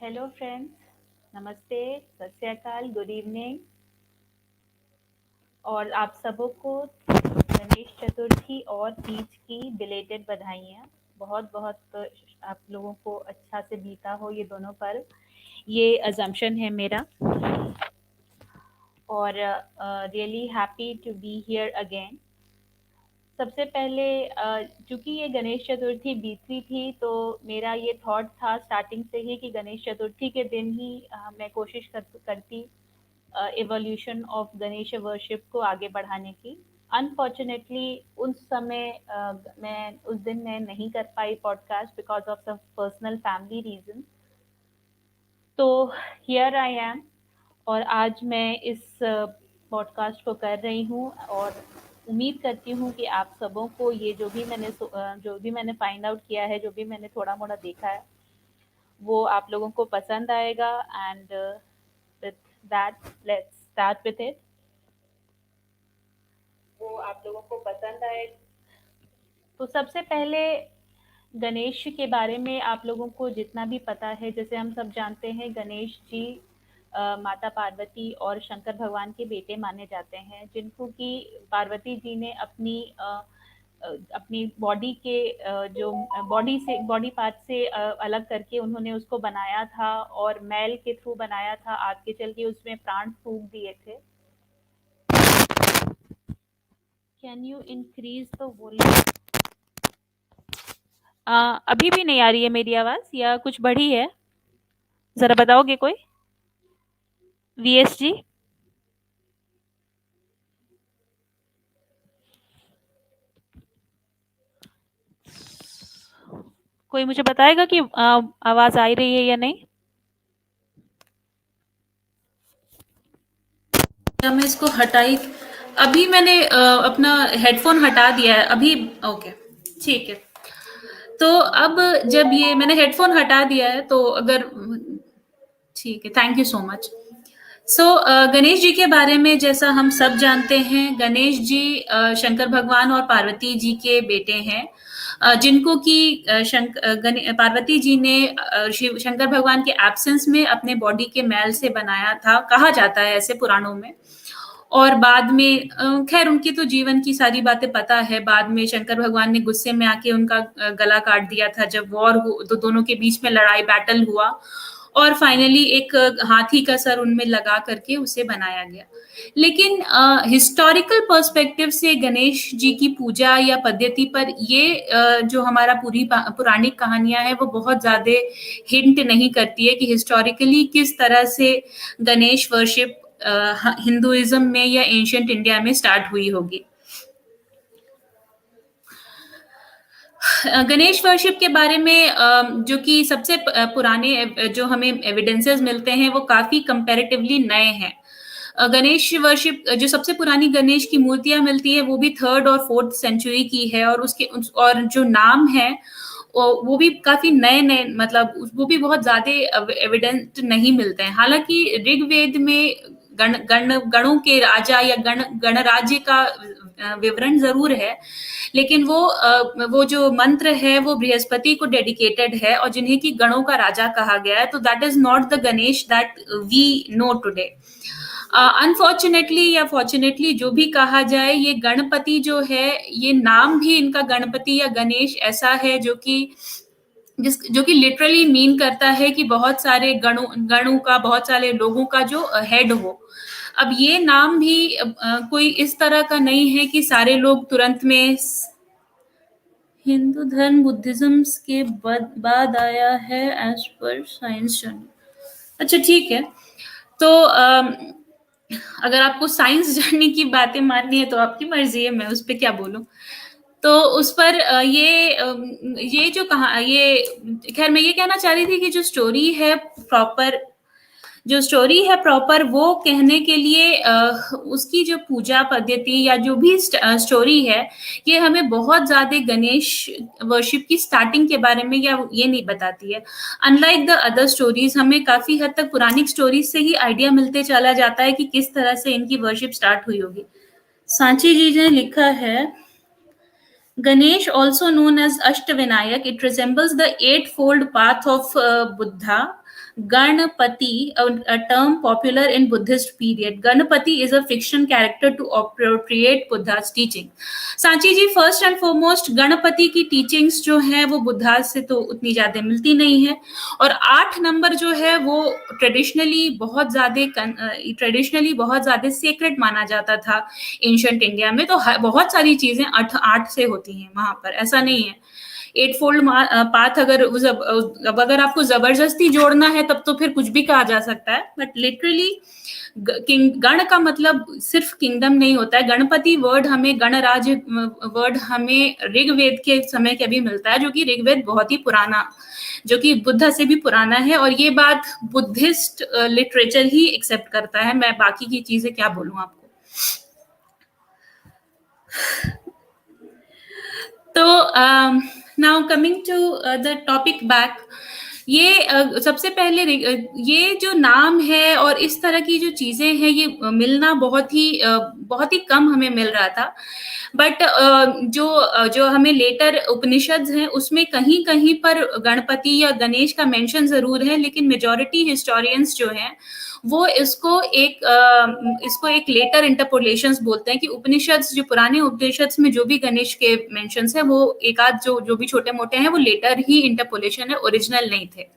Hello friends, नमस्ते, सत श्री अकाल, गुड इवनिंग और आप सबों को गणेश चतुर्थी और तीज की बिलेटेड बधाइयाँ। बहुत बहुत आप लोगों को अच्छा से बीता हो ये दोनों पर्व, ये अजम्पशन है मेरा। और really happy to be here again. सबसे पहले चूंकि ये गणेश चतुर्थी बीती थी तो मेरा ये थॉट था स्टार्टिंग से ही कि गणेश चतुर्थी के दिन ही मैं कोशिश करती एवोल्यूशन ऑफ गणेश वर्शिप को आगे बढ़ाने की। अनफॉर्चुनेटली उस समय मैं उस दिन मैं नहीं कर पाई podcast because of some personal family reason. तो हियर आई एम और आज मैं इस पॉडकास्ट को कर रही हूँ और उम्मीद करती हूँ कि आप सबों को ये जो भी मैंने फाइंड आउट किया है, जो भी मैंने थोड़ा मोड़ा देखा है, वो आप लोगों को पसंद आएगा। And with that let's start with it. वो आप लोगों को पसंद आए। तो सबसे पहले गणेश के बारे में आप लोगों को जितना भी पता है, जैसे हम सब जानते हैं गणेश जी माता पार्वती और शंकर भगवान के बेटे माने जाते हैं, जिनको कि पार्वती जी ने अपनी बॉडी के जो बॉडी पार्ट से अलग करके उन्होंने उसको बनाया था और मैल के थ्रू बनाया था, आगे चल के उसमें प्राण फूंक दिए थे। Can you increase the volume? अभी भी नहीं आ रही है मेरी आवाज या कुछ बढ़ी है? जरा बताओगे कोई? वीएस जी, कोई मुझे बताएगा कि आवाज आ रही है या नहीं? क्या मैं इसको हटाई? अभी मैंने अपना हेडफोन हटा दिया है अभी। ओके, ठीक है। तो अब जब ये मैंने हेडफोन हटा दिया है तो अगर ठीक है, थैंक यू सो मच। सो गणेश जी के बारे में जैसा हम सब जानते हैं, गणेश जी शंकर भगवान और पार्वती जी के बेटे हैं, जिनको कि पार्वती जी ने शिव शंकर भगवान के एब्सेंस में अपने बॉडी के मैल से बनाया था, कहा जाता है ऐसे पुराणों में। और बाद में खैर उनकी तो जीवन की सारी बातें पता है। बाद में शंकर भगवान ने गुस्से में आके उनका गला काट दिया था जब तो दोनों के बीच में लड़ाई बैटल हुआ और फाइनली एक हाथी का सर उनमें लगा करके उसे बनाया गया। लेकिन हिस्टोरिकल पर्सपेक्टिव से गणेश जी की पूजा या पद्धति पर ये जो हमारा पूरी पुराणिक कहानियां हैं वो बहुत ज्यादा हिंट नहीं करती है कि हिस्टोरिकली किस तरह से गणेश वर्शिप हिंदुइज्म में या एंशियंट इंडिया में स्टार्ट हुई होगी। गणेश वर्शिप के बारे में जो कि सबसे पुराने जो हमें एविडेंसेस मिलते हैं वो काफी कंपैरेटिवली नए हैं। गणेश वर्शिप जो सबसे पुरानी गणेश की मूर्तियां मिलती है वो भी 3rd और 4th सेंचुरी की है और और जो नाम है वो भी काफी नए नए, मतलब वो भी बहुत ज्यादा एविडेंट नहीं मिलते हैं। हालांकि ऋग्वेद में गणों के राजा या गणराज्य का विवरण जरूर है, लेकिन वो जो मंत्र है वो बृहस्पति को डेडिकेटेड है और जिन्हें की गणों का राजा कहा गया है, तो that is not the Ganesh that we know today. Unfortunately या फॉर्चुनेटली जो भी कहा जाए, ये गणपति जो है, ये नाम भी इनका गणपति या गणेश ऐसा है जो कि लिटरली मीन करता है कि बहुत सारे गणों का, बहुत सारे लोगों का जो हेड हो। अब ये नाम भी कोई इस तरह का नहीं है कि सारे लोग तुरंत में हिंदू धर्म बुद्धिज्म के बाद आया है एज पर साइंस जर्नल। अच्छा, ठीक है। तो अगर आपको साइंस जर्नी की बातें माननी है तो आपकी मर्जी है, मैं उस पर क्या बोलूं। तो उस पर ये जो कहा ये खैर मैं ये कहना चाह रही थी कि जो स्टोरी है प्रॉपर वो कहने के लिए उसकी जो पूजा पद्धति या जो भी स्टोरी है, ये हमें बहुत ज्यादा गणेश वर्शिप की स्टार्टिंग के बारे में या ये नहीं बताती है। अनलाइक द अदर स्टोरीज, हमें काफी हद तक पुरानी स्टोरीज से ही आइडिया मिलते चला जाता है कि किस तरह से इनकी वर्शिप स्टार्ट हुई होगी। सांची जी ने लिखा है, Ganesh, also known as Ashtavinayak, it resembles the eightfold path of Buddha, Ganapati, a term popular in Buddhist period. Ganapati is a fiction character to appropriate Buddha's teaching. Sanchi ji, first and foremost Ganapati की teachings जो है वो बुद्धा से तो उतनी ज्यादा मिलती नहीं है, और 8 नंबर जो है वो ट्रेडिशनली बहुत ज्यादा सीक्रेट माना जाता था एंशंट इंडिया में। तो बहुत सारी चीजें 8 से होती हैं वहां पर, ऐसा नहीं है। 8 फोल्ड पाथ अब अगर आपको जबरदस्ती जोड़ना है तब तो फिर कुछ भी कहा जा सकता है, बट लिटरली गण का मतलब सिर्फ किंगडम नहीं होता है। गणपति वर्ड हमें, गणराज्य वर्ड हमें ऋग्वेद के समय के भी मिलता है, जो कि ऋग्वेद बहुत ही पुराना, जो कि बुद्धा से भी पुराना है, और ये बात बुद्धिस्ट लिटरेचर ही एक्सेप्ट करता है। मैं बाकी की चीजें क्या बोलूं आपको। तो now coming to the topic back, ये सबसे पहले ये जो नाम है और इस तरह की जो चीजें हैं, ये मिलना बहुत ही कम हमें मिल रहा था। बट जो हमें लेटर उपनिषद हैं उसमें कहीं कहीं पर गणपति या गणेश का मेंशन जरूर है, लेकिन मेजॉरिटी हिस्टोरियंस जो हैं वो इसको एक लेटर इंटरपोलेशंस बोलते हैं, कि उपनिषद, जो पुराने उपनिषद में जो भी गणेश के मेंशंस है वो एक आध जो भी छोटे मोटे हैं वो लेटर ही इंटरपोलेशन है, ओरिजिनल नहीं थे।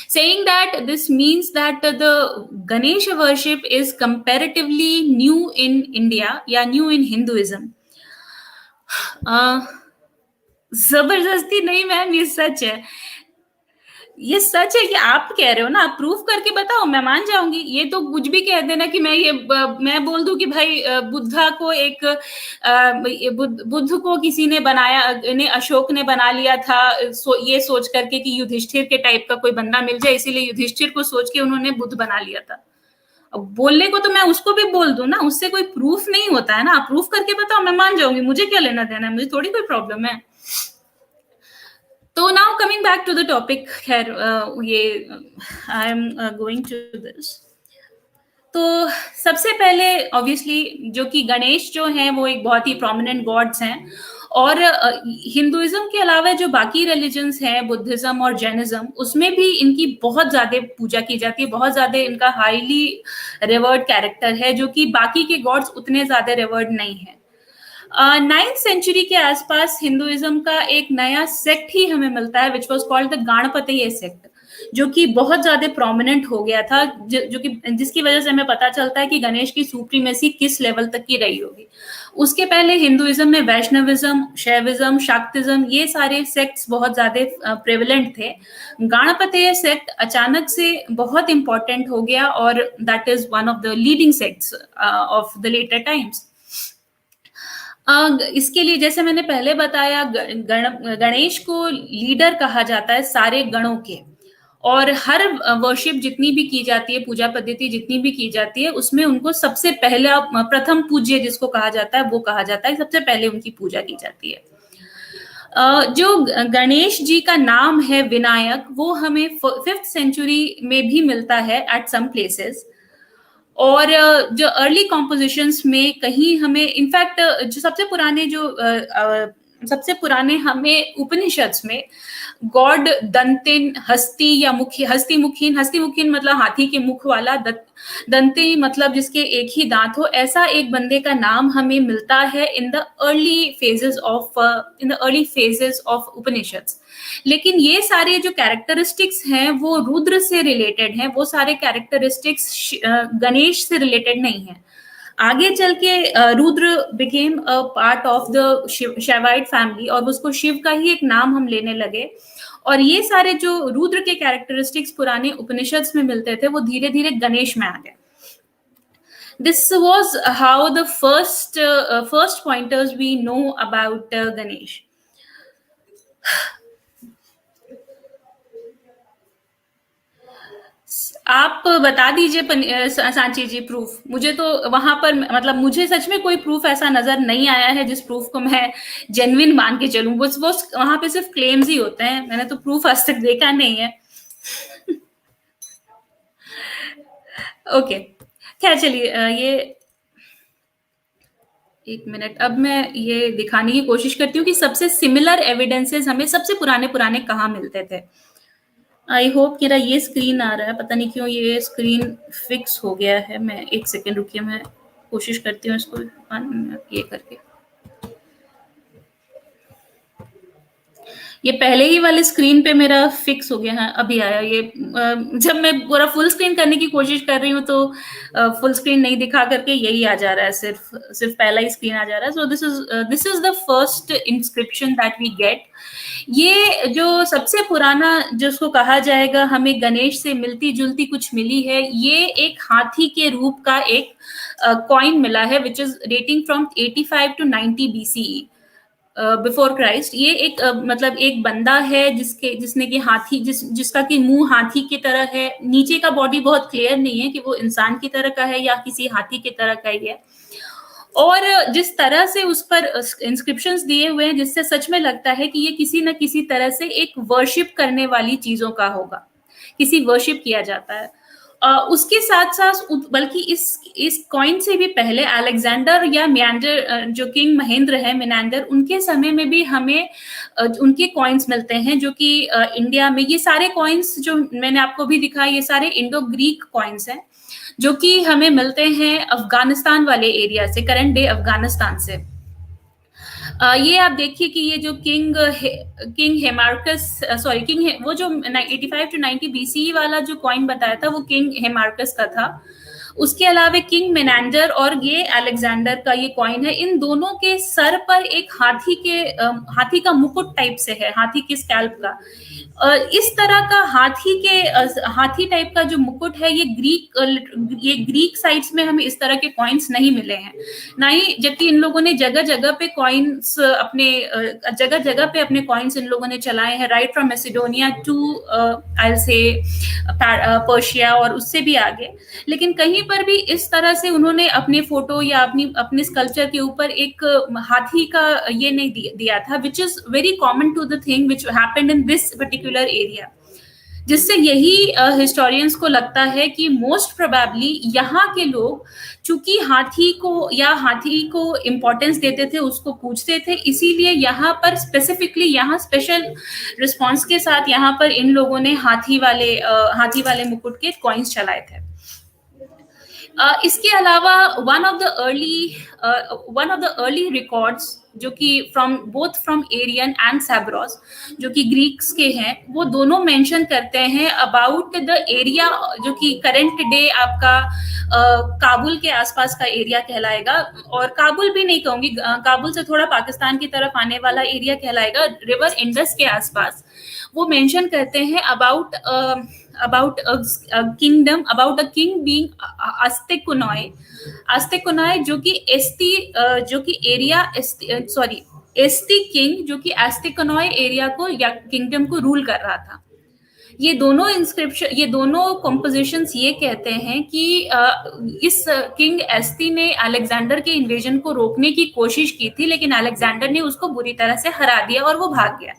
Saying that this means that the Ganesha worship is comparatively new in India या new in Hinduism. जबरदस्ती नहीं मैम, ये सच है। ये सच है कि आप कह रहे हो ना, आप प्रूफ करके बताओ, मैं मान जाऊंगी। ये तो कुछ भी कह देना कि मैं बोल दूं कि भाई बुद्धा को बुद्ध को किसी ने बनाया, इन्हें अशोक ने बना लिया था, ये सोच करके कि युधिष्ठिर के टाइप का कोई बंदा मिल जाए, इसीलिए युधिष्ठिर को सोच के उन्होंने बुद्ध बना लिया था। अब बोलने को तो मैं उसको भी बोल दूं ना, उससे कोई प्रूफ नहीं होता है ना। आप प्रूफ करके बताओ, मैं मान जाऊंगी, मुझे क्या लेना देना है, मुझे थोड़ी कोई प्रॉब्लम है। तो now coming back to the topic, खैर ये I am going to this. तो सबसे पहले ऑब्वियसली जो कि गणेश जो हैं वो एक बहुत ही प्रोमिनेंट गॉड्स हैं, और हिंदुइज्म के अलावा जो बाकी रिलीजन्स हैं, बुद्धिज्म और जैनिज्म, उसमें भी इनकी बहुत ज्यादा पूजा की जाती है, बहुत ज्यादा इनका हाईली रिवर्ड कैरेक्टर है, जो कि बाकी के गॉड्स उतने ज्यादा रिवर्ड नहीं है। 9th सेंचुरी के आसपास हिंदुइज्म का एक नया सेक्ट ही हमें मिलता है, which was called the Ganapatya sect, जो कि बहुत ज्यादा प्रोमिनेंट हो गया था, जो कि जिसकी वजह से हमें पता चलता है कि गणेश की सुप्रीमेसी किस लेवल तक की रही होगी। उसके पहले हिंदुइज्म में वैष्णविज्म, शैविज्म, शाक्तिज्म, ये सारे सेक्ट्स बहुत ज्यादा प्रेवलेंट थे। गाणपत्य सेक्ट अचानक से बहुत इंपॉर्टेंट हो गया, और that is one of the leading sects of the later times. इसके लिए जैसे मैंने पहले बताया, गणेश को लीडर कहा जाता है सारे गणों के, और हर वर्शिप जितनी भी की जाती है, पूजा पद्धति जितनी भी की जाती है, उसमें उनको सबसे पहला प्रथम पूज्य जिसको कहा जाता है वो कहा जाता है, सबसे पहले उनकी पूजा की जाती है। जो गणेश जी का नाम है विनायक, वो हमें 5th सेंचुरी में भी मिलता है एट सम प्लेसेस, और जो अर्ली कॉम्पोजिशंस में कहीं हमें, इनफैक्ट जो सबसे पुराने हमें उपनिषद में गॉड दंतिन, हस्ती या मुखी, हस्ती मुखीन मतलब हाथी के मुख वाला, दंती मतलब जिसके एक ही दांत हो, ऐसा एक बंदे का नाम हमें मिलता है in the early phases of Upanishad. लेकिन ये सारे जो कैरेक्टरिस्टिक्स हैं वो रुद्र से रिलेटेड हैं, वो सारे कैरेक्टरिस्टिक्स गणेश से रिलेटेड नहीं है। आगे चल के Rudra became a part of the Shaivite family, और उसको शिव का ही एक नाम हम लेने लगे, और ये सारे जो रुद्र के कैरेक्टरिस्टिक्स पुराने उपनिषद में मिलते थे वो धीरे धीरे गणेश में आ गए। This was how the first pointers we know about Ganesh. आप बता दीजिए सांची जी प्रूफ। मुझे तो वहां पर मतलब मुझे सच में कोई प्रूफ ऐसा नजर नहीं आया है जिस प्रूफ को मैं जेन्युइन मान के चलूं। वो वहां पे सिर्फ क्लेम्स ही होते हैं, मैंने तो प्रूफ आज तक देखा नहीं है। ओके, खैर चलिए, ये एक मिनट, अब मैं ये दिखाने की कोशिश करती हूँ कि सबसे सिमिलर एविडेंसेस हमें सबसे पुराने कहाँ मिलते थे। आई होप मेरा ये स्क्रीन आ रहा है, पता नहीं क्यों ये स्क्रीन फिक्स हो गया है। मैं एक सेकेंड रुकिए, मैं कोशिश करती हूँ इसको ये करके। ये पहले ही वाले स्क्रीन पे मेरा फिक्स हो गया है, अभी आया ये। जब मैं पूरा फुल स्क्रीन करने की कोशिश कर रही हूँ तो फुल स्क्रीन नहीं दिखा करके यही आ जा रहा है, सिर्फ सिर्फ पहला ही स्क्रीन आ जा रहा है। So this is the first inscription that we get. ये जो सबसे पुराना जिसको कहा जाएगा हमें गणेश से मिलती जुलती कुछ मिली है, ये एक हाथी के रूप का एक कॉइन मिला है, which is dating from 85 to 90 BCE, before Christ. ये एक मतलब एक बंदा है जिसने कि हाथी जिसका कि मुंह हाथी की तरह है, नीचे का बॉडी बहुत क्लियर नहीं है कि वो इंसान की तरह का है या किसी हाथी की तरह का ही है। और जिस तरह से उस पर इंस्क्रिप्शंस दिए हुए हैं, जिससे सच में लगता है कि ये किसी न किसी तरह से एक वर्शिप करने वाली चीजों का होगा, किसी वर्शिप किया जाता है। उसके साथ साथ बल्कि इस कॉइन से भी पहले अलेक्जेंडर या मियांडर, जो किंग महेंद्र है मिनांडर, उनके समय में भी हमें उनके कॉइन्स मिलते हैं, जो कि इंडिया में ये सारे कॉइन्स जो मैंने आपको भी दिखाया, ये सारे इंडो ग्रीक कॉइन्स हैं, जो कि हमें मिलते हैं अफगानिस्तान वाले एरिया से, करंट डे अफगानिस्तान से। ये आप देखिए कि ये जो किंग हेमार्कस, सॉरी वो जो 85 टू 90 बीसी वाला जो कॉइन बताया था वो किंग हेमार्कस का था। उसके अलावा किंग मेनांडर और ये अलेक्जेंडर का ये कॉइन है। इन दोनों के सर पर एक हाथी का मुकुट टाइप से है, हाथी के स्कैल्प का। इस तरह का हाथी टाइप का जो मुकुट है, ये ग्रीक साइट्स में हमें इस तरह के कॉइन्स नहीं मिले हैं, ना ही, जबकि इन लोगों ने जगह जगह पे कॉइन्स अपने जगह जगह पे अपने कॉइन्स इन लोगों ने चलाए हैं, राइट फ्रॉम मैसेडोनिया टू आई से पर्शिया और उससे भी आगे। लेकिन कहीं पर भी इस तरह से उन्होंने अपने फोटो या अपने स्कल्पचर के ऊपर एक हाथी का ये नहीं दिया था, which is very common to the thing which happened in this particular area. जिससे यही हिस्टोरियंस को लगता है कि मोस्ट प्रोबेबली यहाँ के लोग चूंकि हाथी को इम्पोर्टेंस देते थे, उसको पूछते थे, इसीलिए यहाँ पर स्पेसिफिकली यहाँ स्पेशल रिस्पॉन्स के साथ यहाँ पर इन लोगों ने हाथी वाले मुकुट के कॉइन्स चलाए थे। इसके अलावा one of the early records जो कि फ्रॉम एरियन एंड सैब्रोस, जो कि ग्रीक्स के हैं, वो दोनों मेंशन करते हैं अबाउट द एरिया जो कि करंट डे आपका काबुल के आसपास का एरिया कहलाएगा, और काबुल भी नहीं कहूंगी, काबुल से थोड़ा पाकिस्तान की तरफ आने वाला एरिया कहलाएगा, रिवर इंडस के आसपास। वो मेंशन करते हैं about a king being Azteconoi, जो कि एस्ती किंग जो कि एस्टिकनॉय एरिया को या किंगडम को रूल कर रहा था। ये दोनों कॉम्पोजिशंस ये कहते हैं कि इस किंग एस्ती ने अलेक्जेंडर के इन्वेजन को रोकने की कोशिश की थी, लेकिन अलेक्जेंडर ने उसको बुरी तरह से हरा दिया और वो भाग गया।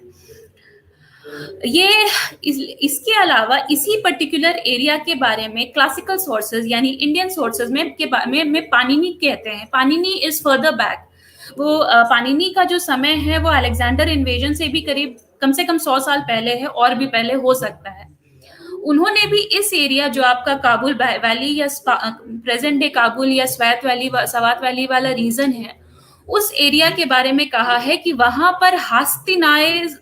इसके अलावा इसी पर्टिकुलर एरिया के बारे में क्लासिकल सोर्सेज यानी इंडियन सोर्सेज में पानिनी कहते हैं। Panini is further back. वो पानिनी का जो समय है वो अलेक्जेंडर इन्वेजन से भी करीब कम से कम 100 साल पहले है, और भी पहले हो सकता है। उन्होंने भी इस एरिया जो आपका काबुल वैली या प्रेजेंट डे काबुल या सवात वैली वाला रीजन है, उस एरिया के बारे में कहा है कि वहां पर हास्तिनाइज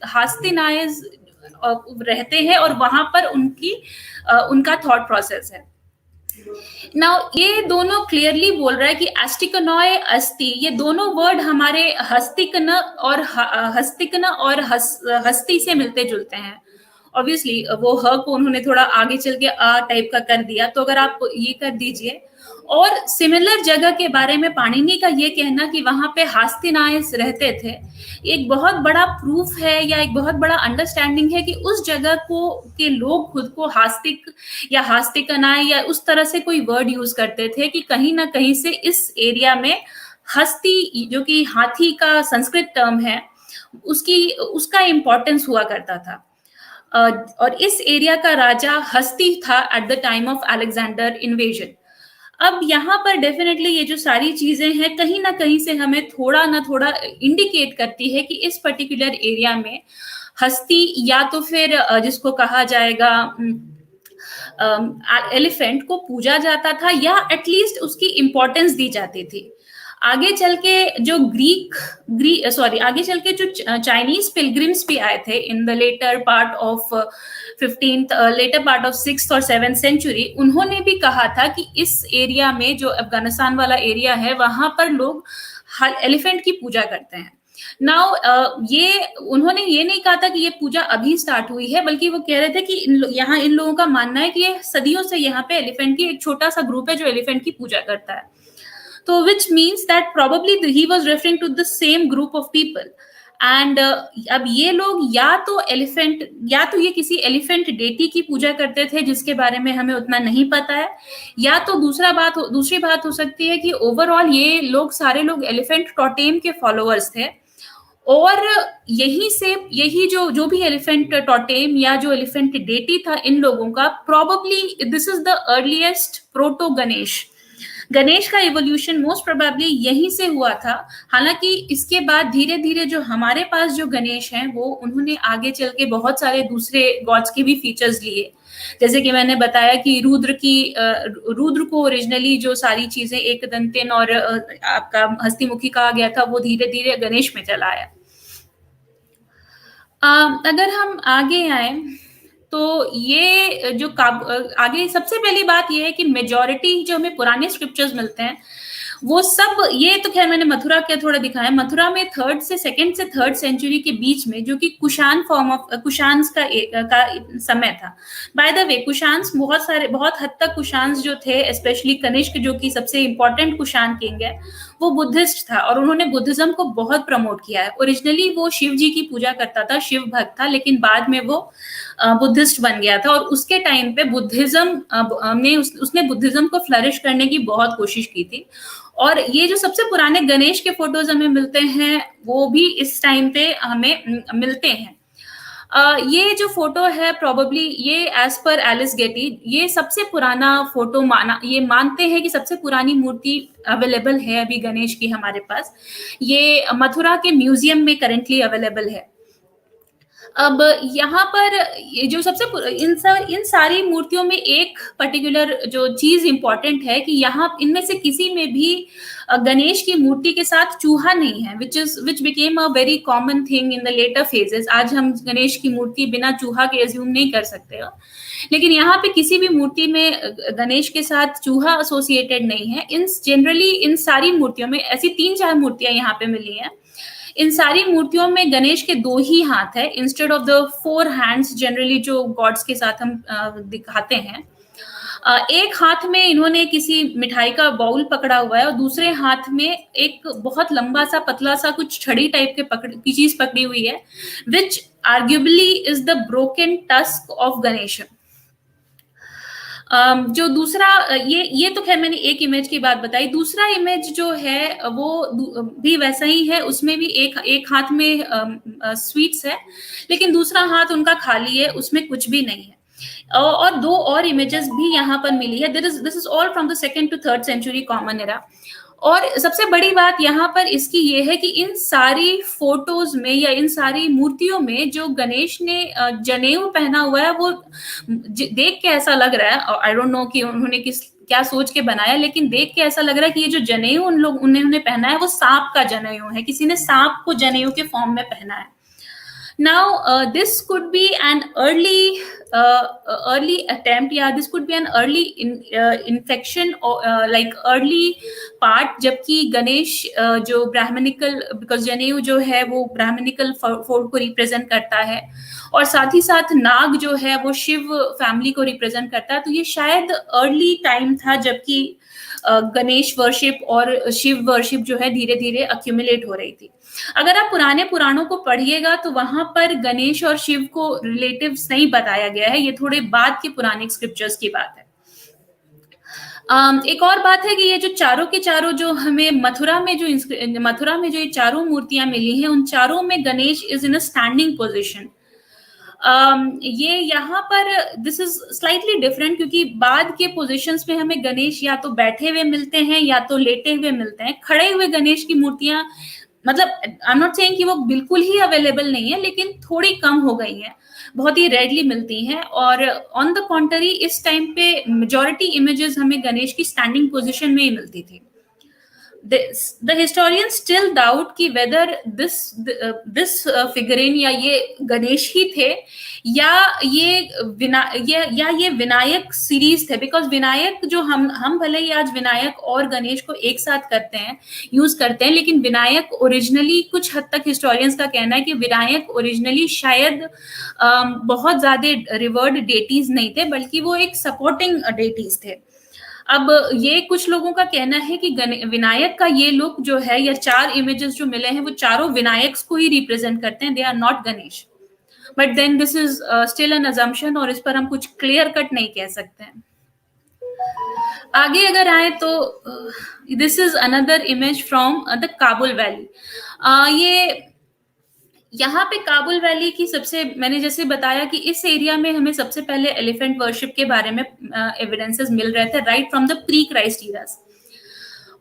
रहते हैं और वहां पर उनका थॉट प्रोसेस है। नाउ ये दोनों क्लियरली बोल रहा है कि एस्टिकनॉय अस्ति, ये दोनों वर्ड हमारे हस्तिकन और हस्ती से मिलते जुलते हैं। ऑब्वियसली वो ह को उन्होंने थोड़ा आगे चल के आ टाइप का कर दिया, तो अगर आप ये कर दीजिए। और सिमिलर जगह के बारे में पाणिनि का ये कहना कि वहां पे हास्तिनाइस रहते थे, एक बहुत बड़ा प्रूफ है या एक बहुत बड़ा अंडरस्टैंडिंग है कि उस जगह के लोग खुद को हास्तिक या हास्तिकनाय या उस तरह से कोई वर्ड यूज करते थे कि कहीं ना कहीं से इस एरिया में हस्ती, जो कि हाथी का संस्कृत टर्म है, उसका इंपॉर्टेंस हुआ करता था। और इस एरिया का राजा हस्ती था at the time of Alexander invasion. अब यहाँ पर डेफिनेटली ये जो सारी चीजें हैं कहीं ना कहीं से हमें थोड़ा ना थोड़ा इंडिकेट करती है कि इस पर्टिकुलर एरिया में हस्ती या तो फिर जिसको कहा जाएगा एलिफेंट को पूजा जाता था या एटलीस्ट उसकी इंपॉर्टेंस दी जाती थी। आगे चल के जो आगे चल के जो चाइनीज पिलग्रिम्स भी आए थे in the later part of 15th later part of 6th और 7th सेंचुरी, उन्होंने भी कहा था कि इस एरिया में जो अफगानिस्तान वाला एरिया है वहां पर लोग एलिफेंट की पूजा करते हैं। नाउ ये उन्होंने ये नहीं कहा था कि ये पूजा अभी स्टार्ट हुई है, बल्कि वो कह रहे थे कि यहाँ इन लोगों का मानना है कि ये सदियों से यहाँ पे एलिफेंट की एक छोटा सा ग्रुप है जो एलिफेंट की पूजा करता है। तो which means that probably he was referring to the same group of people. And अब ये लोग या तो एलिफेंट या तो ये किसी एलिफेंट डेटी की पूजा करते थे जिसके बारे में हमें उतना नहीं पता है, या तो दूसरी बात हो सकती है कि ओवरऑल ये लोग सारे लोग एलिफेंट टोटेम के फॉलोअर्स थे, और यही जो जो भी एलिफेंट टोटेम या जो एलिफेंट डेटी था इन लोगों का, probably this is the earliest proto Ganesh. Ganesh का इवोल्यूशन मोस्ट प्रोबेबली यहीं से हुआ था। हालांकि इसके बाद धीरे धीरे जो हमारे पास जो गणेश हैं वो उन्होंने आगे चल के बहुत सारे दूसरे गॉड्स के भी फीचर्स लिए। जैसे कि मैंने बताया कि रुद्र को ओरिजिनली जो सारी चीजें एक दंतिन और आपका हस्तिमुखी कहा गया था वो धीरे धीरे गणेश में चला आया। अगर हम आगे आए तो ये जो आगे सबसे पहली बात ये है कि मेजॉरिटी जो हमें पुराने स्क्रिप्चर्स मिलते हैं वो सब, ये तो खैर मैंने मथुरा के थोड़ा दिखाया, मथुरा में सेकंड से थर्ड सेंचुरी के बीच में, जो कि कुशान फॉर्म ऑफ कुशान्स का समय था। बाय द वे कुशान्स बहुत हद तक कुशान्स जो थे, स्पेशली कनिष्क जो कि सबसे इंपॉर्टेंट कुशान किंग है, वो बुद्धिस्ट था और उन्होंने बुद्धिज्म को बहुत प्रमोट किया है। ओरिजिनली वो शिव जी की पूजा करता था, शिव भक्त था, लेकिन बाद में वो बुद्धिस्ट बन गया था और उसके टाइम पे उसने बुद्धिज्म को फ्लरिश करने की बहुत कोशिश की थी। और ये जो सबसे पुराने गणेश के फोटोज हमें मिलते हैं वो भी इस टाइम पे हमें मिलते हैं। ये जो फोटो है प्रोबेबली ये एज पर एलिस गेटी ये सबसे पुराना फोटो मानते हैं कि सबसे पुरानी मूर्ति अवेलेबल है अभी गणेश की हमारे पास। ये मथुरा के म्यूजियम में करेंटली अवेलेबल है। अब यहाँ पर ये जो इन सारी मूर्तियों में एक पर्टिकुलर जो चीज इंपॉर्टेंट है कि यहाँ इनमें से किसी में भी गणेश की मूर्ति के साथ चूहा नहीं है, which became a very common thing in the later phases. आज हम गणेश की मूर्ति बिना चूहा के एज्यूम नहीं कर सकते हो, लेकिन यहाँ पे किसी भी मूर्ति में गणेश के साथ चूहा एसोसिएटेड नहीं है। जनरली इन सारी मूर्तियों में ऐसी 3-4 मूर्तियां यहाँ पे मिली हैं। इन सारी मूर्तियों में गणेश के 2 ही हाथ है instead of the 4 hands generally जो गॉड्स के साथ हम दिखाते हैं। एक हाथ में इन्होंने किसी मिठाई का बाउल पकड़ा हुआ है और दूसरे हाथ में एक बहुत लंबा सा पतला सा कुछ छड़ी टाइप की चीज पकड़ी हुई है, which arguably is the broken tusk of Ganesh. जो दूसरा ये तो खैर मैंने एक इमेज की बात बताई। दूसरा इमेज जो है वो भी वैसा ही है, उसमें भी एक हाथ में स्वीट्स है लेकिन दूसरा हाथ उनका खाली है, उसमें कुछ भी नहीं है। और 2 और इमेजेस भी यहाँ पर मिली है। This is all from the 2nd to 3rd century common era. और सबसे बड़ी बात यहाँ पर इसकी ये है कि इन सारी फोटोज में या इन सारी मूर्तियों में जो गणेश ने जनेऊ पहना हुआ है वो देख के ऐसा लग रहा है, आई डोंट नो कि उन्होंने क्या सोच के बनाया, लेकिन देख के ऐसा लग रहा है कि ये जो जनेऊ उन्होंने पहना है वो सांप का जनेऊ है, किसी ने सांप को जनेऊ के फॉर्म में पहना है। Now, this could be an early attempt, या this could be an early infection or like early part, जबकि गणेश जो ब्राह्मणिकल, बिकॉज जनेऊ जो है वो ब्राह्मणिकल फोर्ड को रिप्रेजेंट करता है और साथ ही साथ नाग जो है वो शिव फैमिली को रिप्रेजेंट करता है। तो ये शायद अर्ली टाइम था जबकि गणेश वर्शिप और शिव वर्शिप जो है धीरे धीरे अक्यूमुलेट हो रही थी। अगर आप पुराने पुराणों को पढ़िएगा तो वहां पर गणेश और शिव को रिलेटिव्स नहीं बताया गया है, ये थोड़े बाद के पुराने स्क्रिप्चर्स की बात है। एक और बात है कि ये जो चारों के चारों जो हमें मथुरा में जो ये चारों मूर्तियां मिली हैं उन चारों में Ganesh is in a standing position. ये यहाँ पर दिस इज स्लाइटली डिफरेंट क्योंकि बाद के पोजीशंस में हमें गणेश या तो बैठे हुए मिलते हैं या तो लेटे हुए मिलते हैं। खड़े हुए गणेश की मूर्तियां मतलब आई एम नॉट सेइंग कि वो बिल्कुल ही अवेलेबल नहीं है, लेकिन थोड़ी कम हो गई हैं, बहुत ही रेयरली मिलती हैं। और ऑन द कॉन्ट्री इस टाइम पे मेजॉरिटी इमेजेस हमें गणेश की स्टैंडिंग पोजीशन में ही मिलती थी। The historians still doubt कि whether this figurine या ये गणेश ही थे, या ये विनायक सीरीज थे। बिकॉज विनायक जो हम भले ही आज विनायक और गणेश को एक साथ करते हैं, यूज करते हैं, लेकिन विनायक ओरिजिनली कुछ हद तक हिस्टोरियंस का कहना है कि विनायक ओरिजिनली शायद बहुत ज्यादा रिवर्ड डेटीज नहीं थे, बल्कि वो एक सपोर्टिंग डेटीज थे। अब ये कुछ लोगों का कहना है कि विनायक का ये लुक जो है, या 4 इमेजेस जो मिले हैं, वो चारों विनायक को ही रिप्रेजेंट करते हैं, they are not Ganesh. But then this is still an assumption, और इस पर हम कुछ क्लियर कट नहीं कह सकते हैं। आगे अगर आए तो this is another image from the Kabul valley. ये यहाँ पे काबुल वैली की सबसे, मैंने जैसे बताया कि इस एरिया में हमें सबसे पहले एलिफेंट वर्शिप के बारे में एविडेंसेस मिल रहे थे right from the pre Christ eras.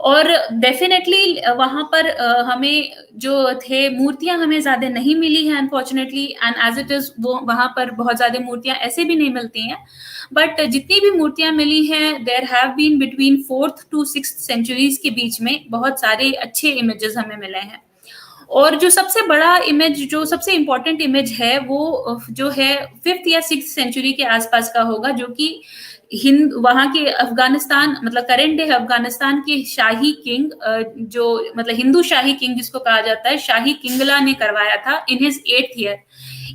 और डेफिनेटली वहां पर हमें जो थे मूर्तियां हमें ज्यादा नहीं मिली हैं unfortunately, and as it is वो वहां पर बहुत ज्यादा मूर्तियां ऐसे भी नहीं मिलती हैं। बट जितनी भी मूर्तियां मिली हैं, there have been between 4th to 6th centuries के बीच में बहुत सारे अच्छे इमेजेस हमें मिले हैं। और जो सबसे बड़ा इमेज, जो सबसे इंपॉर्टेंट इमेज है, वो जो है 5th या 6th सेंचुरी के आसपास का होगा, जो कि हिंद वहां के अफगानिस्तान, मतलब करेंट डे अफगानिस्तान के शाही किंग, जो मतलब हिंदू शाही किंग जिसको कहा जाता है, शाही किंगला ने करवाया था इन हिज 8th ईयर।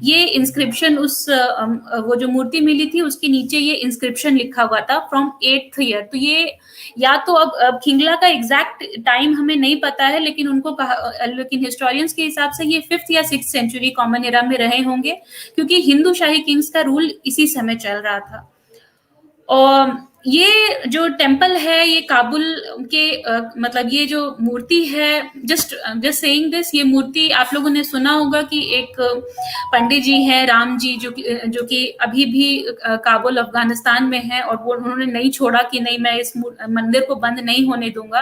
ये इंस्क्रिप्शन उस वो जो मूर्ति मिली थी उसके नीचे ये इंस्क्रिप्शन लिखा हुआ था फ्रॉम 8th ईयर। तो ये या तो अब खिंगला का एग्जैक्ट टाइम हमें नहीं पता है, लेकिन उनको कहा, लेकिन हिस्टोरियंस के हिसाब से ये 5th या 6th सेंचुरी कॉमन एरा में रहे होंगे, क्योंकि हिंदू शाही किंग्स का रूल इसी समय चल रहा था। और ये जो टेम्पल है, ये काबुल के मतलब ये जो मूर्ति है, जस्ट जस्ट सेइंग दिस, ये मूर्ति आप लोगों ने सुना होगा कि एक पंडित जी हैं राम जी, जो कि अभी भी काबुल अफगानिस्तान में है, और वो उन्होंने नहीं छोड़ा कि नहीं मैं इस मंदिर को बंद नहीं होने दूंगा।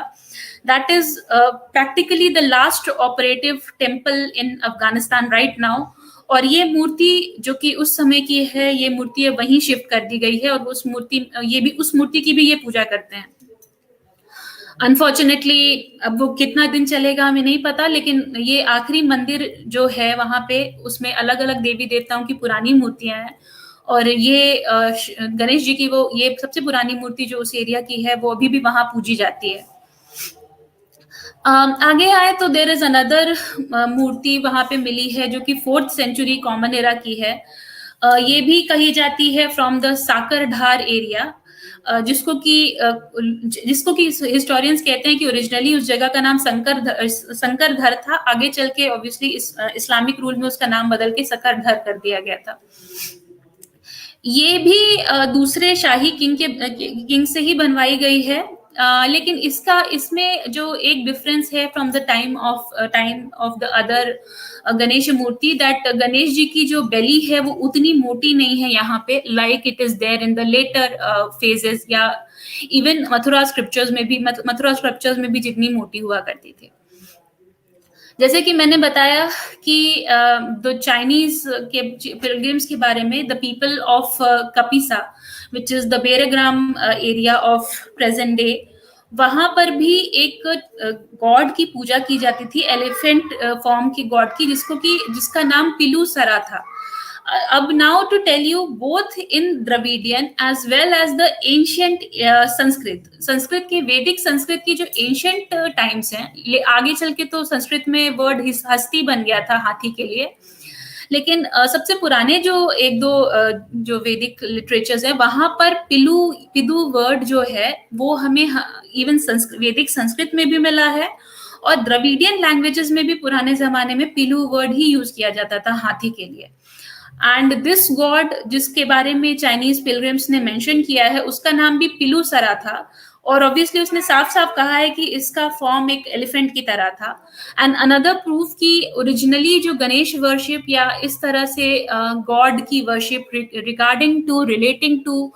That is practically the last operative temple in Afghanistan right now. और ये मूर्ति जो कि उस समय की है, ये मूर्ति वहीं शिफ्ट कर दी गई है, और उस मूर्ति की भी ये पूजा करते हैं। अनफॉर्चुनेटली अब वो कितना दिन चलेगा हमें नहीं पता, लेकिन ये आखिरी मंदिर जो है वहां पे, उसमें अलग अलग देवी देवताओं की पुरानी मूर्तियां हैं। और ये गणेश जी की वो ये सबसे पुरानी मूर्ति जो उस एरिया की है, वो अभी भी वहां पूजी जाती है। आगे आए तो देर इज अनदर मूर्ति वहां पे मिली है, जो कि 4th सेंचुरी कॉमन एरा की है। ये भी कही जाती है फ्रॉम द साकरधार एरिया, जिसको कि हिस्टोरियंस कहते हैं कि ओरिजिनली उस जगह का नाम संकरधर था। आगे चल के ऑब्वियसली इस्लामिक रूल में उसका नाम बदल के सकरधर कर दिया गया था। ये भी दूसरे शाही किंग से ही बनवाई गई है। लेकिन इसमें जो एक डिफरेंस है from the time of the other Ganesh मूर्ति, दैट गणेश जी की जो बेली है वो उतनी मोटी नहीं है यहाँ पे, like it is there in the later phases, या इवन मथुरा स्क्रिप्चर्स में भी जितनी मोटी हुआ करती थी। जैसे कि मैंने बताया कि द चाइनीज के पिलग्रिम्स के बारे में, the people of Kapisa which is the Begram area of present day, वहां पर भी एक गॉड की पूजा की जाती थी, एलिफेंट फॉर्म की गॉड की, जिसका नाम पिलू सरा था। अब now to tell you, both in Dravidian as well as the ancient Sanskrit के, वैदिक संस्कृत की जो एंशियंट टाइम्स हैं, आगे चल के तो संस्कृत में वर्ड हस्ती बन गया था हाथी के लिए, लेकिन सबसे पुराने जो एक दो जो वैदिक लिटरेचर्स है, वहां पर पिदु वर्ड जो है वो हमें इवन वैदिक संस्कृत में भी मिला है, और द्रविडियन लैंग्वेजेस में भी पुराने जमाने में पिलू वर्ड ही यूज किया जाता था हाथी के लिए। एंड दिस गॉड जिसके बारे में चाइनीज पिलग्रिम्स ने मेंशन किया है, उसका नाम भी पिलू सरा था, और ऑब्वियसली उसने साफ साफ कहा है कि इसका फॉर्म एक एलिफेंट की तरह था। एंड अनदर प्रूफ कि ओरिजिनली जो गणेश वर्शिप या इस तरह से गॉड की worship relating to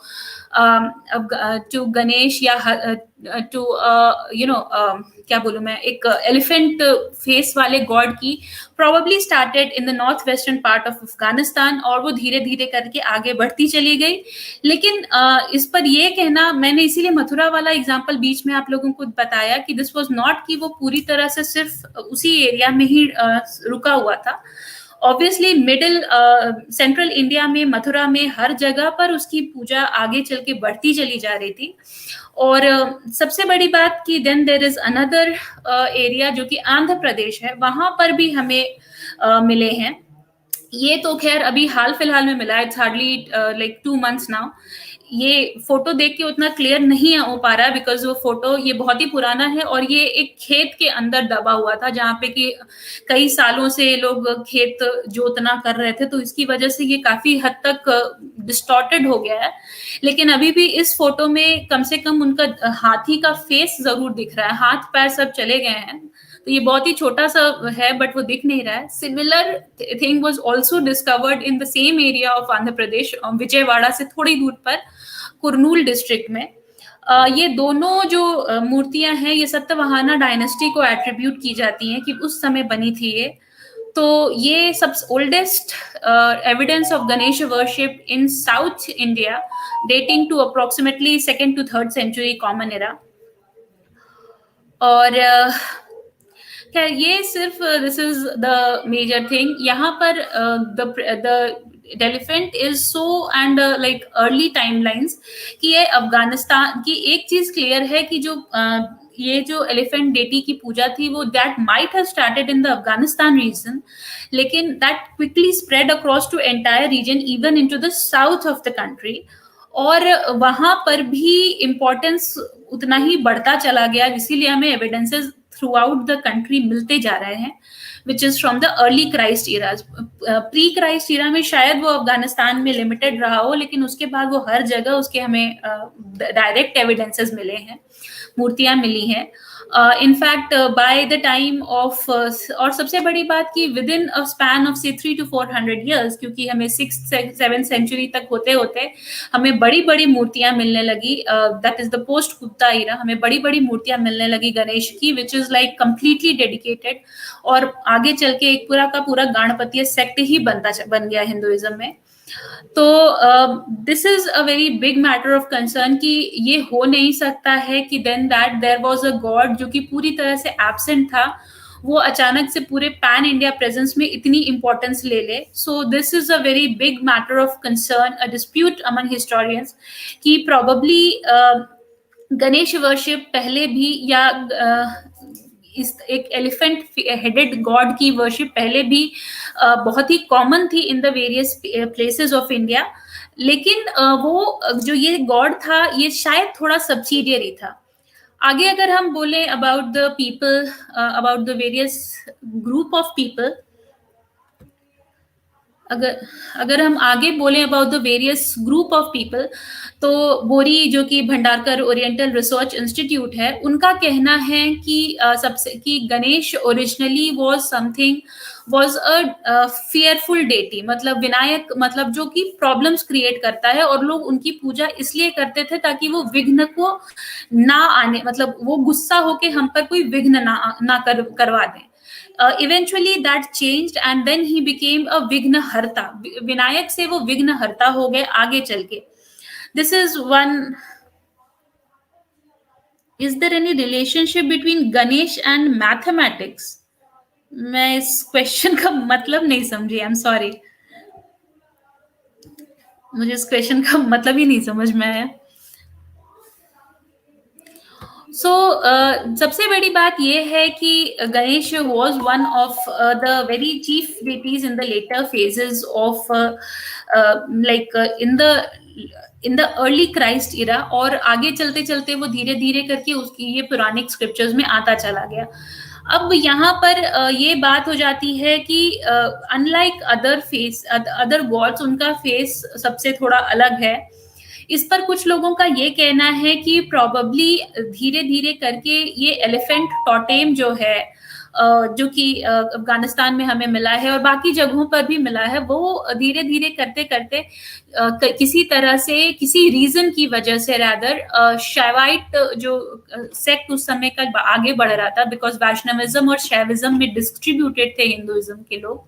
to Ganesh या टू क्या बोलूं मैं, एक एलिफेंट फेस वाले गॉड की probably started in the north western part of Afghanistan, और वो धीरे धीरे करके आगे बढ़ती चली गई। लेकिन इस पर ये कहना, मैंने इसीलिए मथुरा वाला एग्जांपल बीच में आप लोगों को बताया कि दिस वाज नॉट कि वो पूरी तरह से सिर्फ उसी एरिया में ही रुका हुआ था। ऑब्वियसली मिडिल सेंट्रल इंडिया में, मथुरा में, हर जगह पर उसकी पूजा आगे चल के बढ़ती चली जा रही थी। और सबसे बड़ी बात कि then there is another area जो कि आंध्र प्रदेश है, वहां पर भी हमें मिले हैं। ये तो खैर अभी हाल फिलहाल में मिला है, it's hardly like 2 months now. ये फोटो देख के उतना क्लियर नहीं हो पा रहा है बिकॉज वो फोटो ये बहुत ही पुराना है, और ये एक खेत के अंदर दबा हुआ था जहाँ पे कि कई सालों से लोग खेत जोतना कर रहे थे, तो इसकी वजह से ये काफी हद तक डिस्टॉर्टेड हो गया है। लेकिन अभी भी इस फोटो में कम से कम उनका हाथी का फेस जरूर दिख रहा है, हाथ पैर सब चले गए हैं, तो ये बहुत ही छोटा सा है बट वो दिख नहीं रहा है। Similar thing was also discovered in the same area of Andhra Pradesh, Vijayawada से थोड़ी दूर पर, कुरनूल डिस्ट्रिक्ट में। ये दोनों जो मूर्तियां हैं, ये सतवाहना डायनेस्टी को एट्रीब्यूट की जाती हैं कि उस समय बनी थी ये। तो ये सब oldest evidence of Ganesh worship in South India, dating to approximately 2nd to 3rd century common era. और खैर ये सिर्फ this is the major thing यहाँ पर। The elephant is so and like early timelines कि ये अफगानिस्तान की, एक चीज क्लियर है कि जो ये जो एलिफेंट डेटी की पूजा थी वो that might have started in the Afghanistan region, लेकिन that quickly spread across to entire region even into the south of the country, और वहां पर भी इम्पोर्टेंस उतना ही बढ़ता चला गया, इसीलिए हमें evidences throughout the country मिलते जा रहे हैं, which is from the early Christ era. Pre Christ era में शायद वो अफगानिस्तान में लिमिटेड रहा हो, लेकिन उसके बाद वो हर जगह उसके हमें डायरेक्ट एविडेंसेस मिले हैं, मूर्तियां मिली हैं। In fact by the time of, और सबसे बड़ी बात कि with in a span of से 300 to 400 years, क्योंकि हमें 6th-7th सेंचुरी तक होते होते हमें बड़ी बड़ी मूर्तियां मिलने लगी, that is the post Gupta era, हमें बड़ी बड़ी मूर्तियां मिलने लगी गणेश की, which is like completely dedicated, और आगे चल के एक पूरा का पूरा गणपतीय सेक्ट ही बन गया हिंदुइज्म में। तो this is a very big matter of concern कि ये हो नहीं सकता है कि then that there was a god जो कि पूरी तरह से एब्सेंट था, वो अचानक से पूरे पैन इंडिया प्रेजेंस में इतनी इंपॉर्टेंस ले ले। सो this is a very big matter of concern, a dispute among historians कि प्रोबेबली गणेश वर्शिप पहले भी, या इस एक एलिफेंट हेडेड गॉड की वर्शिप पहले भी बहुत ही कॉमन थी in the various places of India, लेकिन वो जो ये गॉड था ये शायद थोड़ा सब्सिडियरी था। आगे अगर हम बोले about the people, about the various group of people, अगर अगर हम आगे बोलें about the various group of people, तो बोरी जो कि भंडारकर ओरिएंटल रिसर्च इंस्टीट्यूट है, उनका कहना है कि सबसे कि Ganesh originally was something, was a fearful deity, मतलब विनायक, मतलब जो कि प्रॉब्लम्स क्रिएट करता है, और लोग उनकी पूजा इसलिए करते थे ताकि वो विघ्न को ना आने, मतलब वो गुस्सा होके हम पर कोई विघ्न ना करवा दें। Eventually that changed and then he became a विघ्नहर्ता, विनायक से वो विघ्नहर्ता हो गए आगे चल के। This is one. Is there any relationship between Ganesh and mathematics? मैं इस क्वेश्चन का मतलब नहीं समझी, आई एम सॉरी, मुझे इस क्वेश्चन का मतलब ही नहीं समझ में आया। सो सबसे बड़ी बात यह है कि Ganesh was one of the very chief deities in the later phases of like in the early Christ era, और आगे चलते चलते वो धीरे धीरे करके उसकी ये पुरानिक स्क्रिप्चर्स में आता चला गया। अब यहाँ पर ये बात हो जाती है कि अनलाइक अदर गॉड्स, उनका फेस सबसे थोड़ा अलग है। इस पर कुछ लोगों का ये कहना है कि प्रोबेबली धीरे धीरे करके ये एलिफेंट टोटेम जो है जो कि अफगानिस्तान में हमें मिला है और बाकी जगहों पर भी मिला है, वो धीरे धीरे करते करते किसी तरह से, किसी रीजन की वजह से रादर, शैवाइट जो सेक्ट उस समय का आगे बढ़ रहा था, बिकॉज वैष्णविज्म और शैविज्म में डिस्ट्रीब्यूटेड थे हिंदुइज्म के लोग।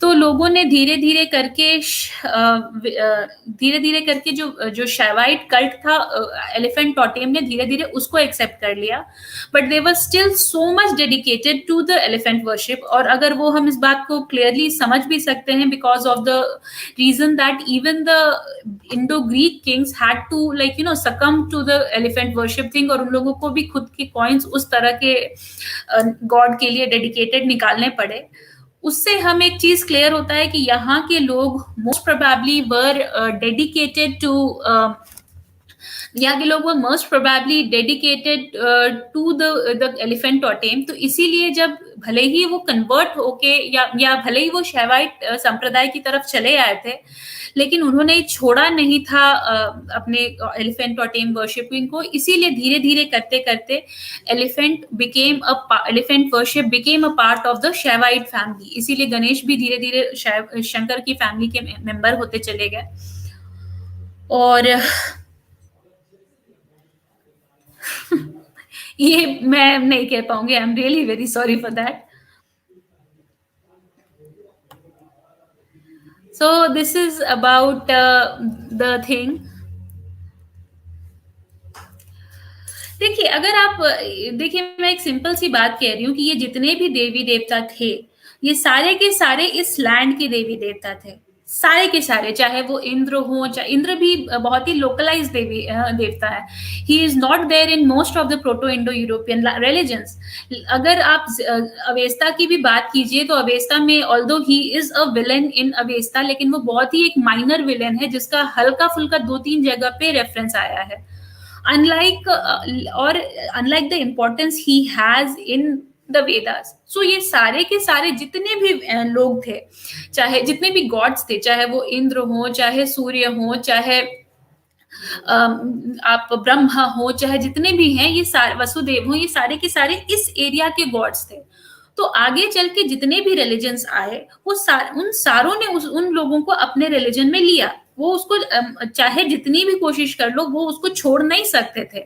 तो लोगों ने धीरे धीरे करके धीरे धीरे करके जो जो शैवाइट कल्ट था, एलिफेंट टोटेम ने धीरे धीरे उसको एक्सेप्ट कर लिया, but they were still so much dedicated to the elephant worship. और अगर वो, हम इस बात को क्लियरली समझ भी सकते हैं, because of the reason that even the Indo Greek kings had to like succumb to the elephant worship thing, और उन लोगों को भी खुद के कॉइन्स उस तरह के गॉड के लिए डेडिकेटेड निकालने पड़े। उससे हम एक चीज क्लियर होता है कि यहाँ के लोग most probably were dedicated to यहाँ के लोग वो most probably dedicated to the elephant totem. तो इसीलिए जब भले ही वो कन्वर्ट होके या भले ही वो शैवाइट संप्रदाय की तरफ चले आए थे, लेकिन उन्होंने छोड़ा नहीं था अपने एलिफेंट टोटेम वर्शिपिंग को। इसीलिए धीरे धीरे करते करते elephant worship became a part of the Shaivite family. इसीलिए गणेश भी धीरे धीरे शंकर की फैमिली के मेंबर होते चले गए। और ये मैं नहीं कह पाऊंगी, आई am really very sorry for that. So this is about the thing. देखिए, अगर आप देखिए, मैं एक सिंपल सी बात कह रही हूँ कि ये जितने भी देवी देवता थे, ये सारे के सारे इस लैंड के देवी देवता थे, सारे के सारे, चाहे वो इंद्र हो, चाहे इंद्र भी बहुत ही लोकलाइज देवी देवता है। He is not there in most of the proto Indo European religions. अगर आप अवेस्ता की भी बात कीजिए तो अवेस्ता में, although he is a villain in Avesta, लेकिन वो बहुत ही एक माइनर विलन है जिसका हल्का फुल्का 2-3 जगह पे रेफरेंस आया है। Unlike the importance he has in the Vedas. So ये सारे के सारे जितने भी लोग थे, चाहे जितने भी गॉड्स थे, चाहे वो इंद्र हो, चाहे सूर्य हो, चाहे आप ब्रह्मा हो, चाहे जितने भी हैं, ये सारे वसुदेव हो, ये सारे के सारे इस एरिया के गॉड्स थे। तो आगे चल के जितने भी रिलीजन्स आए, वो उन सारों ने उन लोगों को अपने रिलीजन में लिया। वो उसको चाहे जितनी भी कोशिश कर लो, वो उसको छोड़ नहीं सकते थे।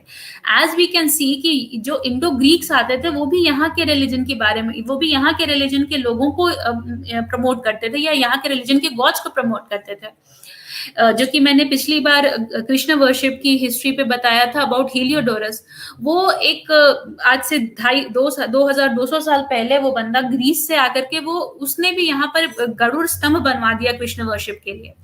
एज वी कैन सी कि जो इंडो ग्रीक्स आते थे, वो भी यहाँ के रिलीजन के बारे में, वो भी यहाँ के रिलीजन के लोगों को प्रमोट करते थे, या यहाँ के रिलीजन के गॉड्स को प्रमोट करते थे। जो कि मैंने पिछली बार कृष्ण वर्शिप की हिस्ट्री पे बताया था अबाउट हीलियोडोरस। वो एक आज से 2200 साल पहले वो बंदा ग्रीस से आकर के उसने भी यहाँ पर गरुड़ स्तंभ बनवा दिया कृष्ण वर्शिप के लिए।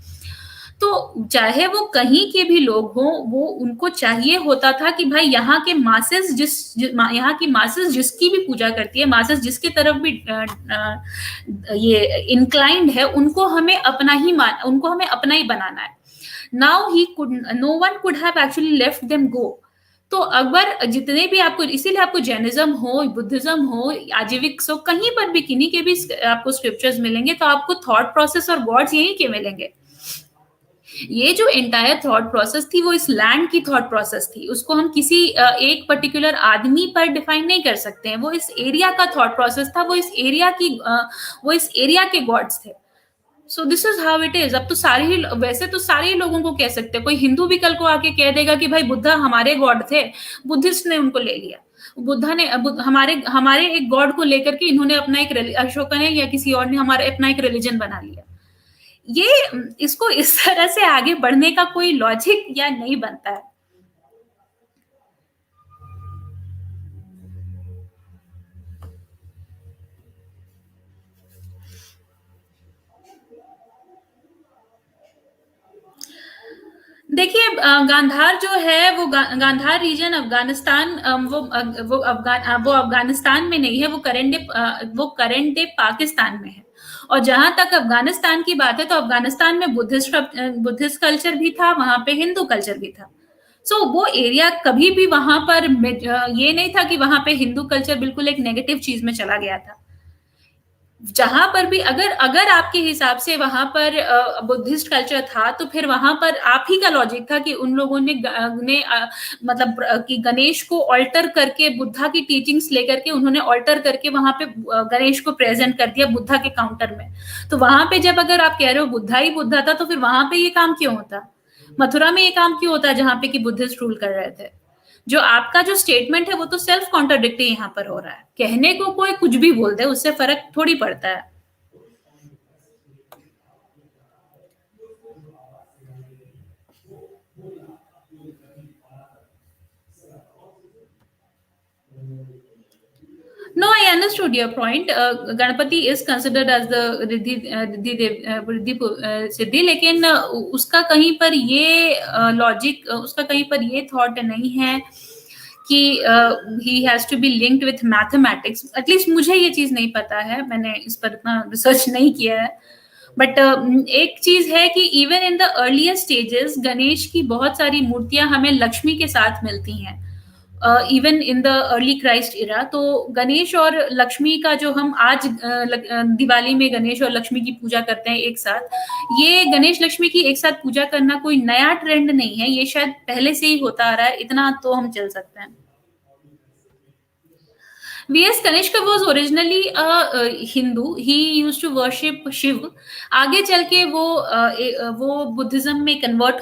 तो चाहे वो कहीं के भी लोग हों, वो उनको चाहिए होता था कि भाई यहाँ के यहाँ की मासेस जिसकी भी पूजा करती है, मासेस जिसके तरफ भी ये इंक्लाइंड है, उनको हमें अपना ही बनाना है। Now no one could have actually left them go. तो अगर जितने भी आपको, इसीलिए आपको जैनिज्म हो, बुद्धिज्म हो, आजीविक हो, कहीं पर भी किन्हीं के भी आपको स्क्रिप्चर्स मिलेंगे, तो आपको थॉट प्रोसेस और गॉड्स यहीं के मिलेंगे। ये जो एंटायर थॉट प्रोसेस थी, वो इस लैंड की थॉट प्रोसेस थी। उसको हम किसी एक पर्टिकुलर आदमी पर डिफाइन नहीं कर सकते हैं। वो इस एरिया का थॉट प्रोसेस था, वो इस एरिया के गॉड्स थे। सो this is how it is. अब तो वैसे तो सारे ही लोगों को कह सकते हैं। कोई हिंदू भी कल को आके कह देगा कि भाई बुद्धा हमारे गॉड थे, बुद्धिस्ट ने उनको ले लिया। बुद्धा ने हमारे एक गॉड को लेकर के इन्होंने अपना एक, अशोका ने या किसी और ने हमारा अपना एक रिलीजन बना लिया। इसको इस तरह से आगे बढ़ने का कोई लॉजिक या नहीं बनता है। देखिए, गांधार जो है, वो गांधार रीजन अफगानिस्तान, वो अफगानिस्तान में नहीं है, वो करंट डे पाकिस्तान में है। और जहां तक अफगानिस्तान की बात है, तो अफगानिस्तान में बुद्धिस्ट कल्चर भी था, वहां पे हिंदू कल्चर भी था। सो वो एरिया कभी भी वहां पर ये नहीं था कि वहां पे हिंदू कल्चर बिल्कुल एक नेगेटिव चीज में चला गया था। जहां पर भी अगर अगर आपके हिसाब से वहां पर बुद्धिस्ट कल्चर था, तो फिर वहां पर आप ही का लॉजिक था कि उन लोगों मतलब कि गणेश को ऑल्टर करके बुद्धा की टीचिंग्स लेकर के उन्होंने ऑल्टर करके वहां पे गणेश को प्रेजेंट कर दिया बुद्धा के काउंटर में। तो वहां पे जब अगर आप कह रहे हो बुद्धा ही बुद्धा था, तो फिर वहां पे ये काम क्यों होता, मथुरा में ये काम क्यों होता है जहां पे कि बुद्धिस्ट रूल कर रहे थे। जो आपका जो स्टेटमेंट है वो तो सेल्फ कॉन्ट्राडिक्टरी यहाँ पर हो रहा है, कहने को कोई कुछ भी बोल दे उससे फर्क थोड़ी पड़ता है। No, I understood your point. Ganapati is considered as the सिद्धि, लेकिन उसका कहीं पर ये लॉजिक, उसका कहीं पर ये थॉट नहीं है कि he has to be linked with mathematics. At least मुझे ये चीज नहीं पता है, मैंने इस पर इतना रिसर्च नहीं किया है। बट एक चीज है कि even in the earlier stages Ganesh की बहुत सारी मूर्तियां हमें लक्ष्मी के साथ मिलती हैं। Even in the early Christ era, तो गणेश और लक्ष्मी का जो हम आज दिवाली में गणेश और लक्ष्मी की पूजा करते हैं एक साथ, ये गणेश लक्ष्मी की एक साथ पूजा करना कोई नया ट्रेंड नहीं है, ये शायद पहले से ही होता आ रहा है, इतना तो हम चल सकते हैं। V.S. Kanishka was originally a Hindu. He used to worship Shiv. आगे चल के वो बुद्धिज्म में कन्वर्ट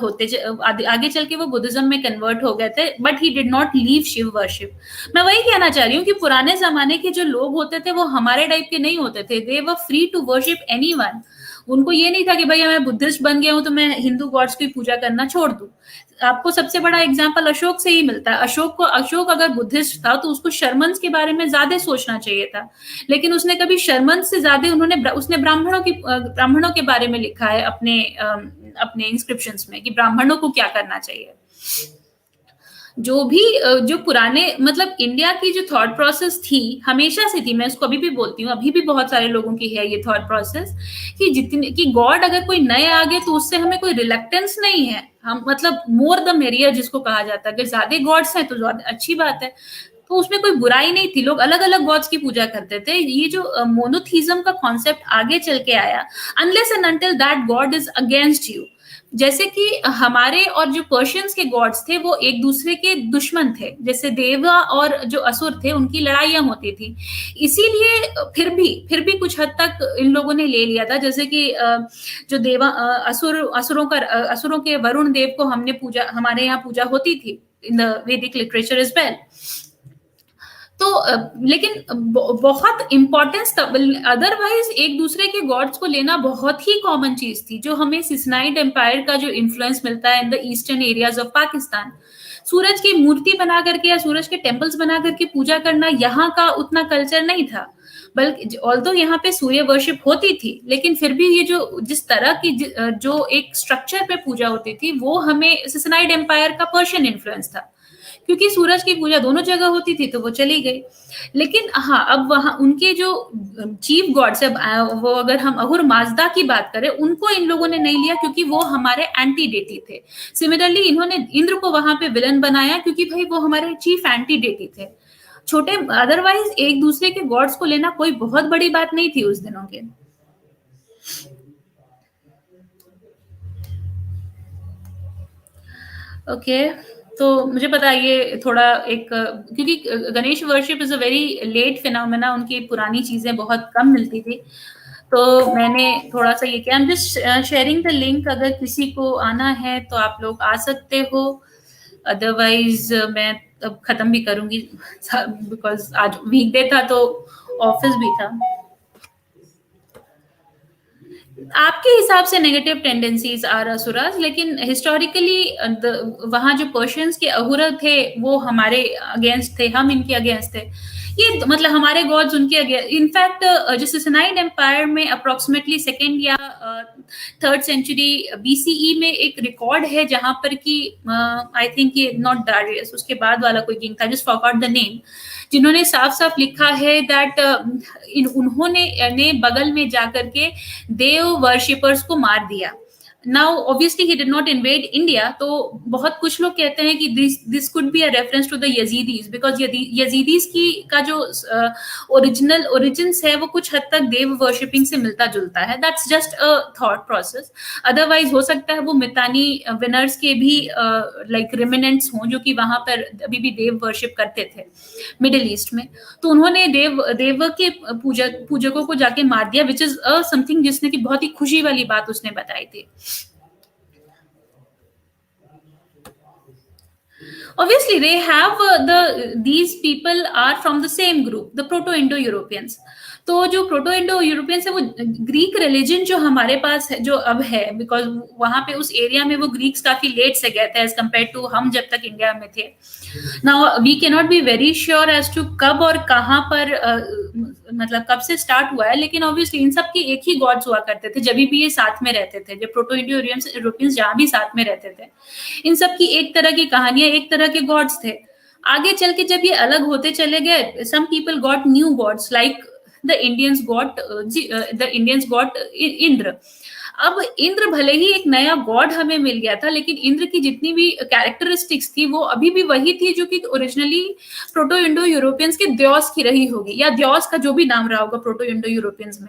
आगे चल के वो बुद्धिज्म में कन्वर्ट हो गए थे, but he did not leave Shiva worship. मैं वही कहना चाह रही हूँ कि पुराने जमाने के जो लोग होते थे वो हमारे टाइप के नहीं होते थे। They were free to worship anyone. उनको ये नहीं था कि भाई मैं बुद्धिस्ट बन गया हूं तो मैं हिंदू गॉड्स की पूजा करना छोड़ दूं। आपको सबसे बड़ा एग्जाम्पल अशोक से ही मिलता है। अशोक अगर बुद्धिस्ट था तो उसको शर्मन्स के बारे में ज्यादा सोचना चाहिए था, लेकिन उसने कभी शर्मन्स से ज्यादा उसने ब्राह्मणों के बारे में लिखा है अपने इंस्क्रिप्शंस में कि ब्राह्मणों को क्या करना चाहिए। जो भी जो पुराने मतलब इंडिया की जो थॉट प्रोसेस थी हमेशा से थी, मैं उसको अभी भी बोलती हूँ, अभी भी बहुत सारे लोगों की है ये थॉट प्रोसेस कि जितने कि गॉड अगर कोई नए आ गए तो उससे हमें कोई रिलेक्टेंस नहीं है। हम मतलब मोर द मेरियर जिसको कहा जाता है, अगर ज्यादा गॉड्स हैं तो ज्यादा अच्छी बात है, तो उसमें कोई बुराई नहीं थी। लोग अलग अलग गॉड्स की पूजा करते थे। ये जो मोनोथीज्म का कॉन्सेप्ट आगे चल के आया, unless and until that God is against you. जैसे कि हमारे और जो पर्शियंस के गॉड्स थे वो एक दूसरे के दुश्मन थे, जैसे देवा और जो असुर थे उनकी लड़ाइयां होती थी। इसीलिए फिर भी कुछ हद तक इन लोगों ने ले लिया था। जैसे कि जो असुरों के वरुण देव को हमने पूजा, हमारे यहाँ पूजा होती थी इन द वैदिक लिटरेचर इज वेल। तो लेकिन बहुत इंपॉर्टेंस था। अदरवाइज एक दूसरे के गॉड्स को लेना बहुत ही कॉमन चीज थी। जो हमें सिसनाइड एम्पायर का जो इन्फ्लुएंस मिलता है in the eastern areas of Pakistan, सूरज की मूर्ति बना करके या सूरज के टेम्पल्स बना करके पूजा करना यहाँ का उतना कल्चर नहीं था। बल्कि ऑल्दो यहाँ पे सूर्य वर्शिप होती थी, लेकिन फिर भी ये जो जिस तरह की जो एक स्ट्रक्चर पे पूजा होती थी वो हमें सिसनाइड एम्पायर का पर्शियन इन्फ्लुएंस था। क्योंकि सूरज की पूजा दोनों जगह होती थी तो वो चली गई। लेकिन हाँ, अब वहां उनके जो चीफ गॉड्स है वो अगर हम अहुर माजदा की बात करें, उनको इन लोगों ने नहीं लिया क्योंकि वो हमारे एंटी डेटी थे। सिमिलरली इन्होंने इंद्र को वहां पे विलन बनाया क्योंकि भाई वो हमारे चीफ एंटी डेटी थे। छोटे अदरवाइज एक दूसरे के गॉड्स को लेना कोई बहुत बड़ी बात नहीं थी उस दिनों के। ओके, तो मुझे पता है ये थोड़ा एक क्योंकि Ganesh worship is a very late phenomena, उनकी पुरानी चीजें बहुत कम मिलती थी, तो मैंने थोड़ा सा ये किया। I am just sharing the link, अगर किसी को आना है तो आप लोग आ सकते हो, अदरवाइज मैं अब खत्म भी करूंगी बिकॉज आज वीकडे था तो ऑफिस भी था। आपके हिसाब से नेगेटिव टेंडेंसीज आर असुराज, लेकिन हिस्टोरिकली वहां जो पर्शियंस के अहुरा थे वो हमारे अगेंस्ट थे, हम इनके अगेंस्ट थे। ये मतलब हमारे गॉड्स उनके अगेंस्ट। इनफैक्ट जो सिसनाइड एम्पायर में अप्रोक्सीमेटली सेकेंड या थर्ड सेंचुरी बीसीई में एक रिकॉर्ड है जहां पर कि आई थिंक ये नॉट डारियस, उसके बाद वाला कोई किंग था, जस्ट फॉरगॉट द नेम, जिन्होंने साफ साफ लिखा है दैट उन्होंने बगल में जाकर के देव वर्शिपर्स को मार दिया। Now obviously he did not invade India, तो बहुत कुछ लोग कहते हैं कि this could be a reference to the Yazidis, because Yazidis की का जो ओरिजिनल ओरिजिन्स है वो कुछ हद तक देव वर्शिपिंग से मिलता जुलता है. That's just a thought process. Otherwise हो सकता है वो मितानी विनर्स के भी लाइक रिमिनेंट्स हों जो कि वहां पर अभी भी देव वर्शिप करते थे मिडिल ईस्ट में. तो उन्होंने देव के पूजकों को जाके मार दिया, विच इज समथिंग जिसने की बहुत ही खुशी वाली बात उसने बताई थी. Obviously they have these people are from the same group, the proto-indo-europeans. तो जो प्रोटो इंडो यूरोपियंस है वो ग्रीक रिलीजन जो हमारे पास है, जो अब है, बिकॉज वहां पे उस एरिया में वो ग्रीक्स काफी लेट से गए थे एज कम्पेयर टू हम जब तक इंडिया में थे. Now we can not be very sure as to कब और कहाँ पर मतलब कब से स्टार्ट हुआ है, लेकिन ऑब्वियसली इन सब की एक ही गॉड्स हुआ करते थे जब भी ये साथ में रहते थे. जब प्रोटो इंडो यूरोपियंस जहाँ भी साथ में रहते थे, इन सब की एक तरह की कहानियां, एक तरह के गॉड्स थे. आगे चल के जब ये अलग होते चले गए, some people got new gods like the Indians got Indra. अब इंद्र भले ही एक नया गॉड हमें मिल गया था, लेकिन इंद्र की जितनी भी कैरेक्टरिस्टिक्स थी वो अभी भी वही थी जो कि ओरिजिनली प्रोटो इंडो यूरोपियंस के द्योस की रही होगी, या द्योस का जो भी नाम रहा होगा प्रोटो इंडो यूरोपियंस में.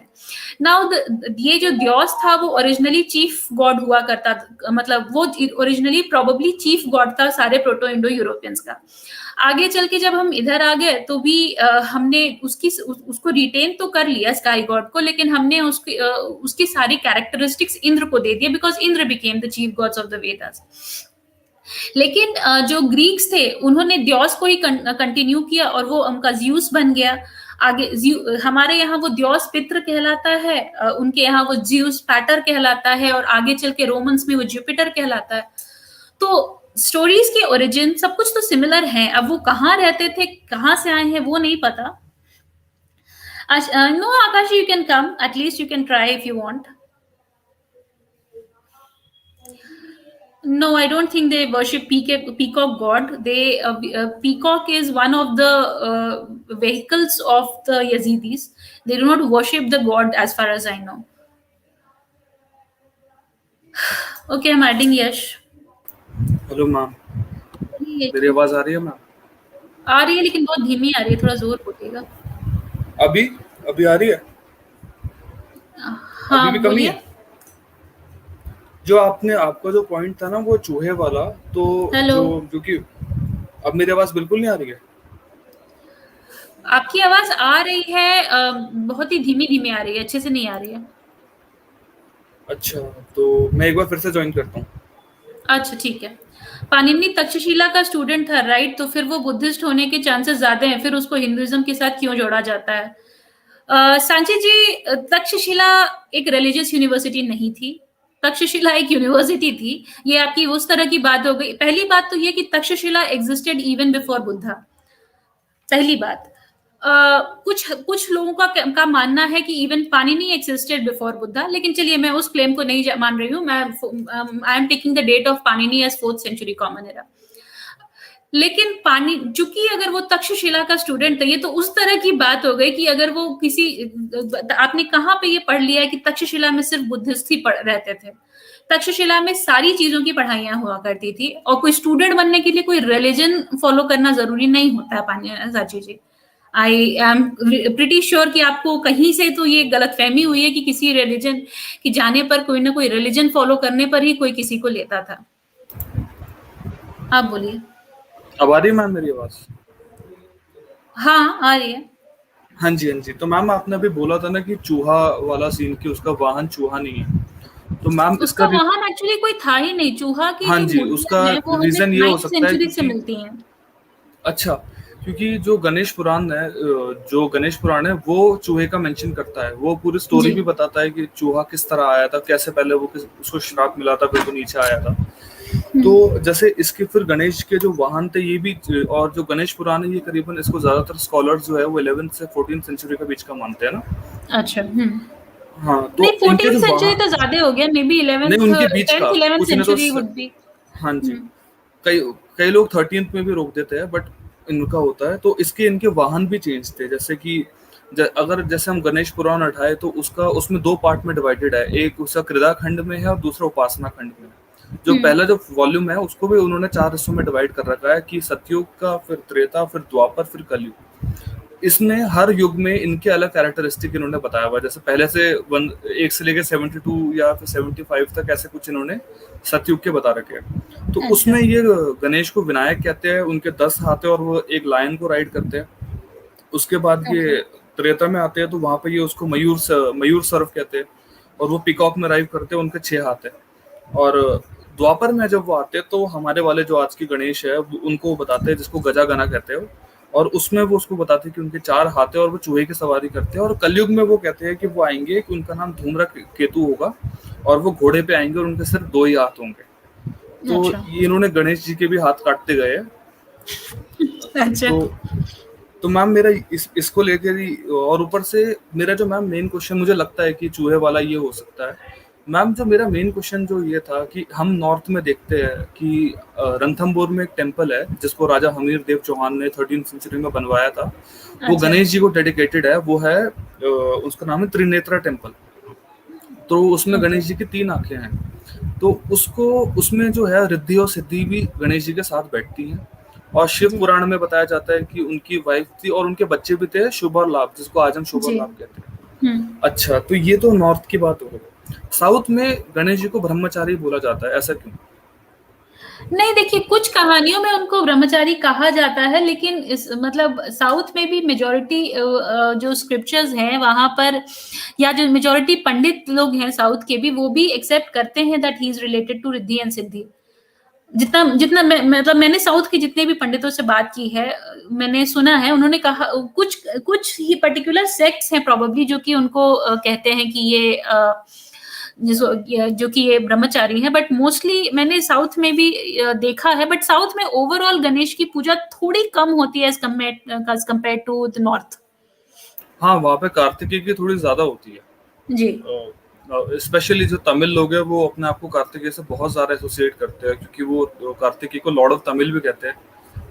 नाउ ये जो द्योस था वो ओरिजिनली चीफ गॉड हुआ करता था, मतलब वो ओरिजिनली प्रोबेबली चीफ गॉड था सारे प्रोटो इंडो यूरोपियंस का. आगे चल के जब हम इधर आ गए तो भी हमने उसको रिटेन तो कर लिया स्काई गॉड को, लेकिन हमने उसकी सारी कैरेक्टरिस्टिक्स इंद्र को दे दिए, because Indra became the chief God's of the Vedas. लेकिन जो ग्रीक्स थे उन्होंने द्योस को ही कंटिन्यू किया और वो उनका ज्यूस बन गया. आगे हमारे यहाँ वो द्योस पित्र कहलाता है, उनके यहाँ वो ज्यूस पैटर कहलाता है, और आगे चल के रोमन्स में वो जुपिटर कहलाता है. तो स्टोरीज के ओरिजिन सब कुछ तो सिमिलर है. अब वो कहाँ रहते थे, कहाँ से आए हैं, वो नहीं पता. No Akash, you can come, at least you can try if you want. No, I don't think they worship peacock god. Peacock is one of the vehicles of the Yazidis. They do not worship the god as far as I know. Okay, I'm adding Yash. Hello ma'am, मेरी आवाज आ रही है ma'am? आ रही है लेकिन बहुत धीमी आ रही है, थोड़ा जोर बोलिएगा. अभी अभी आ रही है? हाँ, अभी भी कमी है? जो आपका जो पॉइंट था ना वो चूहे वाला, तो जो कि अब मेरी आवाज बिल्कुल नहीं आ रही है. आपकी आवाज आ रही है, बहुत ही धीमी धीमी आ रही है, अच्छे से नहीं आ रही है. अच्छा, तो मैं एक बार फिर से ज्वाइन करता हूँ. अच्छा ठीक है. पाणिनि तक्षशिला का स्टूडेंट था, राइट? तो फिर वो बुद्धिस्ट होने के चांसेस ज्यादा हैं, फिर उसको हिंदुइज्म के साथ क्यों जोड़ा जाता है? सांची जी, तक्षशिला एक रिलीजियस यूनिवर्सिटी नहीं थी, तक्षशिला एक यूनिवर्सिटी थी. ये आपकी उस तरह की बात हो गई. पहली बात तो ये कि Takshashila existed even before Buddha. पहली बात. कुछ लोगों का मानना है कि even Panini existed before Buddha, लेकिन चलिए मैं उस क्लेम को नहीं मान रही हूँ. I am taking the date of Panini as 4th century common era. लेकिन चूंकि अगर वो तक्षशिला का स्टूडेंट था, ये तो उस तरह की बात हो गई कि अगर वो आपने कहाँ पे ये पढ़ लिया है कि तक्षशिला में सिर्फ बुद्धिस्ट ही रहते थे? तक्षशिला में सारी चीजों की पढ़ाइयां हुआ करती थी, और कोई स्टूडेंट बनने के लिए कोई रिलीजन फॉलो करना जरूरी नहीं होता है. सांची जी, आई एम प्रिटी श्योर कि आपको कहीं से तो ये गलतफहमी हुई है कि किसी रिलीजन की जाने पर, कोई ना कोई रिलीजन फॉलो करने पर ही कोई किसी को लेता था. आप बोलिए. अब आ रही है मैम मेरी आवाज? हाँ, आ रही है. हाँ जी, हाँ जी. तो मैम आपने अभी बोला था ना कि चूहा वाला सीन, कि उसका वाहन चूहा नहीं है, तो मैम उसका वाहन एक्चुअली कोई था ही नहीं. चूहा की हाँ जी, उसका रीजन ये हो सकता है कि से मिलती हैं. अच्छा, क्योंकि जो गणेश पुराण है वो चूहे का मेंशन करता है. वो पूरी स्टोरी भी बताता है कि चूहा किस तरह आया था, कैसे पहले उसको श्राप मिला था, फिर वो नीचे आया था. तो जैसे इसके फिर गणेश के जो वाहन थे ये भी, और जो गणेश पुराण है ये करीबन इसको ज्यादातर स्कॉलर्स जो है वो 11th से 14th सेंचुरी के बीच का मानते हैं ना. अच्छा. हाँ, तो नहीं, 14th सेंचुरी तो ज्यादा हो गया, मे बी 11th, नहीं, उनके बीच का 11th सेंचुरी वुड बी. हाँ जी, कई लोग 13th में भी रोक देते हैं, बट इनका होता है. तो इनके वाहन भी चेंज थे, जैसे कि अगर जैसे हम गणेश पुराण उठाए तो उसका उसमें 2 पार्ट में डिवाइडेड है, एक उसका क्रीड़ा खंड में है और दूसरा उपासना खंड में है। जो पहला जो वॉल्यूम है उसको भी उन्होंने 4 हिस्सों में डिवाइड कर रखा है कि सतयुग का, फिर त्रेता, फिर द्वापर, फिर कलयुग। इसमें हर युग में इनके अलग कैरेक्टरिस्टिक इन्होंने बताया हुआ है। जैसे पहले से 1 से लेकर 72 या फिर 75 तक ऐसे कुछ इन्होंने सतयुग के बता रखे हैं। तो अच्छा। उसमें ये गणेश को विनायक कहते हैं, उनके 10 हाथ है और वो एक लायन को राइड करते हैं। उसके बाद ओके। ये त्रेता में आते हैं तो वहां पे ये उसको मयूर सर्फ कहते हैं, और वो पिकॉक में राइड करते हैं, उनके 6 हाथ है। और द्वापर में जब वो आते हैं तो हमारे वाले जो आज की गणेश है उनको बताते हैं, जिसको गजा गना कहते हैं, और उसमें वो उसको बताते हैं कि उनके 4 हाथ है और वो चूहे की सवारी करते हैं। और कलयुग में वो कहते हैं कि वो आएंगे कि उनका नाम धूम्र केतु होगा और वो घोड़े पे आएंगे और उनके सिर्फ 2 ही हाथ होंगे। तो अच्छा। ये इन्होंने गणेश जी के भी हाथ काटते गए हैं। अच्छा। तो मैम मेरा इसको लेकर ही, और ऊपर से मेरा जो मैम मेन क्वेश्चन मुझे लगता है कि चूहे वाला ये हो सकता है। मैम जो मेरा मेन क्वेश्चन जो ये था कि हम नॉर्थ में देखते हैं कि रणथंभौर में एक टेम्पल है जिसको राजा हमीर देव चौहान ने 13th सेंचुरी में बनवाया था। वो अच्छा। गणेश जी को डेडिकेटेड है। वो है उसका नाम है त्रिनेत्रा टेम्पल। तो उसमें ओके। गणेश जी की 3 आंखें हैं। तो उसको उसमें जो है रिद्धि और सिद्धि भी गणेश जी के साथ बैठती हैं। और शिव जी। पुराण में बताया जाता है कि उनकी वाइफ थी और उनके बच्चे भी थे, शुभ और लाभ, जिसको आज हम शुभ और जी। लाभ कहते हैं। हम्म। अच्छा, तो ये तो नॉर्थ की बात हो गई। साउथ में गणेश जी को ब्रह्मचारी बोला जाता है, ऐसा क्यों? नहीं, देखिए, कुछ कहानियों में उनको ब्रह्मचारी कहा जाता है, लेकिन इस मतलब साउथ में भी मेजॉरिटी जो स्क्रिप्चर्स हैं वहां पर, या जो मेजॉरिटी पंडित लोग हैं साउथ के भी, वो भी एक्सेप्ट करते हैं that he is related to Riddhi and Siddhi. जितना जितना मतलब मैंने साउथ के जितने भी पंडितों से बात की है, मैंने सुना है, उन्होंने कहा कुछ कुछ ही पर्टिकुलर सेक्ट्स हैं प्रोबेबली जो कि उनको कहते हैं कि ये जो कि ये ब्रह्मचारी है, बट मोस्टली मैंने साउथ में भी देखा है। बट साउथ में ओवरऑल गणेश की पूजा थोड़ी कम होती है as compare to the north. हाँ, वहाँ पे कार्तिकेय की थोड़ी ज्यादा होती है। जी। स्पेशली जो तमिल लोग हैं वो अपने आप को कार्तिकेय से बहुत ज्यादा एसोसिएट करते हैं, क्योंकि वो कार्तिकेय को लॉर्ड ऑफ तमिल भी कहते हैं।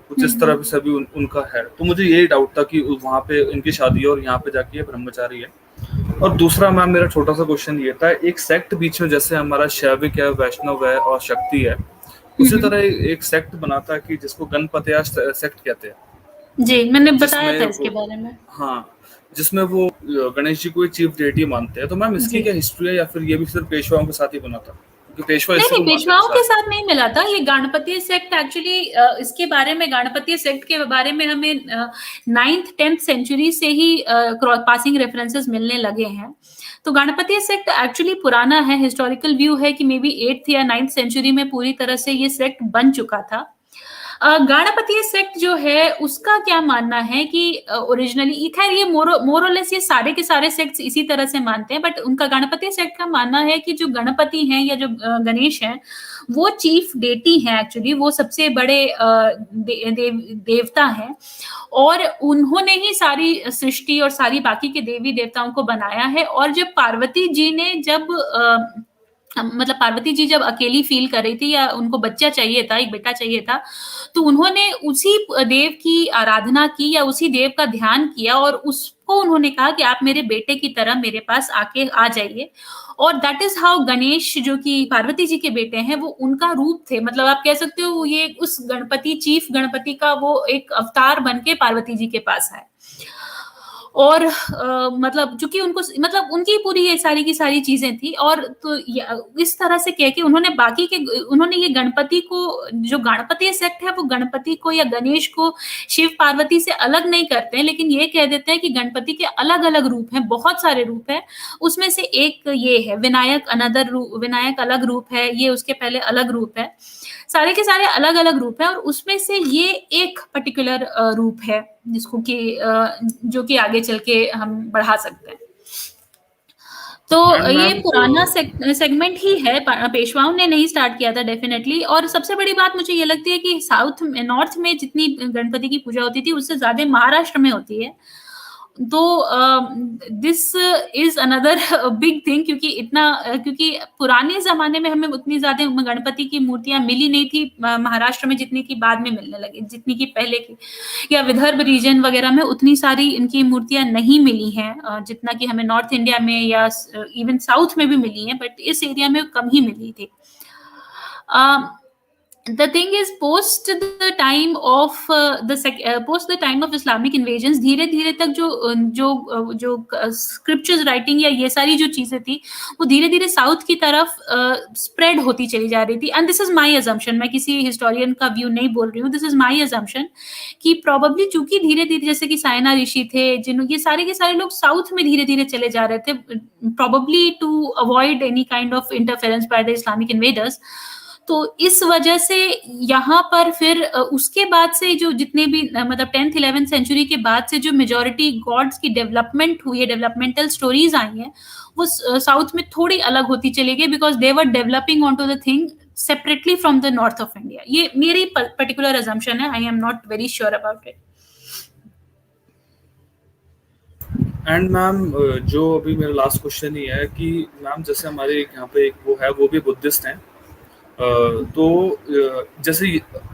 कुछ इस तरह से भी उनका है। तो मुझे यही डाउट था कि वहाँ पे इनकी शादी है और यहाँ पे जाके ये ब्रह्मचारी है। और दूसरा मैम मेरा छोटा सा क्वेश्चन ये था, एक सेक्ट बीच में जैसे हमारा शैविक है, वैष्णव है और शक्ति है, उसी तरह एक सेक्ट बना था कि जिसको गणपतया सेक्ट कहते हैं, जी, मैंने बताया जिसमें था इसके वो, बारे में। हाँ, जिसमें वो गणेश जी को एक चीफ डेटी मानते हैं। तो मैम इसकी जी। क्या हिस्ट्री है, या फिर ये भी सिर्फ पेशवाओं के साथ ही बना था? क्योंकि पेशवा नहीं इसी नहीं, को मानते थे पेशवाओं के सारे। साथ नहीं मिला था ये गणपतीय सेक्ट एक्चुअली। इसके बारे में, गणपतीय सेक्ट के बारे में हमें 9th 10th सेंचुरी से ही क्रॉस पासिंग रेफरेंसेस मिलने लगे हैं। तो गणपतीय सेक्ट एक्चुअली पुराना है। हिस्टोरिकल व्यू है कि मे बी 8th या 9th सेंचुरी में पूरी तरह से ये सेक्ट बन चुका था। गणपतीय सेक्ट जो है उसका क्या मानना है कि ओरिजिनली, खैर ये मोरलेस ये सारे के सारे सेक्ट्स इसी तरह से मानते हैं, बट उनका गणपतीय सेक्ट का मानना है कि जो गणपति हैं या जो गणेश हैं, वो चीफ डेटी हैं एक्चुअली। वो सबसे बड़े देवता हैं, और उन्होंने ही सारी सृष्टि और सारी बाकी के देवी देवताओं को बनाया है। और जब पार्वती जी ने मतलब पार्वती जी जब अकेली फील कर रही थी, या उनको बच्चा चाहिए था, एक बेटा चाहिए था, तो उन्होंने उसी देव की आराधना की या उसी देव का ध्यान किया, और उसको उन्होंने कहा कि आप मेरे बेटे की तरह मेरे पास आके आ जाइए। और दैट इज हाउ गणेश, जो कि पार्वती जी के बेटे हैं, वो उनका रूप थे। मतलब आप कह सकते हो ये उस गणपति, चीफ गणपति का वो एक अवतार बन के पार्वती जी के पास है। और मतलब चूंकि उनको, मतलब उनकी पूरी ये सारी की सारी चीजें थी। और तो इस तरह से कह के उन्होंने बाकी के, उन्होंने ये गणपति को, जो गणपति सेक्ट है, वो गणपति को या गणेश को शिव पार्वती से अलग नहीं करते हैं, लेकिन ये कह देते हैं कि गणपति के अलग अलग रूप हैं, बहुत सारे रूप हैं। उसमें से एक ये है विनायक, अनदर रूप, विनायक अलग रूप है, ये उसके पहले अलग रूप है। सारे के सारे अलग अलग रूप है, और उसमें से ये एक पर्टिकुलर रूप है जिसको कि जो कि आगे चल के हम बढ़ा सकते हैं। तो एंड ये मैम पुराना सेगमेंट ही है, पेशवाओं ने नहीं स्टार्ट किया था डेफिनेटली। और सबसे बड़ी बात मुझे ये लगती है कि साउथ में, नॉर्थ में जितनी गणपति की पूजा होती थी उससे ज्यादा महाराष्ट्र में होती है। तो this is another big thing, क्योंकि क्योंकि पुराने जमाने में हमें उतनी ज्यादा गणपति की मूर्तियां मिली नहीं थी महाराष्ट्र में, जितनी की बाद में मिलने लगी, जितनी की पहले की, या विदर्भ रीजन वगैरह में उतनी सारी इनकी मूर्तियां नहीं मिली हैं जितना कि हमें नॉर्थ इंडिया में या इवन साउथ में भी मिली हैं, बट इस एरिया में कम ही मिली थी. The thing is, post the time of post the time of Islamic invasions, धीरे धीरे तक जो स्क्रिप्चर्स राइटिंग या ये सारी जो चीजें थी वो धीरे धीरे साउथ की तरफ स्प्रेड होती चली जा रही थी. And this is my assumption, मैं किसी हिस्टोरियन का व्यू नहीं बोल रही हूँ, दिस इज माई अजम्पशन कि प्रॉबली चूंकि धीरे धीरे, जैसे कि साइना ऋषि थे, जिन ये सारे के सारे लोग साउथ में धीरे धीरे चले जा रहे थे, probably to avoid any kind of interference by the Islamic invaders. तो इस वजह से यहाँ पर फिर उसके बाद से जो जितने भी मतलब 10th 11th सेंचुरी के बाद से जो मेजॉरिटी गॉड्स की डेवलपमेंट हुई है, डेवलपमेंटल स्टोरीज आई हैं, वो साउथ में थोड़ी अलग होती चली गई, because they were developing on to the thing separately from the north of India. ये मेरी पर्टिकुलर अजम्पशन है, I am not very sure about it. And ma'am, जो अभी मेरा लास्ट क्वेश्चन ही है कि मैम जैसे हमारे यहाँ पे एक वो है, वो भी बुद्धिस्ट हैं, तो जैसे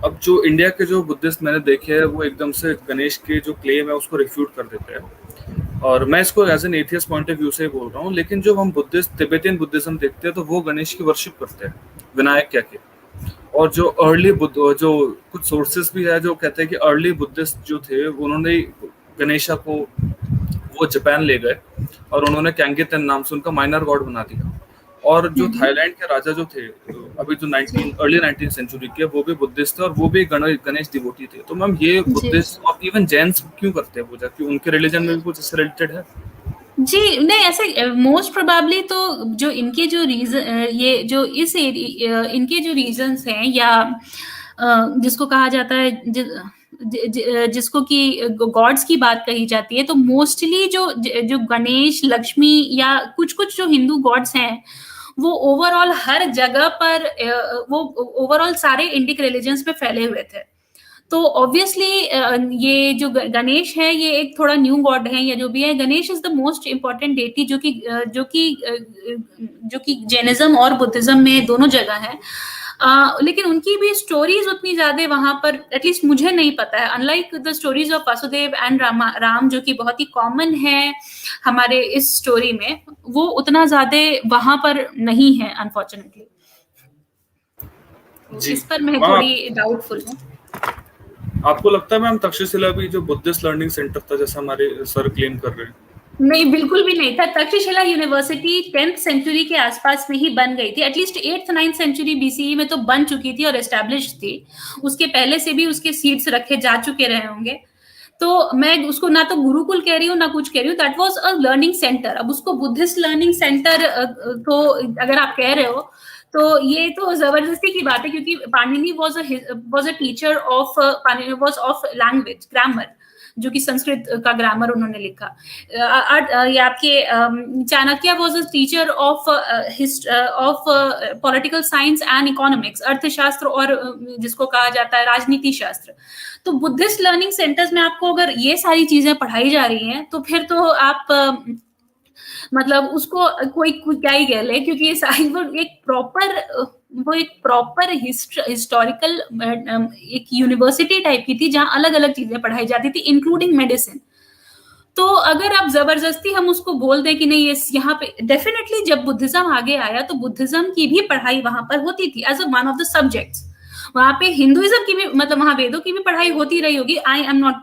अब जो इंडिया के जो बुद्धिस्ट मैंने देखे हैं वो एकदम से गणेश के जो क्लेम है उसको रिफ्यूट कर देते हैं, और मैं इसको as an atheist point of view से बोल रहा हूँ. लेकिन जो हम बुद्धिस्ट तिब्बतियन बुद्धिज्म देखते हैं तो वो गणेश की वर्शिप करते हैं, विनायक क्या के. और जो अर्ली बुद्ध, जो कुछ सोर्सेस भी है जो कहते हैं कि अर्ली बुद्धिस्ट जो थे उन्होंने गणेशा को वो जापान ले गए और उन्होंने कैंगितन नाम से उनका माइनर गॉड बना दिया. और जो थाईलैंड के राजा जो थे अभी जो अर्ली 19th सेंचुरी के, वो भी बुद्धिस्ट थे और वो भी गणेश डिवोटी थे. तो मैम ये बुद्धिस्ट और इवन जैन्स क्यों करते हैं पूजा, क्यों उनके रिलीजन में भी कुछ इससे रिलेटेड है? जी नहीं, ऐसे मोस्ट प्रोबेबली तो जो इनके जो रीजन, ये जो इस इनके जो रीजंस हैं, या जिसको कहा जाता है जिसको कि गॉड्स की बात कही जाती है, तो मोस्टली जो गणेश, लक्ष्मी या कुछ कुछ जो हिंदू गॉड्स हैं वो ओवरऑल हर जगह पर वो ओवरऑल सारे इंडिक रिलीजन्स में फैले हुए थे. तो ऑब्वियसली ये जो गणेश है ये एक थोड़ा न्यू गॉड है या जो भी है. Ganesh is the most important deity जो कि जैनिज्म और बुद्धिज्म में दोनों जगह है. लेकिन उनकी भी स्टोरीज उतनी ज्यादा वहां पर एटलीस्ट मुझे नहीं पता है. Unlike the stories of Vasudev and Ram जो कि बहुत ही कॉमन है हमारे इस स्टोरी में, वो उतना ज्यादा वहां पर नहीं है अनफॉर्चुनेटली. इस पर मैं थोड़ी डाउटफुल हूँ. आपको लगता है मैम तक्षशिला भी जो बुद्धिस्ट लर्निंग सेंटर था जैसा हमारे सर क्लेम कर रहे हैं? नहीं, बिल्कुल भी नहीं था. तक्षशिला यूनिवर्सिटी 10th सेंचुरी के आसपास में ही बन गई थी. At least 8th 9th century BCE में तो बन चुकी थी और एस्टैब्लिश थी. उसके पहले से भी उसके सीट्स रखे जा चुके रहे होंगे. तो मैं उसको ना तो गुरुकुल कह रही हूँ ना कुछ कह रही हूँ. That was a learning centre. अब उसको बुद्धिस्ट लर्निंग सेंटर तो अगर आप कह रहे हो तो ये तो जबरदस्ती की बात है, क्योंकि Panini was a teacher of language, grammar, जो कि संस्कृत का ग्रामर उन्होंने लिखा. ये आपके Chanakya was a teacher of political science and economics, अर्थशास्त्र और जिसको कहा जाता है राजनीति शास्त्र. तो बुद्धिस्ट लर्निंग सेंटर्स में आपको अगर ये सारी चीजें पढ़ाई जा रही हैं तो फिर तो आप मतलब उसको कोई क्या ही कह ले, क्योंकि ये सारी वो एक प्रॉपर हिस्टोरिकल एक यूनिवर्सिटी टाइप की थी जहां अलग अलग चीजें पढ़ाई जाती थी इंक्लूडिंग मेडिसिन. तो अगर आप जबरदस्ती हम उसको बोल दें कि नहीं, ये यहाँ पे डेफिनेटली जब बुद्धिज्म आगे आया तो बुद्धिज्म की भी पढ़ाई वहां पर होती थी as a one of the subjects. वहां पे हिंदुइज्म की भी, मतलब वहां वेदों की भी पढ़ाई होती रही होगी. I am not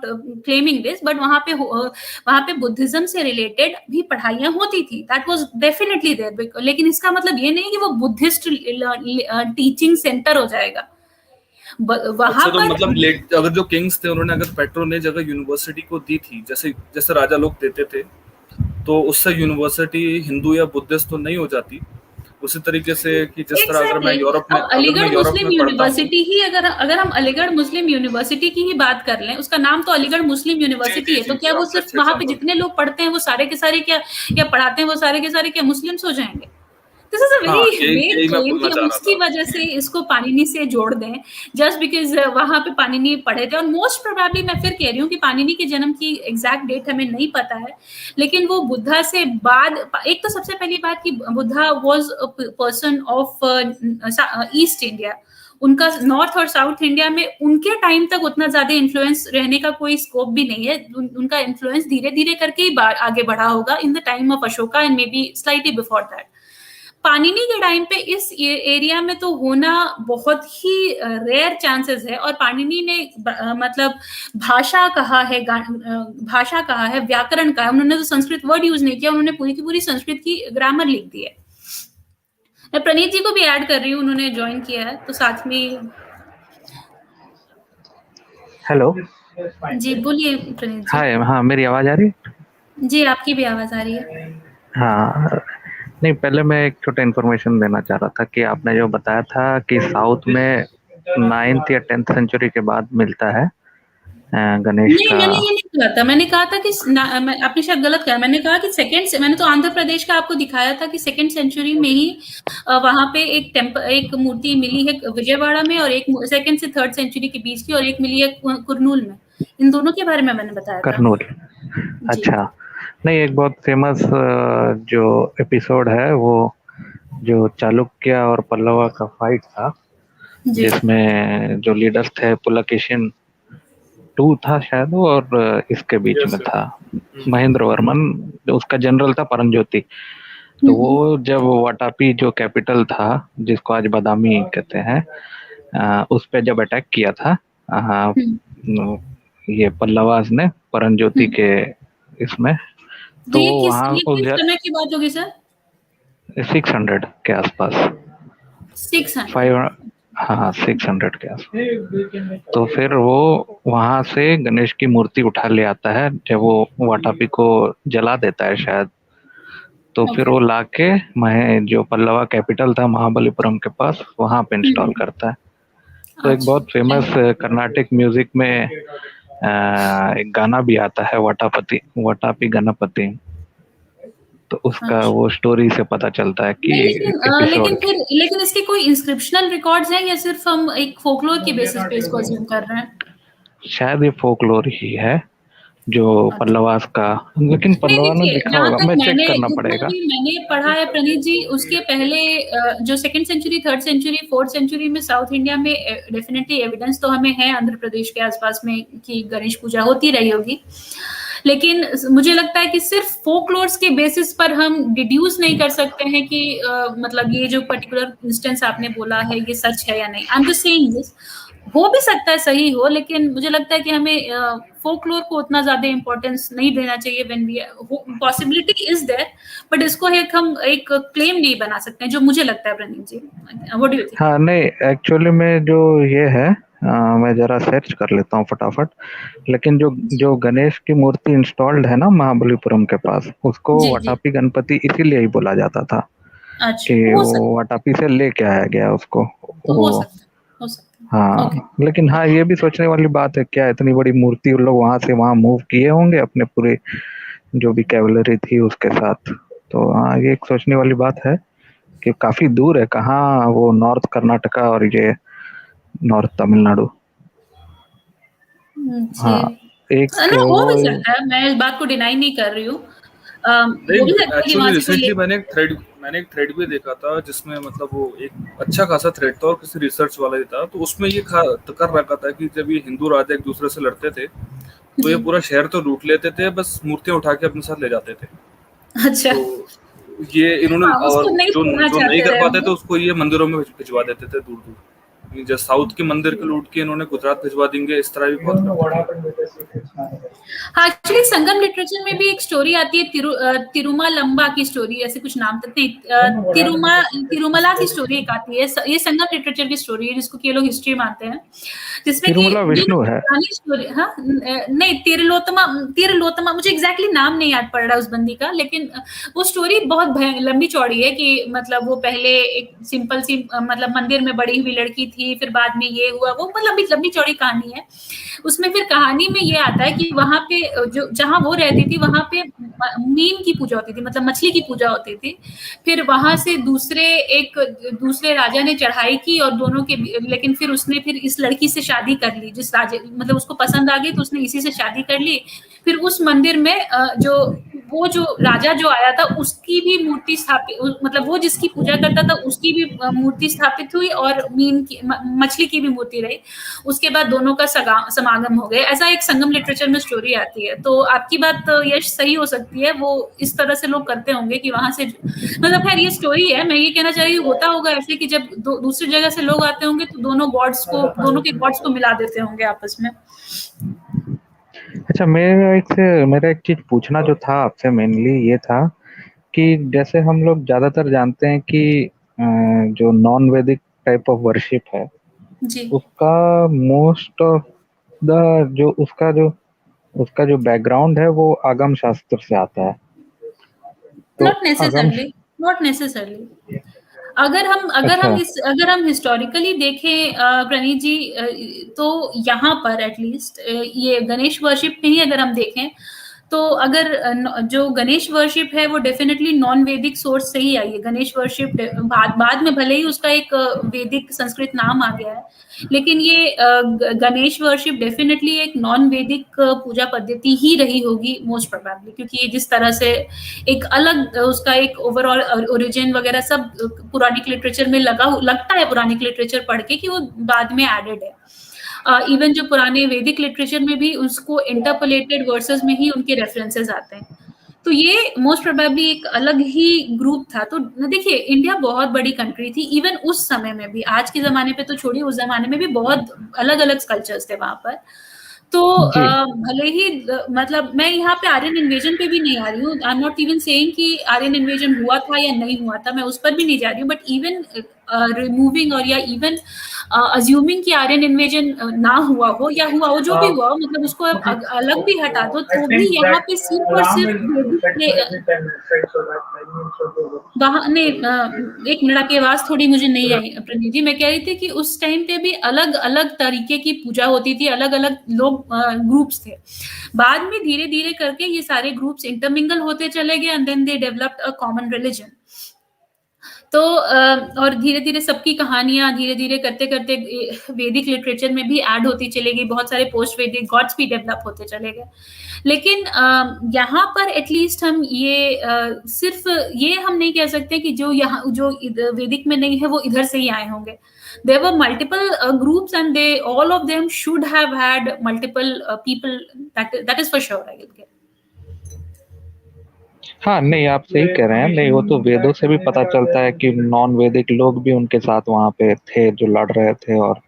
claiming this, but वहां पे बुद्धिज्म से रिलेटेड भी पढ़ाइयां होती थी. That was definitely there. लेकिन इसका मतलब ये नहीं कि वो बुद्धिस्ट टीचिंग सेंटर हो जाएगा वहां तो पर. मतलब अगर जो किंग्स थे उन्होंने अगर पेट्रोनेज अगर यूनिवर्सिटी को दी थी, जैसे जैसे राजा लोग देते थे, तो उससे यूनिवर्सिटी हिंदू या बुद्धिस्ट तो नहीं हो जाती. उसी तरीके से कि जिस तरह अगर मैं यूरोप में अलीगढ़ मुस्लिम यूनिवर्सिटी ही अगर हम अलीगढ़ मुस्लिम यूनिवर्सिटी की ही बात कर लें, उसका नाम तो अलीगढ़ मुस्लिम यूनिवर्सिटी है, तो क्या वो सिर्फ वहां पे जितने लोग पढ़ते हैं वो सारे के सारे क्या, या पढ़ाते हैं वो सारे के सारे क्या मुस्लिम्स हो जाएंगे? दिस इज अ हाँ, वेरी यही वेग यही मैं क्लेम बोलना कि चाह हम रहा उसकी था। वजह से इसको पाणिनि से जोड़ दें जस्ट बिकॉज वहां पे पाणिनि पढ़े थे। और मोस्ट प्रोबेबली मैं फिर कह रही हूँ कि पाणिनि के जन्म की एग्जैक्ट डेट हमें नहीं पता है, लेकिन वो बुद्धा से बाद, एक तो सबसे पहली बात कि Buddha was a person of east India, उनका नॉर्थ और साउथ इंडिया में उनके टाइम तक उतना ज्यादा इन्फ्लुएंस रहने का कोई स्कोप भी नहीं है। उनका इन्फ्लुएंस धीरे धीरे करके ही आगे बढ़ा होगा in the time of Ashoka and may be slightly before that. Panini के टाइम पे इस एरिया में तो होना बहुत ही रेयर चांसेस है। और पानिनी ने मतलब भाषा कहा है, भाषा कहा है, व्याकरण कहा है, उन्होंने तो संस्कृत वर्ड यूज नहीं किया, उन्होंने पूरी की पूरी संस्कृत की ग्रामर लिख दी है। मैं प्रणीत जी को भी ऐड कर रही हूँ, उन्होंने ज्वाइन किया है तो साथ में। हेलो जी बोलिए प्रणीत जी। हाय, हाँ मेरी आवाज आ रही है? जी आपकी भी आवाज आ रही है। हाँ, नहीं पहले मैं एक छोटा इन्फॉर्मेशन देना चाह रहा था कि आपने जो बताया था कि साउथ में 9th या 10th सेंचुरी के बाद मिलता है गणेश नहीं, का। मैंने ये नहीं कहा था। मैंने कहा था कि आपने शायद गलत कहा। मैंने कहा कि सेकंड से, मैंने तो आंध्र प्रदेश का आपको दिखाया था कि सेकंड सेंचुरी में ही वहां पे एक मूर्ति मिली है विजयवाड़ा में, और एक सेकंड से थर्ड सेंचुरी के बीच की, और एक मिली है कुरनूल में। इन दोनों के बारे में मैंने बताया था। करनूल। जी अच्छा, नहीं एक बहुत फेमस जो एपिसोड है वो जो चालुक्य और पल्लवा का फाइट था, जी। जिसमें जो लीडर्स थे पुलकेशिन टू था शायद वो, और इसके बीच यस में यस। था महेंद्र वर्मन, उसका जनरल था परंज्योति। तो हम्म, वो जब वाटापी जो कैपिटल था जिसको आज बादामी कहते हैं, उस पे जब अटैक किया था हम्म, ये पल्लवास ने परंज्योति हम्म। के इसमें, तो तो वो वहाँ ये उस किस समय की बात होगी सर? 600 के आसपास, 600। 5, हाँ 600 के आसपास। तो फिर वो वहां से गणेश की मूर्ति उठा ले आता है जब वो वाटापी को जला देता है शायद। तो फिर ओके। वो लाके महे जो पल्लवा कैपिटल था महाबलीपुरम के पास वहां पे इंस्टॉल करता है। तो एक अच्छा। बहुत फेमस कर्नाटिक म्यूजिक में एक गाना भी आता है वटापति वटापी गणपति। तो उसका अच्छा। वो स्टोरी से पता चलता है कि नहीं, लेकिन एपिसोड फिर लेकिन इसके कोई इंस्क्रिप्शनल रिकॉर्ड्स हैं या सिर्फ हम एक फोकलोर के बेसिस पे इसको अज्यूम कर रहे हैं? शायद ये फोकलोर ही है जो अच्छा। पल्लवास का, लेकिन नहीं पल्लवा ने देखिए, लिखा जहाँ होगा, तक मैं चेक मैंने करना जितना पड़ेगा। भी मैंने पढ़ा है प्रणीत जी, उसके पहले जो second century, third century, fourth century में साउथ इंडिया में डेफिनेटली एविडेंस तो हमें है आंध्र प्रदेश के आसपास में कि गणेश पूजा होती रही होगी। लेकिन मुझे लगता है कि सिर्फ फोकलोर्स के बेसिस पर हम डिड्यूस नहीं कर सकते हैं कि मतलब ये जो पर्टिकुलर इंस्टेंस आपने बोला है ये सच है या नहीं। I am just saying this. हो भी सकता है सही हो, लेकिन मुझे लगता है कि हमें फोकलोर को उतना ज्यादा इंपॉर्टेंस नहीं देना चाहिए। When we possibility is there, but इसको हम एक क्लेम नहीं बना सकते हैं, जो मुझे लगता है। प्रणीत जी, व्हाट डू यू थिंक? हाँ नहीं, एक्चुअली में जो ये है मैं जरा सर्च कर लेता हूँ फटाफट। लेकिन जो जो गणेश की मूर्ति इंस्टॉल्ड है ना महाबलीपुरम के पास, उसको जी जी। वाटापी गणपति इसीलिए ही बोला जाता था अच्छा, कि हो वो सकता वाटापी से लेके आया गया उसको तो वो। हो सकता है, हो सकता है। ओके। हाँ लेकिन हाँ, ये भी सोचने वाली बात है, क्या इतनी बड़ी मूर्ति उन लोग वहां से वहां मूव किए होंगे अपने पूरे जो भी कैवलरी थी उसके साथ। तो हाँ, ये एक सोचने वाली बात है कि काफी दूर है, कहाँ वो नॉर्थ कर्नाटका और ये नॉर्थ तमिलनाडु। जी। हाँ एक ना हो वो, भी सकता है, मैं इस बात को डिनाई नहीं कर रही हूँ। हो भी नहीं सकता है कि एक्चुअली वहां से कोई रिसेंटली मैंने एक थ्रेड भी देखा था जिसमें मतलब वो एक अच्छा खासा थ्रेड था और किसी रिसर्च वाला ही था, तो उसमें ये कर रखा था कि जब ये हिंदू राजा एक दूसरे से लड़ते थे तो ये जी। पूरा शहर तो लूट लेते थे, बस मूर्तियां उठा के अपने साथ ले जाते थे। अच्छा। तो ये इन्होंने, हाँ, और उसको नहीं जो छोड़ना जो नहीं चाहते कर रहे पाते थे होंगे। उसको ये मंदिरों में भिजवा देते थे दूर दूर। जो साउथ के मंदिर के लूट के इन्होंने गुजरात भिजवा देंगे, इस तरह भी बहुत करते थे। हाँ, एक्चुअली संगम लिटरेचर में भी एक स्टोरी आती है, तिरुमा लंबा की स्टोरी, ऐसे कुछ नाम तक नहीं, तिरुमला की स्टोरी एक आती है। ये संगम लिटरेचर की स्टोरी है जिसको कि ये लोग हिस्ट्री मानते हैं, जिसमें कि तिरुमला ये जो विष्णु है। पुरानी स्टोरी, हाँ नहीं, तिरलोतमा, तिरलोतमा, मुझे एग्जैक्टली नाम नहीं याद पड़ रहा उस बंदी का, लेकिन वो स्टोरी बहुत लंबी चौड़ी है कि मतलब वो पहले एक सिंपल सी मतलब मंदिर में बड़ी हुई लड़की थी। थी, फिर बाद में ये हुआ वो, मतलब लंबी लंबी चौड़ी कहानी है। उसमें फिर कहानी में ये आता है कि वहां पे जो जहां वो रहती थी वहां पे मीन की पूजा होती थी, मतलब मछली की पूजा होती थी। फिर वहां से दूसरे राजा ने चढ़ाई की और दोनों के, लेकिन फिर उसने फिर इस लड़की से शादी कर ली, जिस राजे मतलब उसको पसंद आ गई तो उसने इसी से शादी कर ली। फिर उस मंदिर में जो राजा जो आया था उसकी भी मूर्ति स्थापित, मतलब वो जिसकी पूजा करता था उसकी भी मूर्ति स्थापित हुई और मीन की मछली की भी मूर्ति रही। उसके बाद दोनों का समागम हो गया। ऐसा एक संगम लिटरेचर में स्टोरी आती है। तो आपकी बात यश सही हो सकती है, वो इस तरह से लोग करते होंगे कि वहां से, मतलब खैर ये स्टोरी है, मैं ये कहना चाह रही हूँ होता होगा ऐसे कि जब दूसरी जगह से लोग आते होंगे तो दोनों के गॉड्स को मिला देते होंगे आपस में। अच्छा, मेरा एक चीज पूछना जो था आपसे मेनली ये था कि जैसे हम लोग ज्यादातर जानते हैं कि जो नॉन वैदिक टाइप ऑफ वर्शिप है जी, उसका मोस्ट ऑफ द उसका जो बैकग्राउंड है वो आगम शास्त्र से आता है। तो नॉट नेसेसरली, नॉट नेसेसरली। अच्छा। अगर हम हिस्टोरिकली देखें प्रणीत जी, तो यहाँ पर एटलीस्ट ये गणेश वर्शिप में ही अगर हम देखें तो अगर जो गणेश वर्शिप है वो डेफिनेटली नॉन वैदिक सोर्स से ही आई है। गणेश वर्शिप बाद में भले ही उसका एक वैदिक संस्कृत नाम आ गया है, लेकिन ये गणेश वर्शिप डेफिनेटली एक नॉन वैदिक पूजा पद्धति ही रही होगी मोस्ट प्रोबेबली, क्योंकि ये जिस तरह से एक अलग उसका एक ओवरऑल ओरिजिन वगैरह सब पुरानिक लिटरेचर में लगता है, पुरानिक लिटरेचर पढ़ के कि वो बाद में एडेड है। इवन जो पुराने वैदिक लिटरेचर में भी उसको इंटरपोलेटेड वर्सेस में ही उनके रेफरेंसेस आते हैं। तो ये मोस्ट प्रोबेबली एक अलग ही ग्रुप था। तो देखिए इंडिया बहुत बड़ी कंट्री थी, इवन उस समय में भी, आज के जमाने पे तो छोड़िए, उस जमाने में भी बहुत अलग अलग कल्चर्स थे वहां पर। तो जी। भले ही मतलब मैं यहाँ पे आर्यन इन्वेजन पे भी नहीं आ रही हूँ, I am not even saying कि आर्यन इन्वेजन हुआ था या नहीं हुआ था, मैं उस पर भी नहीं जा रही हूँ, बट इवन रिमूविंग और या इवन अज्यूमिंग कि आर्यन इन्वेजन ना हुआ हो या हुआ हो, जो भी हुआ हो, मतलब उसको अब अलग भी हटा दो तो भी यहाँ पे सिर्फ और सिर्फ वहाँ नहीं, एक मिनट, आपकी आवाज थोड़ी मुझे नहीं आई प्रणीत जी। मैं कह रही थी कि उस टाइम पे भी अलग अलग तरीके की पूजा होती थी, अलग अलग लोग ग्रुप्स थे। बाद में धीरे धीरे करके ये सारे ग्रुप्स इंटरमिंगल होते चले गए and then they developed a common religion. तो और धीरे धीरे सबकी कहानियां धीरे धीरे करते करते वैदिक लिटरेचर में भी ऐड होती चली गई, बहुत सारे पोस्ट वैदिक गॉड्स भी डेवलप होते चले गए। लेकिन यहाँ पर एटलीस्ट हम ये सिर्फ ये हम नहीं कह सकते कि जो वैदिक में नहीं है वो इधर से ही आए होंगे। There were multiple groups and they all of them should have had multiple people, that is for sure I will get. हाँ, नहीं आप सही कह रहे हैं। नहीं, वो तो वेदों से भी पता चलता है कि नॉन वैदिक लोग भी उनके साथ वहाँ पे थे जो लड़ रहे थे और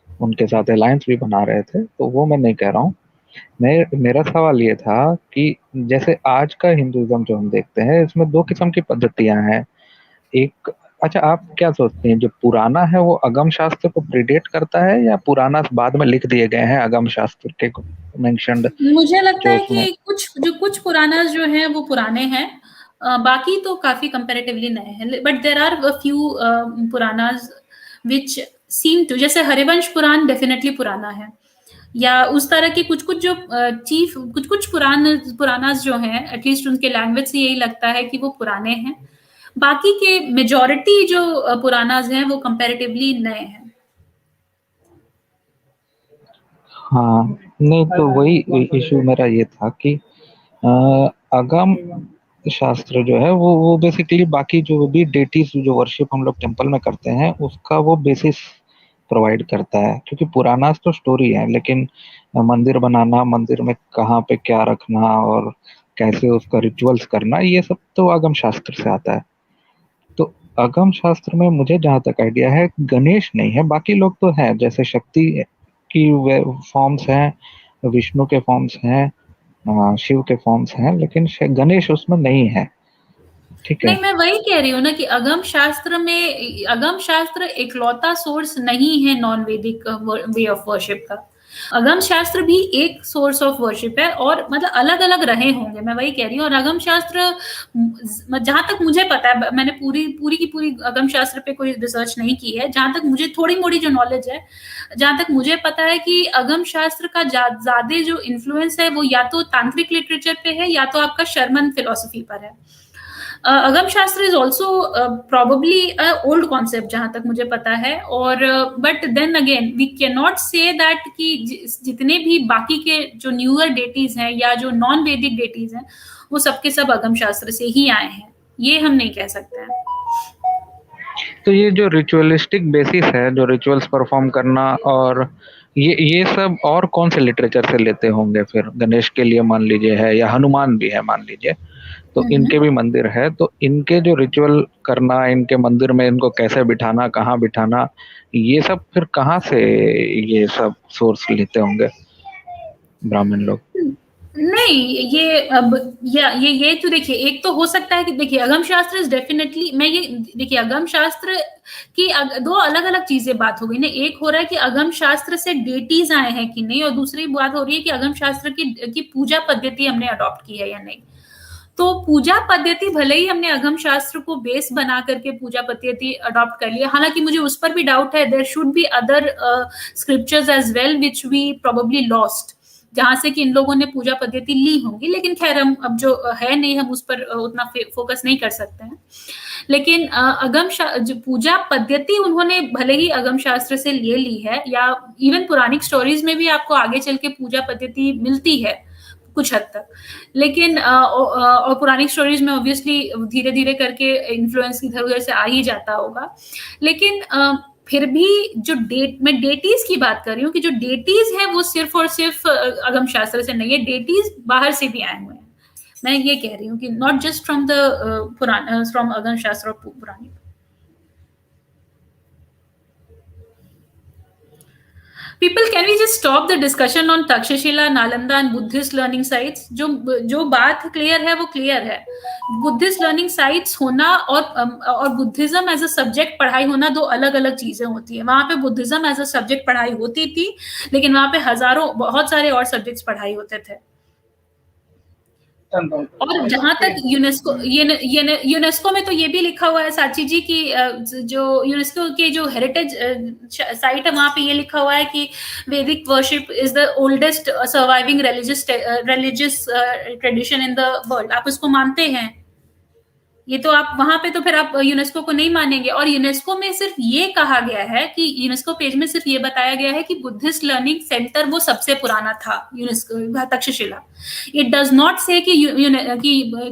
उनके साथ अलायंस भी बना रहे थे, तो वो मैं नहीं कह रहा हूँ। मेरा सवाल ये था कि जैसे आज का हिंदुइज्म जो हम देखते हैं इसमें दो किस्म की पद्धतियां हैं। एक, अच्छा आप क्या सोचते हैं जो पुराना है वो अगम शास्त्र को प्रीडेट करता है या पुराना बाद में लिख दिए गए हैं अगम शास्त्र के मेंशन्ड मुझे लगता जो है उसमें? कि कुछ पुराना जो है वो पुराने हैं, बाकी तो काफी कंपैरेटिवली नए हैं, but there are a few Puranas which seem to, जैसे हरिवंश पुराण डेफिनेटली पुराना है, या उस तरह के कुछ कुछ जो चीफ कुछ पुरानास जो हैं एटलीस्ट उनके लैंग्वेज से यही लगता है कि वो पुराने हैं। बाकी के मेजॉरिटी जो पुरानास हैं वो कंपैरेटिवली नए हैं। हाँ, नहीं तो वही इशू मेरा ये था कि अ, अगम शास्त्र जो है वो बेसिकली बाकी जो भी डेटीज जो वर्शिप हम लोग टेम्पल में करते हैं उसका वो बेसिस प्रोवाइड करता है, क्योंकि पुराना तो स्टोरी है लेकिन मंदिर बनाना, मंदिर में कहाँ पे क्या रखना और कैसे उसका रिचुअल्स करना, ये सब तो आगम शास्त्र से आता है। तो आगम शास्त्र में मुझे जहाँ तक आइडिया है गणेश नहीं है, बाकी लोग तो हैं, जैसे शक्ति की फॉर्म्स हैं, विष्णु के फॉर्म्स हैं, शिव के फॉर्म्स हैं, लेकिन गणेश उसमें नहीं है। ठीक है। नहीं, मैं वही कह रही हूँ ना कि अगम शास्त्र इकलौता सोर्स नहीं है नॉन वैदिक वे ऑफ वर्शिप का। अगम शास्त्र भी एक सोर्स ऑफ वर्शिप है, और मतलब अलग अलग रहे होंगे, मैं वही कह रही हूँ। और अगम शास्त्र, जहां तक मुझे पता है, मैंने पूरी पूरी की पूरी अगम शास्त्र पे कोई रिसर्च नहीं की है, जहां तक मुझे थोड़ी मोड़ी जो नॉलेज है, जहां तक मुझे पता है कि अगम शास्त्र का ज्यादा जो इन्फ्लुएंस है वो या तो तांत्रिक लिटरेचर पे है या तो आपका शर्मन फिलोसफी पर है। Agam Shastra is also probably old concept जहां तक मुझे पता है, और but then again we can not say that कि जितने भी बाकी के जो न्यूअर डेटीज हैं या जो नॉन वैदिक डेटीज हैं वो सबके सब अगम शास्त्र से ही आए हैं, ये हम नहीं कह सकते हैं। तो ये जो रिचुअलिस्टिक बेसिस है, जो रिचुअल्स परफॉर्म करना, और ये सब और कौन से लिटरेचर से लेते होंगे फिर? गणेश के लिए मान लीजिए है, या हनुमान भी है मान लीजिए, तो इनके भी मंदिर है, तो इनके जो रिचुअल करना, इनके मंदिर में इनको कैसे बिठाना, कहाँ बिठाना, ये सब फिर कहाँ से ये सब सोर्स लेते होंगे ब्राह्मण लोग? नहीं, ये अब ये तो देखिए, एक तो हो सकता है कि देखिए अगम शास्त्र इज डेफिनेटली, मैं ये देखिए अगम शास्त्र की दो अलग अलग चीजें बात हो गई ना। एक हो रहा है कि अगम शास्त्र से डेटीज आए हैं कि नहीं, और दूसरी बात हो रही है कि अगम शास्त्र की पूजा पद्धति हमने अडॉप्ट की है या नहीं। तो पूजा पद्धति भले ही हमने अगम शास्त्र को बेस बना करके पूजा पद्धति अडॉप्ट कर लिया, हालांकि मुझे उस पर भी डाउट है, there should be other scriptures as well which we probably lost, जहां से कि इन लोगों ने पूजा पद्धति ली होंगी, लेकिन खैर हम अब जो है नहीं, हम उस पर उतना फोकस नहीं कर सकते हैं। लेकिन जो पूजा पद्धति उन्होंने भले ही अगम शास्त्र से ले ली है, या इवन पुरानिक स्टोरीज में भी आपको आगे चल के पूजा पद्धति मिलती है कुछ हद तक, लेकिन और पुरानी स्टोरीज में ऑब्वियसली धीरे धीरे करके इन्फ्लुएंस इधर उधर से आ ही जाता होगा, लेकिन फिर भी जो मैं डेटीज की बात कर रही हूँ कि जो डेटीज है वो सिर्फ और सिर्फ अगम शास्त्र से नहीं है, डेटीज बाहर से भी आए हुए हैं। मैं ये कह रही हूँ कि नॉट जस्ट फ्रॉम फ्रॉम अगम शास्त्र और पुरानी। People, can we just stop the discussion on Takshashila, Nalanda and Buddhist learning sites? जो बात क्लियर है वो क्लियर है। बुद्धिस्ट लर्निंग साइट्स होना और बुद्धिज्म एज अ सब्जेक्ट पढ़ाई होना दो अलग अलग चीजें होती है। वहां पे बुद्धिज्म एज अ सब्जेक्ट पढ़ाई होती थी, लेकिन वहां पे बहुत सारे और सब्जेक्ट्स पढ़ाई होते थे। और जहां तक यूनेस्को में तो ये भी लिखा हुआ है साची जी की, जो यूनेस्को के जो हेरिटेज साइट है वहां पे ये लिखा हुआ है कि वैदिक worship is the oldest surviving religious tradition in the world. आप इसको मानते हैं? ये तो आप वहां पे तो फिर आप यूनेस्को को नहीं मानेंगे। और यूनेस्को में सिर्फ ये कहा गया है कि यूनेस्को पेज में सिर्फ ये बताया गया है कि बुद्धिस्ट लर्निंग सेंटर वो सबसे पुराना था UNESCO Takshashila. It does not से कि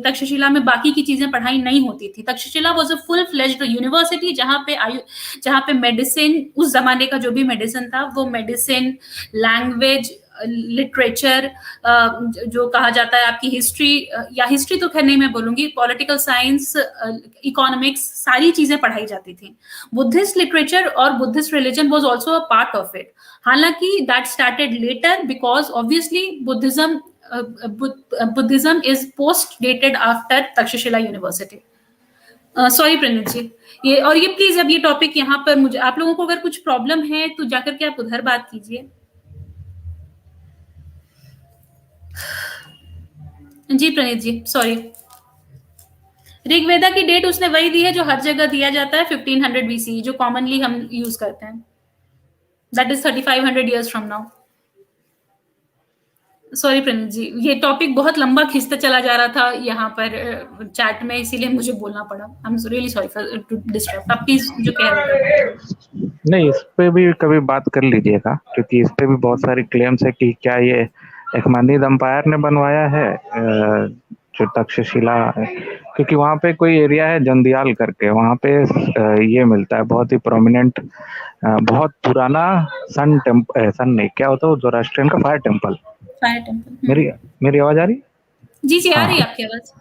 तक्षशिला में बाकी की चीजें पढ़ाई नहीं होती थी। Takshashila was a full fledged university जहाँ पे मेडिसिन, उस जमाने का जो भी मेडिसिन था वो मेडिसिन, लैंग्वेज, लिटरेचर, जो कहा जाता है आपकी हिस्ट्री, या हिस्ट्री तो खैर नहीं मैं बोलूंगी, पॉलिटिकल साइंस, इकोनॉमिक्स, सारी चीजें पढ़ाई जाती थी। बुद्धिस्ट लिटरेचर और Buddhist religion was also a part of it, हालांकि that started later because obviously Buddhism is post dated after Takshashila university. Sorry Praneet ji, ये प्लीज अब ये टॉपिक यहाँ पर मुझे, आप लोगों को अगर कुछ प्रॉब्लम है तो जाकर के आप उधर बात कीजिए। जी प्रणीत जी, सॉरी। ऋग्वेदा की डेट उसने वही दी है जो हर जगह दिया जाता है, 1500 BC, जो कॉमनली हम यूज करते हैं। That is 3500 years from now. Sorry Praneet ji, ये टॉपिक बहुत लंबा खिंचता चला जा रहा था यहाँ पर चैट में, इसीलिए मुझे बोलना पड़ा। I am really sorry for to disturb. आप प्लीज जो कह रहे थे। नहीं, इस पे भी कभी बात कर लीजिएगा, क्योंकि इस पे भी बहुत सारी क्लेम्स है कि क्या ये एकमानिद एम्पायर ने बनवाया है जो तक्षशिला, क्योंकि वहाँ पे कोई एरिया है जंदियाल करके, वहाँ पे ये मिलता है बहुत ही प्रोमिनेंट, बहुत पुराना सन नहीं, क्या होता है ज़ोरास्ट्रियन का फायर टेम्पल। मेरी आवाज आ रही? जी आ रही है आपकी आवाज।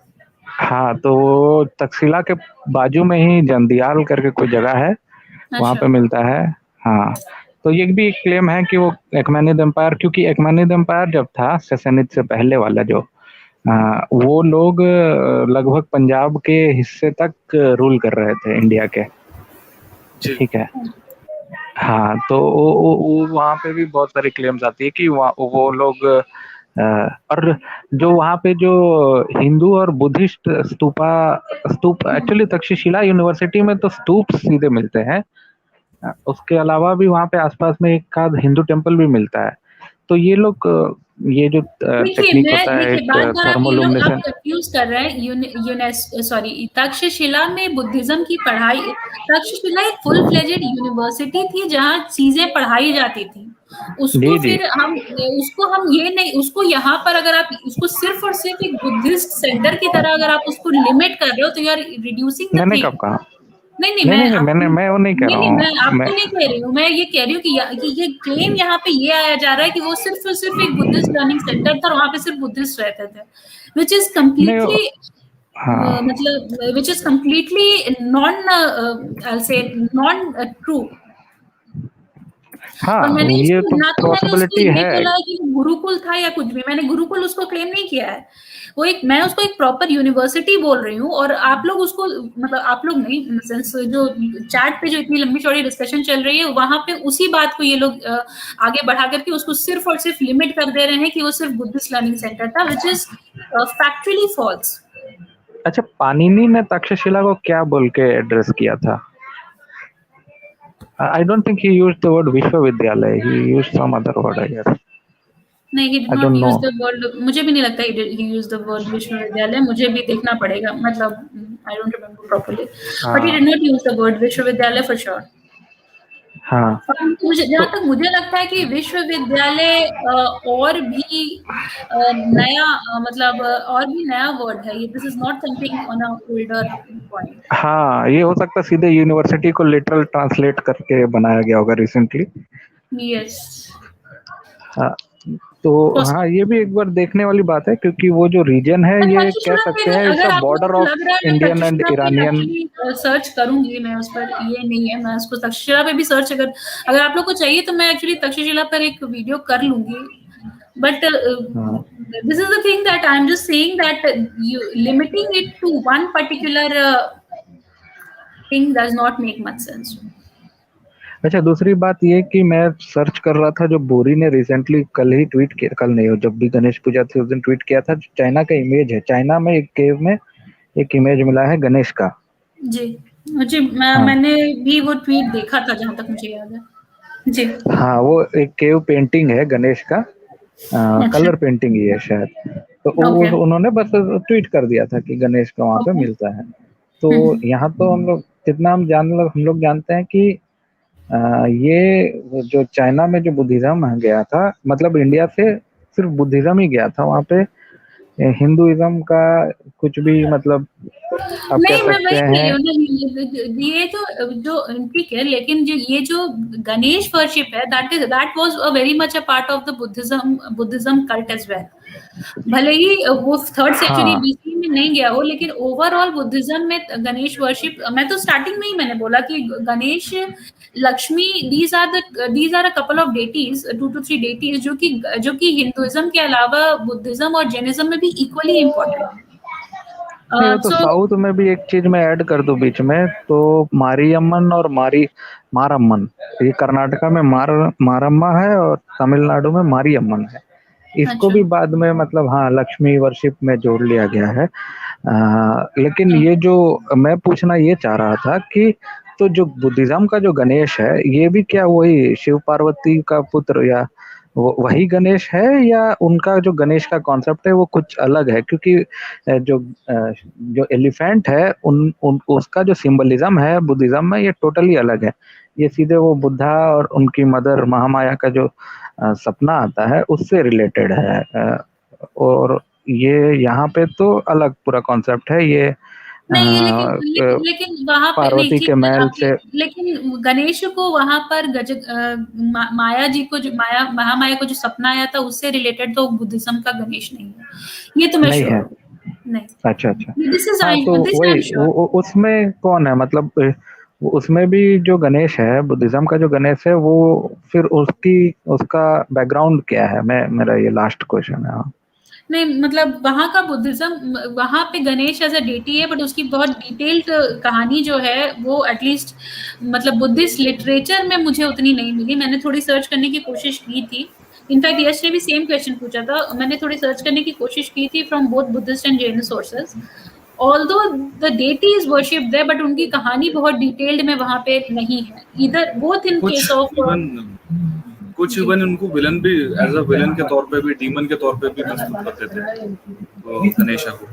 हाँ, तो तक्षशिला के बाजू में ही जंदियाल करके कोई जगह है, वहाँ पे मिलता है। हाँ, तो ये भी एक क्लेम है कि वो एकमानिद एम्पायर, क्योंकि एकमानिद एम्पायर जब था सैसनिद से पहले वाला जो, वो लोग लगभग पंजाब के हिस्से तक रूल कर रहे थे इंडिया के, ठीक है। हाँ, तो वो वहाँ पे भी बहुत सारी क्लेम्स आती है कि वो लोग और जो वहाँ पे जो हिंदू और बुद्धिस्ट स्तूप एक्चुअली तक्षशिला यूनिवर्सिटी में तो स्तूप सीधे मिलते हैं। उसके अलावा भी वहाँ पे आसपास में एक आध हिंदू टेम्पल भी मिलता है। तो ये लोग ये जो टेक्निक होता है देखिए एक बार बार ये लोग आप थर्मोलुमिनेशन। कंफ्यूज कर रहे हैं सॉरी तक्षशिला में बुद्धिज्म की पढ़ाई। तक्षशिला एक फुल फ्लेजेड यूनिवर्सिटी थी जहाँ चीजें पढ़ाई जाती थी। उसको जी जी। फिर हम उसको हम ये नहीं उसको यहाँ पर अगर आप उसको सिर्फ और सिर्फ एक बुद्धिस्ट सेंटर की तरह अगर आप उसको लिमिट कर रहे हो तो यू आर रिड्यूसिंग द मैंने थिंग। कब कहा? नहीं, नहीं, नहीं मैं नहीं नहीं, आपको मैं वो नहीं कह नहीं, रहा नहीं, मैं हूँ मैं। आपको नहीं कह रही हूँ। मैं ये कह रही हूँ कि ये क्लेम यहाँ पे ये आया जा रहा है कि वो सिर्फ और सिर्फ एक बुद्धिस्ट लर्निंग सेंटर था और वहाँ पे सिर्फ बुद्धिस्ट रहते थे, व्हिच इज नहीं कंप्लीटली हाँ मतलब which is completely non I से नॉन ट्रू। और हाँ, मैंने ये उसको तो ना तो मैंने उसको पॉसिबिलिटी ये है। बोला है कि वो गुरुकुल था या कुछ भी, मैंने गुरुकुल उसको क्लेम नहीं किया है। वो एक मैं उसको एक प्रॉपर यूनिवर्सिटी बोल रही हूँ और आप लोग उसको मतलब आप लोग नहीं इन सेंस जो चैट पे जो इतनी लंबी चौड़ी डिस्कशन चल रही है वहां पे उसी बात को ये लोग आगे बढ़ा करके उसको सिर्फ और सिर्फ लिमिट कर दे रहे हैं कि वो सिर्फ बुद्धिस्ट लर्निंग सेंटर था, विच इज फैक्चुअली फॉल्स। अच्छा, पाणिनि ने तक्षशिला को क्या बोल के एड्रेस किया था? I don't think he used the word विश्वविद्यालय, he used some other word I guess. नहीं, he did I not don't know. Use the word, मुझे भी नहीं लगता ही यूज द वर्ड विश्वविद्यालय, मुझे भी देखना पड़ेगा मतलब I don't remember properly, but he हाँ did not use the word विश्वविद्यालय फॉर श्योर। हाँ। और मुझे जहाँ तो तक मुझे लगता है कि विश्वविद्यालय और भी नया मतलब और भी नया वर्ड है ये, this is not something on a older point. हाँ, ये हो सकता है सीधे यूनिवर्सिटी को लिटरल ट्रांसलेट करके बनाया गया होगा रिसेंटली। यस हाँ, तो हाँ, ये भी एक बार देखने वाली बात है क्योंकि वो जो रीजन है मैं ये कह तक्षशिला पे सकते हैं इट्स अगर अ आप लोगों बॉर्डर को ऑफ लग रहा है मैं इंडियन एंड तक्षशिला पे ईरानियन। एक्चुअली सर्च करूंगी, मैं उस पर ये नहीं है, मैं उसको तक्षशिला पे भी सर्च अगर अगर आप लोग को चाहिए तो मैं एक्चुअली तक्षशिला पर एक वीडियो कर लूंगी। But हाँ, this is the thing that I'm just saying that you limiting it to one particular thing does not make much sense. अच्छा, दूसरी बात ये कि मैं सर्च कर रहा था जो बोरी ने रिसेंटली कल ही ट्वीट किया, कल नहीं हो जब भी गणेश पूजा थी उस दिन ट्वीट किया था, चाइना का इमेज है, चाइना में एक केव में एक इमेज मिला है गणेश का। जी मुझे हाँ मैंने भी वो ट्वीट देखा था जहां तक मुझे याद है। जी हाँ, वो एक केव पेंटिंग है गणेश का, अच्छा कलर पेंटिंग ही है शायद। तो ओके उन्होंने बस ट्वीट कर दिया था कि गणेश का वहाँ पे ओके मिलता है। तो यहाँ तो हम लोग जानते हैं कि ये जो चाइना में जो बुद्धिज्म गया था, मतलब इंडिया से सिर्फ बुद्धिज्म ही गया था वहाँ पे, हिंदुइज्म का कुछ भी मतलब आप कह नहीं मैं सकते वही कह रही हैं। हूँ नहीं, ये जो जो ठीक है लेकिन जो ये जो गणेश वर्शिप है that was a very much a part of the Buddhism cult as well. भले ही वो थर्ड सेंचुरी हाँ बीसी में नहीं गया हो लेकिन ओवरऑल बुद्धिज्म में गणेश वर्शिप, मैं तो स्टार्टिंग में ही मैंने बोला कि Ganesh Lakshmi these are a couple of deities 2 to 3 deities जो कि हिंदुइज्म के अलावा बुद्धिज्म और जैनिज्म में भी इक्वली इम्पोर्टेंट नहीं, वो है। तो सो साउथ में भी एक चीज मैं ऐड कर दूं बीच में, तो मारियम्मन और मारम्मन, ये कर्नाटका में मारम्मा है और तमिलनाडु में मारियम्मन है। इसको अच्छा भी बाद में मतलब हाँ लक्ष्मी वर्शिप में जोड़ लिया गया है। लेकिन ये जो मैं पूछना ये चाह रहा था कि तो जो बुद्धिज्म का जो गणेश है ये भी क्या वही शिव पार्वती का पुत्र या वही गणेश है, या उनका जो गणेश का कॉन्सेप्ट है वो कुछ अलग है? क्योंकि जो एलिफेंट है उन उसका जो सिंबलिज्म है बुद्धिज्म में ये टोटली अलग है। ये सीधे वो बुद्धा और उनकी मदर महामाया का जो सपना आता है उससे रिलेटेड है। और ये यहाँ पे तो अलग पूरा कॉन्सेप्ट है ये, नहीं लेकिन वहां पे नहीं पार्वती ठीक के है महल आपकी, से। लेकिन गणेश को वहां पर माया जी को जो महामाया को जो सपना आया था उससे रिलेटेड तो बुद्धिज्म का गणेश नहीं है, ये तो मैं नहीं श्योर है? हूँ। नहीं, अच्छा अच्छा। दिस इज हाँ, तो दिस आई वही एम श्योर। उसमें कौन है मतलब उसमें भी जो गणेश है बुद्धिज्म का जो गणेश है वो फिर उसका बैकग्राउंड क्या है? मैं मेरा ये लास्ट क्वेश्चन है। हाँ नहीं, मतलब वहाँ का बुद्धिज्म, वहाँ पे गणेश एज अ डेटी है, बट उसकी बहुत डिटेल्ड कहानी जो है वो एटलीस्ट मतलब बुद्धिस्ट लिटरेचर में मुझे उतनी नहीं मिली। मैंने थोड़ी सर्च करने की कोशिश की थी। इनफैक्ट यश ने भी सेम क्वेश्चन पूछा था, मैंने थोड़ी सर्च करने की कोशिश की थी from both Buddhist and Jain sources. Although the deity is worshipped there, but उनकी कहानी बहुत डिटेल्ड में वहाँ पे नहीं है, इधर बोथ इन कुछ केस ऑफ इवन कुछ जी इवन उनको विलन भी एज अ विलन के तौर पे भी, डीमन के तौर पे भी प्रस्तुत करते थे गणेशा को।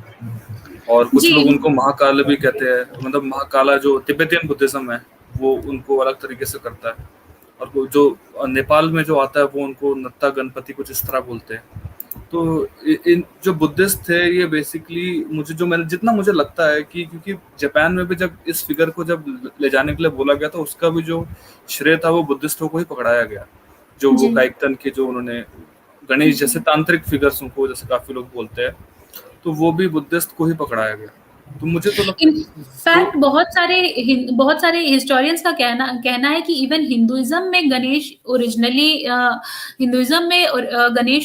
और कुछ जी लोग उनको महाकाल भी कहते हैं, मतलब महाकाला जो तिब्बतियन बुद्धिज्म है वो उनको अलग तरीके से करता है। और वो जो नेपाल में जो आता है वो उनको नत्ता गणपति कुछ इस तरह बोलते हैं। तो इन जो बुद्धिस्ट थे ये बेसिकली, मैंने जितना मुझे लगता है कि क्योंकि जापान में भी जब इस फिगर को जब ले जाने के लिए बोला गया था, उसका भी जो श्रेय था वो बुद्धिस्टों को ही पकड़ाया गया। जो वो जी गायकतन के जो उन्होंने गणेश जैसे तांत्रिक फिगर्स उनको जैसे काफी लोग बोलते हैं, तो वो भी बुद्धिस्ट को ही पकड़ाया गया। तो मुझे तो लगता तो इनफैक्ट बहुत सारे हिस्टोरियंस का कहना है कि इवन हिंदुइज्म में गणेश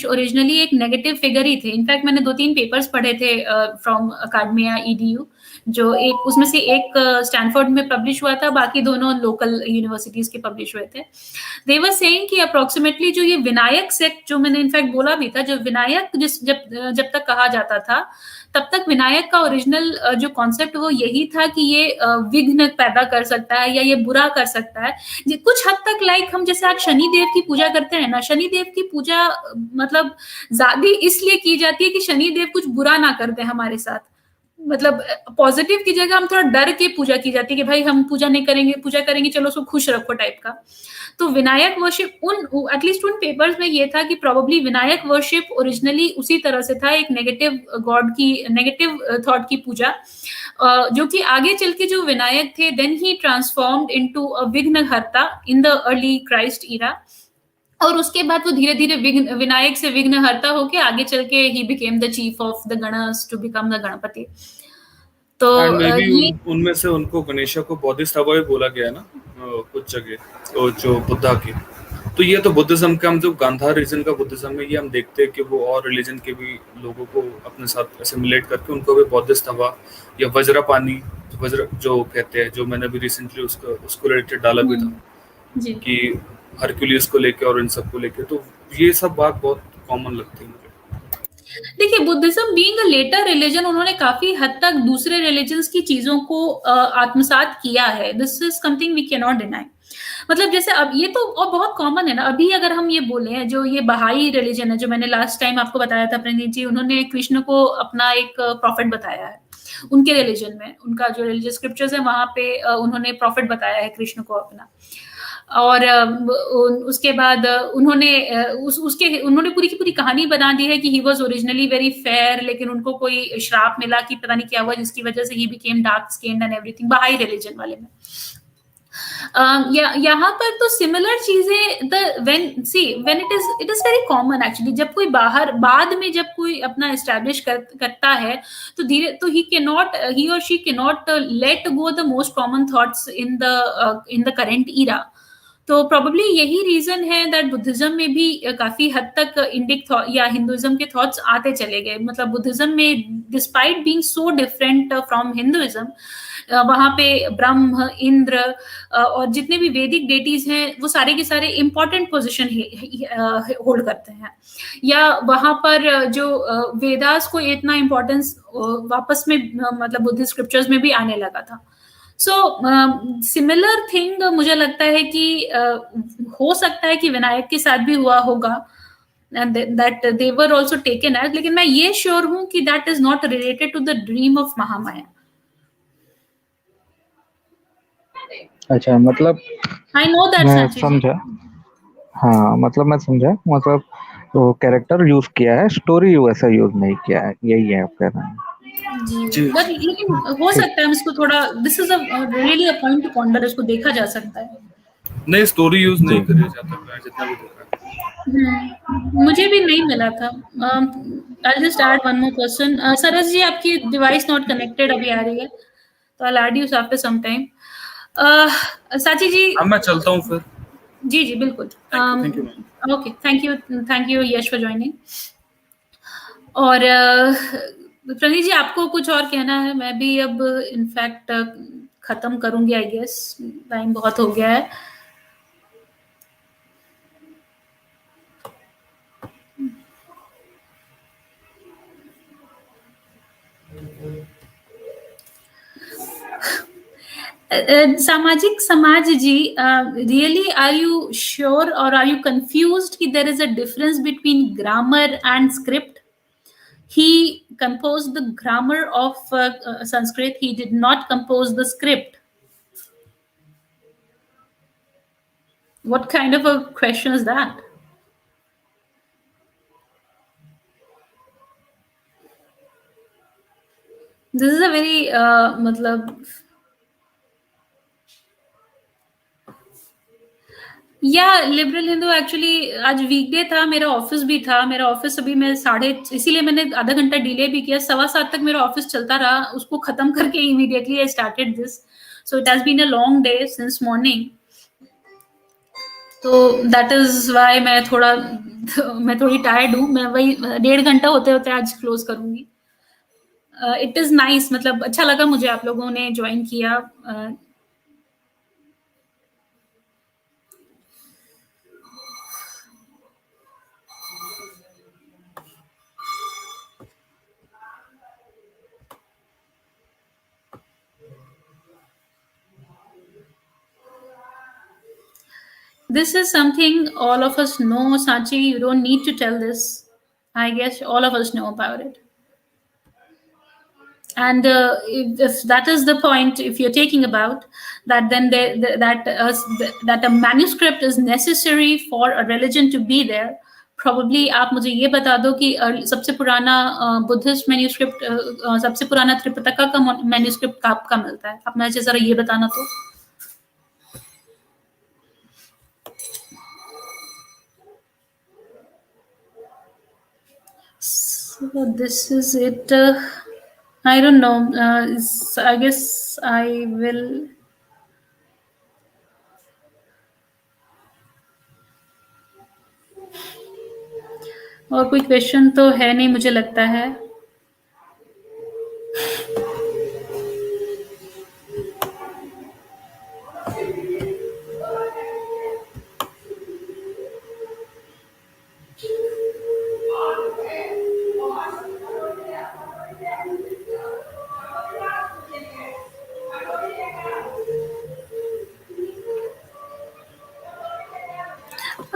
ओरिजिनली एक नेगेटिव फिगर ही थे। इनफैक्ट मैंने 2-3 पेपर्स पढ़े थे फ्रॉम अकादमिया ईडीयू, जो एक उसमें से एक स्टैनफोर्ड में पब्लिश हुआ था, बाकी दोनों लोकल यूनिवर्सिटीज के पब्लिश हुए थे। दे वर सेइंग कि अप्रोक्सीमेटली जो ये विनायक सेक्ट, जो मैंने इनफैक्ट बोला भी था, जो विनायक जब तक कहा जाता था, तब तक विनायक का ओरिजिनल जो कॉन्सेप्ट वो यही था कि ये विघ्न पैदा कर सकता है या ये बुरा कर सकता है। कुछ हद तक लाइक हम जैसे आज शनि देव की पूजा करते हैं ना, शनि देव की पूजा मतलब ज्यादा इसलिए की जाती है कि शनि देव कुछ बुरा ना कर दे हमारे साथ। मतलब पॉजिटिव की जगह हम थोड़ा डर के पूजा की जाती है कि भाई हम पूजा करेंगे चलो उसको खुश रखो टाइप का। तो विनायक वर्शिप एटलीस्ट उन पेपर्स में ये था कि प्रोबेबली विनायक वर्शिप ओरिजिनली उसी तरह से था, एक नेगेटिव थॉट की पूजा, जो कि आगे चल के जो विनायक थे then he transformed into a Vighnaharta in the early Christ era. और उसके बाद वो धीरे धीरे विनायक से विघ्नहर्ता होके आगे चल के he became the chief of the गणस टू बिकम द गणपति। तो एंड मे बी ये उनमें से उनको गणेशा को बौद्धिस्ट भी बोला गया है ना कुछ जगह, तो जो बुद्धा की। तो ये तो बुद्धिज्म का, हम जो गांधार रीजन का बुद्धिज्म है, ये हम देखते हैं कि वो और रिलीजन के भी लोगों को अपने साथ एसिमिलेट करके उनको भी बौद्धिस्ट हवा या वज्रपानी, वज्र जो कहते हैं, जो मैंने भी रिसेंटली उसको रिलेटेड डाला भी था जी कि हरक्यूलिस को लेके और इन सब को लेके। तो ये सब बात बहुत कॉमन लगती है मुझे। देखिए, Buddhism being a later religion, उन्होंने काफी हद तक दूसरे रिलीजन्स की चीजों को आत्मसात किया है। This is something we can not deny. मतलब जैसे अब ये तो और बहुत कॉमन है ना, अभी अगर हम ये बोले जो ये बहाई रिलीजन है, जो मैंने लास्ट टाइम आपको बताया था प्रणीत जी, उन्होंने कृष्ण को अपना एक प्रॉफिट बताया है। उनके रिलीजन में, उनका जो रिलीजियस स्क्रिप्चर्स है वहां पे उन्होंने प्रॉफिट बताया है कृष्ण को अपना। और उसके बाद उन्होंने पूरी की पूरी कहानी बना दी है कि he was originally very fair, लेकिन उनको कोई श्राप मिला कि पता नहीं क्या हुआ जिसकी वजह से he became dark skinned and everything, बहाई रिलीजन वाले में। यहाँ पर तो सिमिलर चीजें when it is very common actually. जब कोई बाद में जब कोई अपना एस्टैब्लिश करता है तो ही और she can not let go the most common thoughts in the current era. तो प्रोबेबली यही रीजन है दैट बुद्धिज्म में भी काफी हद तक इंडिक या हिंदुइज्म के थॉट्स आते चले गए। मतलब बुद्धिज्म में despite being so different from Hinduism, वहां पे ब्रह्म, इंद्र और जितने भी वैदिक डेटीज हैं वो सारे के सारे इंपॉर्टेंट पोजीशन होल्ड करते हैं। या वहां पर जो वेदास को इतना इंपॉर्टेंस वापस में मतलब बुद्धिस्ट स्क्रिप्चर्स में भी आने लगा था। सो सिमिलर थिंग मुझे लगता है कि हो सकता है कि विनायक के साथ भी हुआ होगा, and that they were also taken as, लेकिन मैं ये श्योर हूं कि that is not related to the dream of Mahamaya. अच्छा, मतलब I know that मैं साची जी। समझा। हाँ, मतलब मैं समझा, मतलब वो कैरेक्टर यूज किया है, स्टोरी वैसा यूज नहीं किया है, यही है आप कह रहे हैं। जी, जी बट लेकिन हो ठीक। सकता है हम इसको थोड़ा, this is really a point two ponder, इसको देखा जा सकता है। नहीं, स्टोरी यूज जी नहीं करी जाता, मैं जितना भी देखा है। मुझे भी नहीं मिला था। I just add one more person. Saras ji, आपकी डिवाइस नॉट कनेक्टेड अभी आ रही है, तो I add you after some time. Sachi ji. अब मैं चलता हूँ फिर। जी जी बिल्कुल। Thank you ma'am. Okay, thank you Yash for joining. और प्रणीत जी, आपको कुछ और कहना है? मैं भी अब इनफैक्ट खत्म करूंगी, आई गेस टाइम बहुत हो गया है। सामाजिक समाज ji, really are you sure और आर यू कंफ्यूज्ड कि there is a difference between grammar and script? He composed the grammar of Sanskrit. He did not compose the script. What kind of a question is that? This is a very matlab, या liberal Hindu actually आज वीकडे था, मेरा office भी था। मेरा office अभी मैं इसीलिए मैंने आधा घंटा डिले भी किया। 7:15 तक मेरा ऑफिस चलता रहा, उसको खत्म करके immediately I started this. So it has been a long day since morning. तो दैट इज वाई मैं थोड़ी टायर्ड हूँ। मैं वही 1.5 घंटा होते होते आज क्लोज करूंगी। इट इज नाइस, मतलब अच्छा लगा मुझे आप लोगों ने ज्वाइन किया। This is something all of us know, Sachi. You don't need to tell this. I guess all of us know about it. And if that is the point, if you're taking about that, then that a manuscript is necessary for a religion to be there. Probably आप मुझे ये बता दो कि सबसे पुराना Buddhist manuscript, सबसे पुराना त्रिपिटका का मैन्यूस्क्रिप्ट कब का मिलता है? आप मुझे जरा ये बताना तो। So this is it. I don't know. I guess I will. और कोई क्वेश्चन तो है नहीं मुझे लगता है।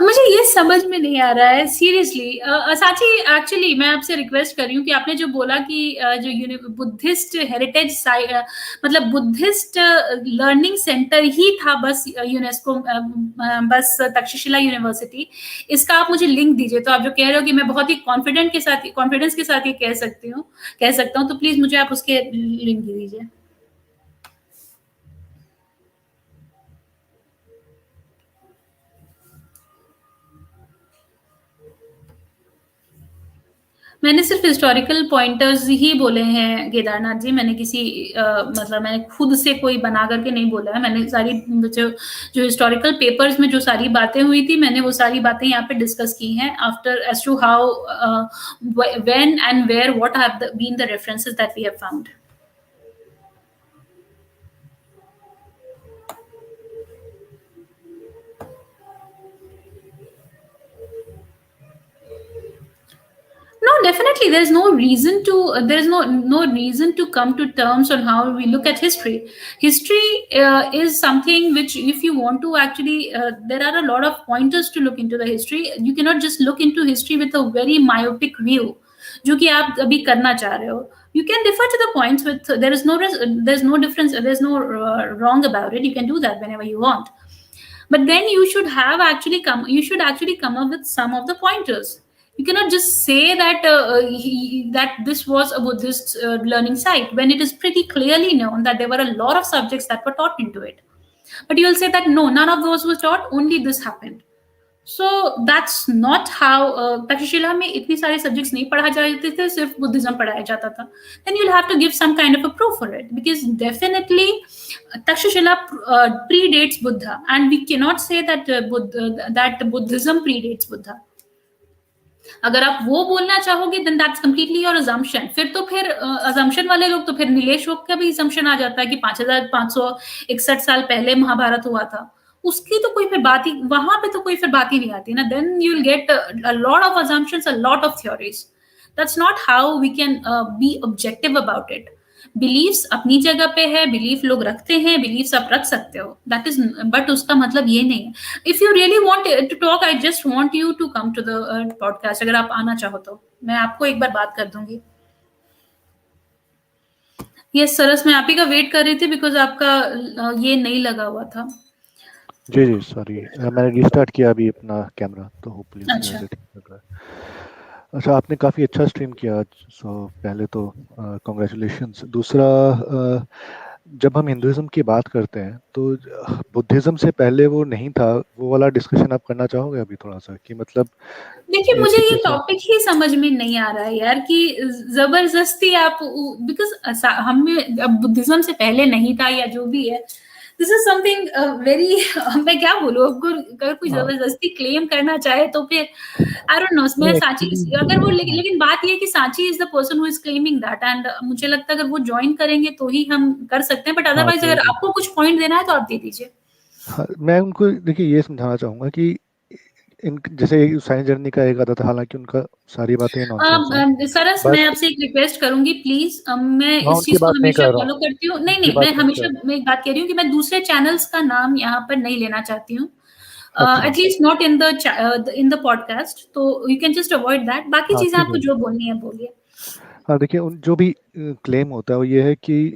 मुझे ये समझ में नहीं आ रहा है सीरियसली। साची, एक्चुअली मैं आपसे रिक्वेस्ट कर रही हूँ कि आपने जो बोला कि जो बुद्धिस्ट हेरिटेज मतलब बुद्धिस्ट लर्निंग सेंटर ही था बस यूनेस्को, बस तक्षशिला यूनिवर्सिटी, इसका आप मुझे लिंक दीजिए। तो आप जो कह रहे हो कि मैं बहुत ही कॉन्फिडेंस के साथ ये कह सकता हूँ, तो प्लीज मुझे आप उसके लिंक दीजिए। मैंने सिर्फ हिस्टोरिकल पॉइंटर्स ही बोले हैं केदारनाथ जी। मैंने मतलब मैंने खुद से कोई बना करके नहीं बोला है। मैंने सारी जो हिस्टोरिकल पेपर्स में जो सारी बातें हुई थी, मैंने वो सारी बातें यहाँ पे डिस्कस की हैं after as to how when and where what have been the references that we have found. No, definitely there's no reason to come to terms on how we look at history. History is something which, if you want to actually, there are a lot of pointers to look into the history. You cannot just look into history with a very myopic view, जो कि आप अभी करना चाह रहे हो. You can refer to the points with, there's no difference, there's no wrong about it. You can do that whenever you want. But then you should actually come up with some of the pointers. You cannot just say that that this was a Buddhist learning site when it is pretty clearly known that there were a lot of subjects that were taught into it. But you will say that no, none of those was taught, only this happened. So that's not how Takshashila में इतनी सारे subjects नहीं पढ़ा जाते थे, सिर्फ Buddhism पढ़ाया जाता था. Then you'll have to give some kind of a proof for it, because definitely Takshashila predates Buddha, and we cannot say that that Buddhism predates Buddha. अगर आप वो बोलना चाहोगे then that's completely your assumption. फिर assumption वाले लोग तो फिर नीलेश वोक का भी अजम्पशन आ जाता है कि 5561 साल पहले महाभारत हुआ था, उसकी तो कोई फिर बात ही, वहां पे तो कोई फिर बात ही नहीं आती ना। Then you will get a lot of assumptions, a lot of theories. That's not how we can be objective about it. Beliefs अपनी जगह पे है, बिलीफ लोग रखते हैं, बिलीफ्स आप रख सकते हो, दैट इज, बट उसका मतलब ये नहीं है। If you really want to talk, I just want you to come to the podcast, अगर आप आना चाहो तो मैं आपको एक बार बात कर दूंगी। यस सरस, मैं आप ही का वेट कर रही थी बिकॉज आपका ये नहीं लगा हुआ था। जी जी सॉरी, मैंने रिस्टार्ट किया अभी अपना कैमरा, तो होपफुली उसकी वजह अच्छा से ठीक लग रहा है। अच्छा, आपने काफ़ी अच्छा स्ट्रीम किया आज, सो पहले तो कॉन्ग्रेचुलेशंस। दूसरा, जब हम हिंदुइज्म की बात करते हैं तो बुद्धिज्म से पहले वो नहीं था, वो वाला डिस्कशन आप करना चाहोगे अभी थोड़ा सा, कि मतलब देखिए, मुझे ऐसे ये कैसे? टॉपिक ही समझ में नहीं आ रहा है यार कि जबरदस्ती आप, बिकॉज हमें अब बुद्धिज्म से पहले नहीं था या जो भी है, दिस इज समथिंग वेरी मैं क्या बोलूं, अगर कोई हाँ जबरदस्ती क्लेम करना चाहे तो फिर आई डोंट नो। मैं सांची, एक्चुअली, अगर वो, लेकिन बात ये है कि Sanchi is the person who is claiming that, and मुझे लगता है अगर वो ज्वाइन करेंगे तो ही हम कर सकते हैं, बट हाँ अदरवाइज तो अगर आपको कुछ पॉइंट देना है तो आप दे दीजिए। हाँ, मैं उनको देखिए ये समझाना चाहूँगा कि इन जैसे साइंस जर्नी का एक आता था, हालांकि उनका सारी बातें नॉनसेंस हैं, सरस, मैं बट आपसे एक रिक्वेस्ट करूंगी प्लीज, मैं मैं इस उनकी चीज को बात नहीं हमेशा कर रहा हूँ, फॉलो करती हूँ, नहीं उनकी नहीं, बात मैं नहीं कर हमेशा, रहा मैं एक बात कह रही हूँ कि मैं दूसरे चैनल्स का नाम यहाँ पर नहीं लेना चाहती हूँ, हूँ। अच्छा, at least not in the podcast, तो you can just avoid that, बाकी हाँ चीजें ठीक आपको है। जो बोलनी है बोलिए। हाँ देखिए, उन जो भी क्लेम होता है वो ये है कि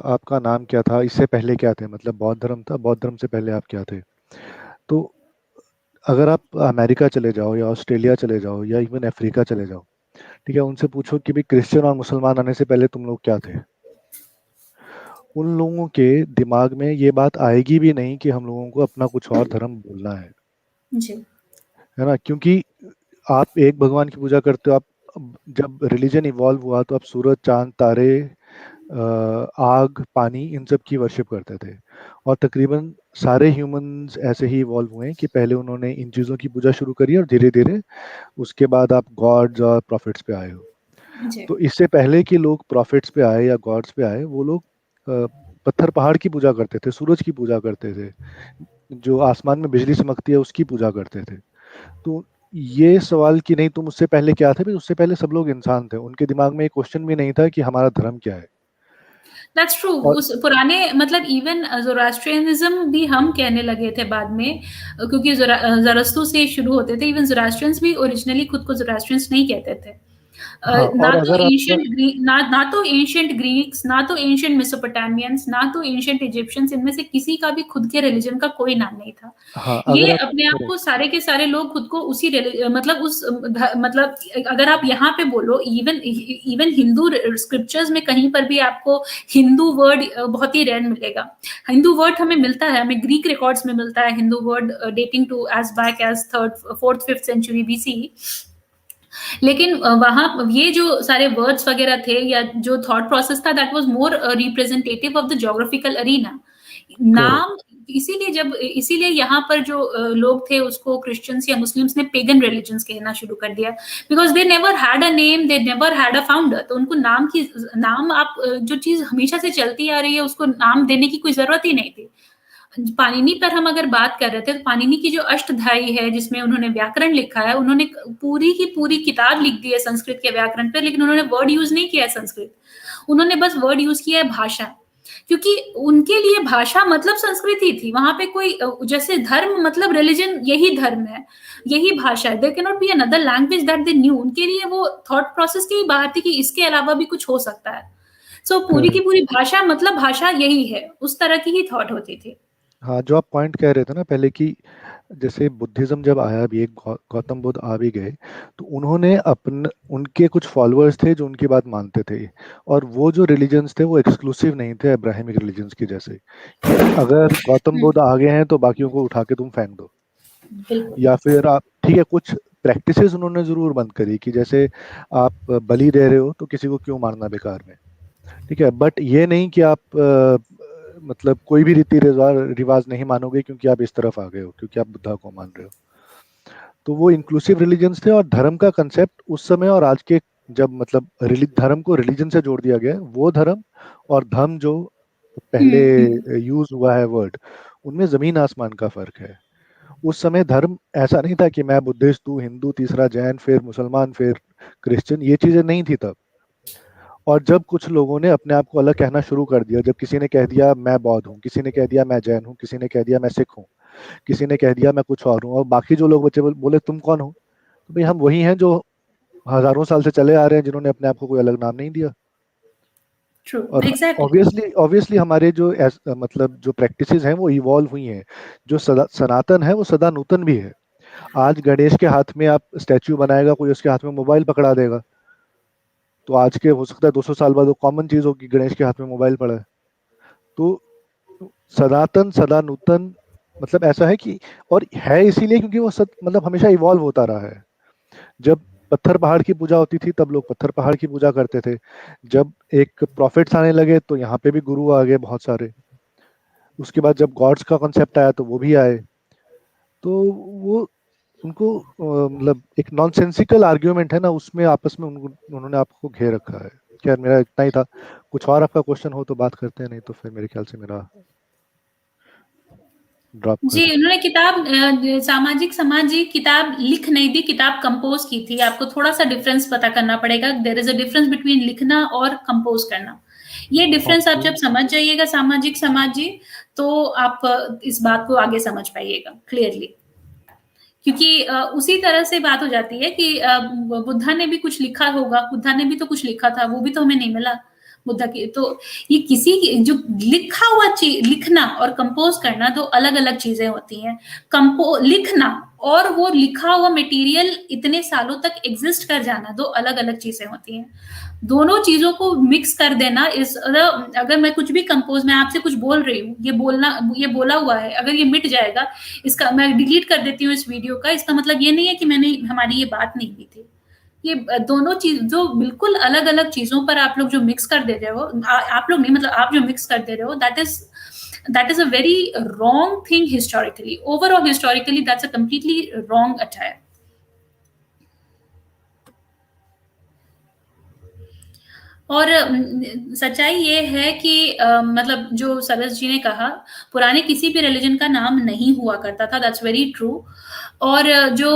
आपका नाम क्या था, इससे पहले क्या थे, मतलब बौद्ध धर्म था, बौद्ध धर्म से पहले आप क्या थे। तो अगर आप अमेरिका चले जाओ या ऑस्ट्रेलिया चले जाओ या इवन अफ्रीका चले जाओ, ठीक है, उनसे पूछो कि भाई क्रिश्चियन और मुसलमान आने से पहले तुम लोग क्या थे, उन लोगों के दिमाग में ये बात आएगी भी नहीं कि हम लोगों को अपना कुछ और धर्म बोलना जी है ना। क्योंकि आप एक भगवान की पूजा करते हो, आप जब रिलीजन इवॉल्व हुआ तो आप सूरज, चांद, तारे, आग, पानी, इन सब की वर्शिप करते थे। और तकरीबन सारे ह्यूमंस ऐसे ही इवॉल्व हुए हैं कि पहले उन्होंने इन चीज़ों की पूजा शुरू करी और धीरे धीरे उसके बाद आप गॉड्स और प्रॉफिट्स पे आए हो। जी तो इससे पहले कि लोग प्रॉफिट्स पे आए या गॉड्स पे आए, वो लोग अ, पत्थर पहाड़ की पूजा करते थे, सूरज की पूजा करते थे, जो आसमान में बिजली चमकती है उसकी पूजा करते थे। तो ये सवाल कि नहीं तुम उससे पहले क्या थे, भी उससे पहले सब लोग इंसान थे, उनके दिमाग में एक क्वेश्चन भी नहीं था कि हमारा धर्म क्या है। That's true. और उस पुराने, मतलब इवन जोरास्ट्रियनिज्म भी हम कहने लगे थे बाद में, क्योंकि जरस्तु से शुरू होते थे। इवन जोरास्ट्रियंस भी ओरिजिनली खुद को जोरास्ट्रियंस नहीं कहते थे। हाँ, ना और तो अगर आप, एंशियंट ना तो एंशियंट ग्रीक्स, ना तो एंशियंट मेसोपोटामियंस, ना तो एंशियंट इजिप्शियंस, इनमें से किसी का भी खुद के रिलीजन का कोई नाम नहीं था। हाँ ये अगर आप, अपने आप को करेक्ट, सारे के सारे लोग खुद को उसी मतलब मतलब अगर आप यहाँ पे बोलो, इवन इवन हिंदू स्क्रिप्चर्स में कहीं पर भी आपको हिंदू वर्ड बहुत ही रेयर मिलेगा। हिंदू वर्ड हमें मिलता है, हमें ग्रीक रिकॉर्ड्स में मिलता है Hindu word, dating to as back as 3rd 4th 5th century BC. लेकिन वहां ये जो सारे वर्ड्स वगैरह थे या जो थॉट प्रोसेस था, that was more representative of the geographical arena. Correct, नाम, इसीलिए यहाँ पर जो लोग थे उसको क्रिश्चियंस या मुस्लिम्स ने पेगन रिलीजन्स कहना शुरू कर दिया, because they never had a name, they never had a founder. तो उनको नाम आप जो चीज हमेशा से चलती आ रही है उसको नाम देने की कोई जरूरत ही नहीं थी। पाणिनि पर हम अगर बात कर रहे थे, तो पाणिनि की जो अष्टधाई है जिसमें उन्होंने व्याकरण लिखा है, उन्होंने पूरी की पूरी किताब लिख दी है संस्कृत के व्याकरण पे, लेकिन उन्होंने वर्ड यूज नहीं किया है संस्कृत, उन्होंने बस वर्ड यूज किया है भाषा। क्योंकि उनके लिए भाषा मतलब संस्कृत ही थी। वहां पे कोई जैसे धर्म मतलब रिलीजन, यही धर्म है, यही भाषा है, there can not be another language that they knew. उनके लिए वो थॉट प्रोसेस की बात थी कि इसके अलावा भी कुछ हो सकता है। सो पूरी की करेक्ट। पूरी भाषा मतलब भाषा यही है, उस तरह की ही थॉट होती थी। हाँ, जो आप पॉइंट कह रहे थे ना पहले कि जैसे बुद्धिज्म जब आया भी, एक गौतम बुद्ध आ भी गए, तो उन्होंने अपन, उनके कुछ फॉलोअर्स थे जो उनकी बात मानते थे, और वो जो रिलीजन्स थे वो एक्सक्लूसिव नहीं थे अब्राहमिक रिलीजन्स की जैसे, कि अगर गौतम बुद्ध आ गए हैं तो बाकियों को उठा के तुम फेंक दो। बिल्कुल। या फिर आप, ठीक है, कुछ प्रैक्टिसेस उन्होंने जरूर बंद करी कि जैसे आप बलि दे रहे हो तो किसी को क्यों मारना बेकार में, ठीक है, बट ये नहीं कि आप मतलब कोई भी रीति रिवाज रिवाज नहीं मानोगे क्योंकि आप इस तरफ आ गए हो, क्योंकि आप बुद्धा को मान रहे हो। तो वो इंक्लूसिव रिलीजन्स थे, और धर्म का कंसेप्ट उस समय और आज के, जब मतलब धर्म को रिलीजन से जोड़ दिया गया है, वो धर्म और धर्म जो पहले यूज हुआ है वर्ड, उनमें जमीन आसमान का फर्क है। उस समय धर्म ऐसा नहीं था कि मैं बुद्धिस्ट, तू हिंदू, तीसरा जैन, फिर मुसलमान, फिर क्रिश्चियन, ये चीजें नहीं थी तब। और जब कुछ लोगों ने अपने आप को अलग कहना शुरू कर दिया, जब किसी ने कह दिया मैं बौद्ध हूँ, किसी ने कह दिया मैं जैन हूँ, किसी ने कह दिया मैं सिख हूँ, किसी ने कह दिया मैं कुछ और हूँ, और बाकी जो लोग बच्चे बोले तुम कौन हो, तो भाई हम वही हैं जो हजारों साल से चले आ रहे हैं, जिन्होंने अपने आप को कोई अलग नाम नहीं दिया। ट्रू, और एग्जैक्टली। ऑब्वियसली हमारे जो मतलब जो प्रैक्टिसेस हैं वो इवॉल्व हुई हैं। जो सनातन है वो सदा नूतन भी है। आज गणेश के हाथ में आप स्टैच्यू बनाएगा कोई, उसके हाथ में मोबाइल पकड़ा देगा, तो आज के हो सकता है 200 साल बाद वो कॉमन चीज होगी, गणेश के हाथ में मोबाइल पड़ा है। तो सनातन सदा नूतन मतलब ऐसा है कि, और है इसीलिए क्योंकि वो मतलब हमेशा इवॉल्व होता रहा है। जब पत्थर पहाड़ की पूजा होती थी तब लोग पत्थर पहाड़ की पूजा करते थे। जब एक प्रॉफिट्स आने लगे तो यहाँ पे भी गुरु आ गए बहुत सारे। उसके बाद जब गॉड्स का कॉन्सेप्ट आया तो वो भी आए। तो वो उनको मतलब एक नॉनसेंसिकल आर्ग्यूमेंट है ना, उसमें आपस में उन्होंने आपको घेर रखा है। खैर मेरा इतना ही था। कुछ और आपका क्वेश्चन हो तो बात करते हैं, नहीं तो फिर मेरे ख्याल से मेरा ड्रॉप कर। जी, उन्होंने किताब सामाजिक समाजी किताब लिख नहीं दी, किताब कंपोज की थी। आपको थोड़ा सा डिफरेंस पता करना पड़ेगा। There is a difference between लिखना और कंपोज करना। ये डिफरेंस आप जब समझ जाइएगा सामाजिक समाजी, तो आप इस बात को आगे समझ पाइएगा क्लियरली। क्योंकि उसी तरह से बात हो जाती है कि बुद्धा ने भी कुछ लिखा होगा, बुद्धा ने भी तो कुछ लिखा था, वो भी तो हमें नहीं मिला बुद्धा की। तो ये किसी जो लिखा हुआ चीज, लिखना और कंपोज करना दो अलग अलग चीजें होती हैं। लिखना और वो लिखा हुआ मटेरियल इतने सालों तक एग्जिस्ट कर जाना, दो अलग अलग चीजें होती हैं। दोनों चीजों को मिक्स कर देना इस, अगर मैं कुछ भी कंपोज, मैं आपसे कुछ बोल रही हूँ, ये बोला हुआ है, अगर ये मिट जाएगा, इसका मैं डिलीट कर देती हूँ इस वीडियो का, इसका मतलब ये नहीं है कि हमारी ये बात नहीं हुई थी। ये दोनों चीज जो बिल्कुल अलग अलग चीजों पर आप लोग जो मिक्स कर दे रहे हो, आप लोग नहीं मतलब आप जो मिक्स कर दे रहे हो, that is a very wrong thing historically, overall historically that's a completely wrong attire. और सच्चाई ये है कि मतलब जो सरस जी ने कहा, पुराने किसी भी रिलीजन का नाम नहीं हुआ करता था, दैट्स वेरी ट्रू। और जो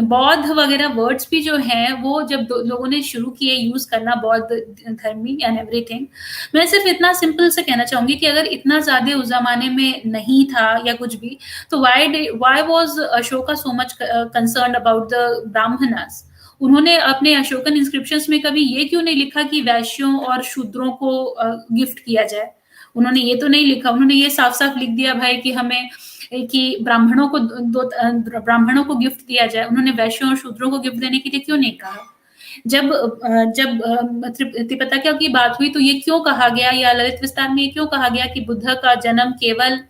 बौद्ध वगैरह वर्ड्स भी जो हैं, वो जब लोगों ने शुरू किए यूज करना, बौद्ध धर्मी एंड एवरीथिंग, मैं सिर्फ इतना सिंपल से कहना चाहूंगी कि अगर इतना ज्यादा उस जमाने में नहीं था या कुछ भी, तो why was Ashoka so much concern about the Brahmanas? उन्होंने अपने अशोकन इंस्क्रिप्शंस में कभी ये क्यों नहीं लिखा कि वैश्यों और शूद्रों को गिफ्ट किया जाए? उन्होंने ये तो नहीं लिखा, उन्होंने ये साफ साफ लिख दिया भाई कि हमें कि ब्राह्मणों को गिफ्ट दिया जाए। उन्होंने वैश्यों और शूद्रों को गिफ्ट देने के लिए क्यों नहीं कहा? जब त्रिपिटक की बात हुई तो ये क्यों कहा गया, या ललित विस्तार में ये क्यों कहा गया कि बुद्ध का जन्म केवल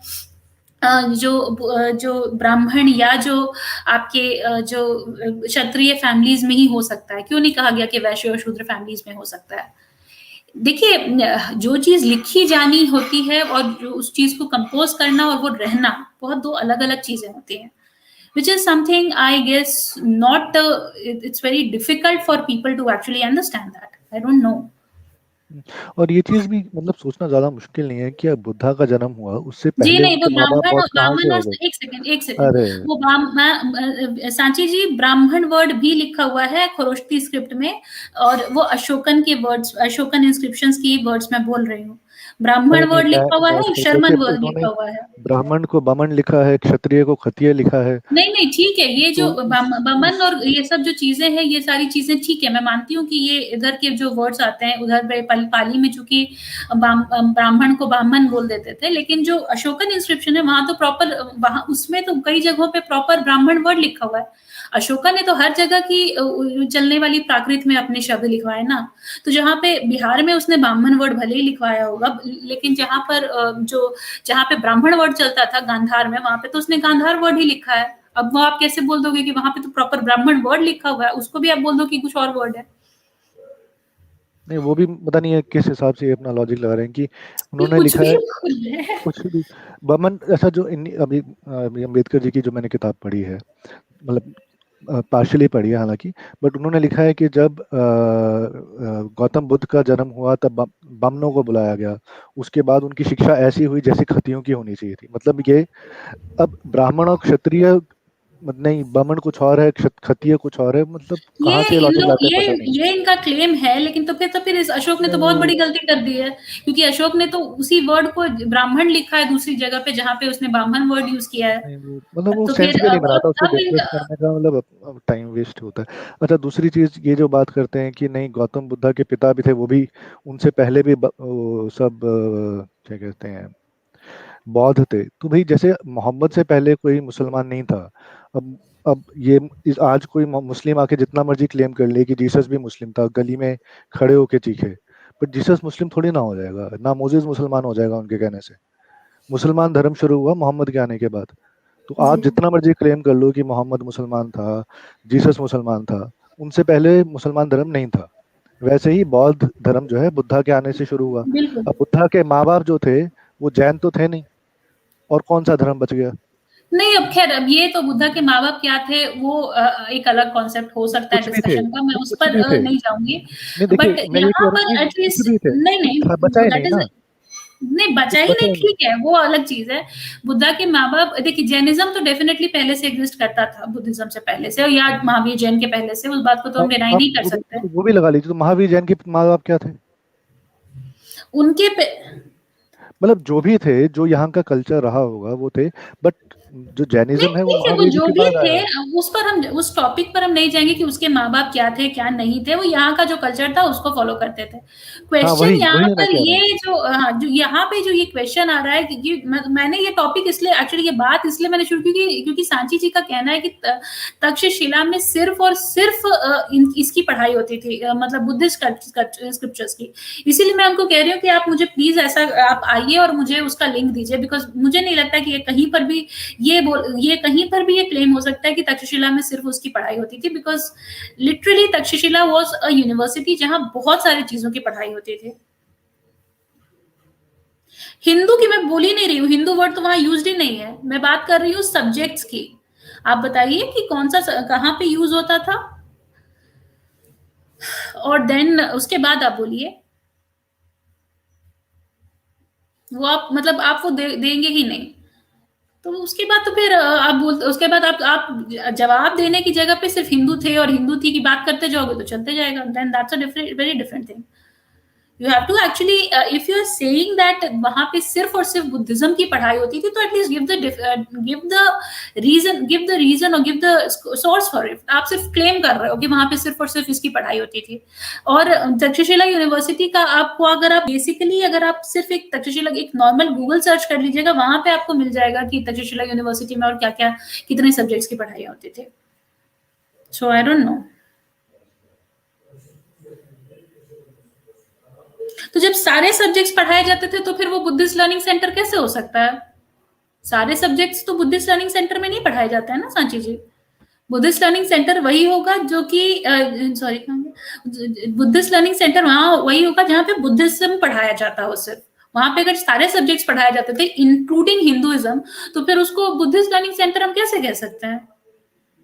जो ब्राह्मण या जो आपके जो क्षत्रिय फैमिलीज में ही हो सकता है? क्यों नहीं कहा गया कि वैश्य और शूद्र फैमिलीज में हो सकता है? देखिए, जो चीज लिखी जानी होती है और जो उस चीज को कंपोज करना और वो रहना, बहुत दो अलग अलग चीजें होती हैं, which is something I guess not it's very difficult for people to actually understand that. I don't know. और ये चीज भी मतलब सोचना ज्यादा मुश्किल नहीं है कि अब बुद्धा का जन्म हुआ, उससे जी पहले नहीं, वो उनके माँ बाप ब्राह्मण बहुत कहाँ से ब्राह्मण हो और गए। एक सेकंड अरे वो सांची जी, ब्राह्मण वर्ड भी लिखा हुआ है खरोष्टी स्क्रिप्ट में, और वो अशोकन के वर्ड्स, अशोकन इंस्क्रिप्शंस की वर्ड्स मैं बोल रही हूँ। ब्राह्मण नहीं नहीं, वर्ड लिखा हुआ मैं है, देखिए शर्मन वर्ड उन्होंने लिखा हुआ है। ब्राह्मण को बमन लिखा है, क्षत्रिय को खतिय लिखा है। नहीं नहीं, ठीक है, ये जो तो बमन और ये सब जो चीजें हैं, ये सारी चीजें ठीक है, मैं मानती हूँ कि ये इधर के जो वर्ड्स आते हैं, उधर पाली में चूंकि ब्राह्मण को ब्राह्मण बोल देते थे, लेकिन जो अशोकन इंस्क्रिप्शन है वहां तो प्रॉपर, वहां उसमें तो कई जगहों पे प्रॉपर ब्राह्मण वर्ड लिखा हुआ है। अशोका ने तो हर जगह की चलने वाली प्राकृत में अपने शब्द लिखवाए ना। तो जहाँ पे बिहार में उसने ब्राह्मण वर्ड भले ही लिखवाया होगा, लेकिन जहाँ पे ब्राह्मण वर्ड चलता था गांधार में, वहां पे तो उसने गांधार वर्ड ही लिखा है। अब वो आप कैसे बोल दोगे कि वहां पे तो प्रॉपर ब्राह्मण वर्ड लिखा हुआ है, उसको भी आप बोल दो कि कुछ और वर्ड है? नहीं, वो भी पता नहीं है किस हिसाब से अपना लॉजिक लगा रहे हैं कि ये उन्होंने कुछ लिखा भी है बोल रहे हैं। कुछ भी। बमन ऐसा जो अभी अभी अम्बेडकर जी की जो मैंने किताब पढ़ी है, मतलब पार्शली पढ़ी है हालांकि, बट उन्होंने लिखा है कि जब गौतम बुद्ध का जन्म हुआ तब बामनों को बुलाया गया, उसके बाद उनकी शिक्षा ऐसी हुई जैसी खतियों की होनी चाहिए थी। मतलब ये अब ब्राह्मण और क्षत्रिय नहीं, बामन कुछ और है, खत्रिय कुछ और है, मतलब ये कहाँ से इन लॉजिक लोग लाते हैं पता नहीं। ये इनका क्लेम है, लेकिन तो फिर इस अशोक ने तो बहुत नहीं बड़ी गलती कर दी है, क्योंकि अशोक ने तो उसी वर्ड को ब्राह्मण लिखा है दूसरी जगह पे जहाँ पे उसने ब्राह्मण वर्ड यूज किया है। नहीं, मतलब वो तो सेंस फिर भी नहीं बनाता, उसको अब डिस्कस करने का मतलब अब टाइम वेस्ट होता है। अच्छा, दूसरी चीज ये जो बात करते हैं कि नहीं गौतम बुद्धा के पिता भी थे, वो भी उनसे पहले भी वो सब क्या कहते हैं बौद्ध थे। तो भाई जैसे मोहम्मद से पहले कोई मुसलमान नहीं था। अब ये आज कोई मुस्लिम आके जितना मर्जी क्लेम कर ले कि जीसस भी मुस्लिम था, गली में खड़े होके चीखे, बट जीसस मुस्लिम थोड़ी ना हो जाएगा, ना मोजेस मुसलमान हो जाएगा उनके कहने से। मुसलमान धर्म शुरू हुआ मोहम्मद के आने के बाद। तो जी आप जितना मर्जी क्लेम कर लो कि मोहम्मद मुसलमान था, जीसस मुसलमान था, उनसे पहले मुसलमान धर्म नहीं था। वैसे ही बौद्ध धर्म जो है बुद्धा के आने से शुरू हुआ। बिल्कुल। अब बुद्धा के माँ बाप जो थे वो जैन तो थे नहीं, और कौन सा धर्म बच गया? नहीं, अब खैर अब ये तो बुद्धा के माँ बाप क्या थे वो एक अलग कॉन्सेप्ट हो सकता है कुछ भी थे, डिस्कशन का, मैं उस कुछ पर भी थे। नहीं जाऊंगी। नहीं बट देखिए, मैं ये कह यहाँ रहा हूँ पर कि कुछ एटलीस्ट भी थे, नहीं कुछ नहीं बचा ही दैट नहीं इज ना, नहीं बचा कुछ ही बचा नहीं, ही नहीं। ठीक है वो अलग चीज है। बुद्धा के माँ बाप देखिए, जैनिज्म तो डेफिनेटली पहले से एग्जिस्ट करता था बुद्धिज्म से पहले से, और या महावीर जैन के पहले से, उस बात को तो हम डिनाई आप नहीं कर सकते। वो भी लगा लीजिए, तो महावीर जैन के माँ बाप क्या थे? उनके पे मतलब जो भी थे, जो यहाँ का कल्चर रहा होगा वो थे, बट जो नहीं जैनिज्म है वो ठीक है, वो महावीर जी जो के भी बाद थे आया है। उस पर हम उस टॉपिक पर हम नहीं जाएंगे कि उसके माँ बाप क्या थे क्या नहीं थे, वो यहाँ का जो कल्चर था उसको फॉलो करते थे। हाँ, क्वेश्चन वही यहाँ वही मैं पर कह रहा हूँ। ये जो हाँ जो यहाँ पे जो ये क्वेश्चन आ रहा है कि मैंने ये टॉपिक इसलिए एक्चुअली ये बात इसलिए मैंने शुरू की क्योंकि सांची जी का कहना है कि तक्षशिला में सिर्फ और सिर्फ इसकी पढ़ाई होती थी, मतलब बुद्धिस्ट स्क्रिप्चर्स की। इसीलिए मैं उनको कह रही हूँ कि आप मुझे प्लीज ऐसा आप आइए और मुझे उसका लिंक दीजिए, बिकॉज मुझे नहीं लगता कि ये कहीं पर भी ये कहीं पर भी ये क्लेम हो सकता है कि तक्षशिला में सिर्फ उसकी पढ़ाई होती थी, because literally Takshashila was a university जहां बहुत सारी चीजों की पढ़ाई होती थी। हिंदू की मैं बोल ही नहीं रही हूँ, हिंदू वर्ड तो वहां यूज ही नहीं है, मैं बात कर रही हूँ सब्जेक्ट्स की। आप बताइए कि कौन सा कहाँ पे यूज होता था, और देन उसके बाद आप बोलिए। वो आप मतलब आप वो देंगे ही नहीं। तो उसके बाद तो फिर आप बोल उसके बाद आप जवाब देने की जगह पे सिर्फ हिंदू थे और हिंदू थी की बात करते जाओगे तो चलते जाएगा, then that's a different very different thing. You have to actually if you are saying that वहां पे सिर्फ और सिर्फ बुद्धिज्म की पढ़ाई होती थी, तो एटलीस्ट गिव द रीजन और give the source for it. आप सिर्फ क्लेम कर रहे हो कि वहां पे सिर्फ और सिर्फ इसकी पढ़ाई होती थी। और तक्षशिला यूनिवर्सिटी का आपको अगर आप बेसिकली अगर आप सिर्फ एक तक्षशिला एक नॉर्मल गूगल सर्च कर लीजिएगा, वहां पे आपको मिल जाएगा कि तक्षशिला यूनिवर्सिटी में और क्या क्या कितने सब्जेक्ट्स की पढ़ाई होती थी। सो आई डोंट नो। तो जब सारे सब्जेक्ट्स पढ़ाए जाते थे तो फिर वो बुद्धिस्ट लर्निंग सेंटर कैसे हो सकता है? सारे सब्जेक्ट्स तो बुद्धिस्ट लर्निंग सेंटर में नहीं पढ़ाए जाते हैं ना सांची जी। बुद्धिस्ट लर्निंग सेंटर वही होगा जो कि सॉरी बुद्धिस्ट लर्निंग सेंटर वहां वही होगा जहां पे बुद्धिज्म पढ़ाया जाता हो सिर्फ। वहां पे अगर सारे सब्जेक्ट्स पढ़ाए जाते थे इंक्लूडिंग हिंदुइज्म, तो फिर उसको बुद्धिस्ट लर्निंग सेंटर हम कैसे कह सकते हैं?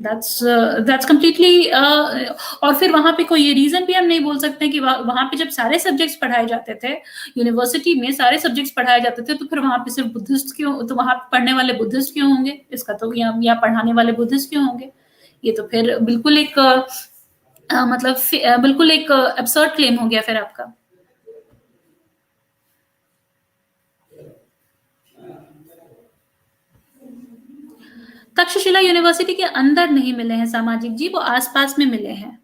दैट्स कंप्लीटली और फिर वहां पे कोई ये रीजन भी हम नहीं बोल सकते कि वहां पे जब सारे सब्जेक्ट्स पढ़ाए जाते थे, यूनिवर्सिटी में सारे सब्जेक्ट्स पढ़ाए जाते थे, तो फिर वहां पे सिर्फ बुद्धिस्ट क्यों, तो वहां पढ़ने वाले बुद्धिस्ट क्यों होंगे? इसका तो या पढ़ाने वाले बुद्धिस्ट क्यों होंगे? ये तो फिर बिल्कुल एक मतलब बिल्कुल एक एब्सर्ड क्लेम हो गया फिर आपका। तक्षशिला यूनिवर्सिटी के अंदर नहीं मिले हैं सामाजिक जी, वो आसपास में मिले हैं।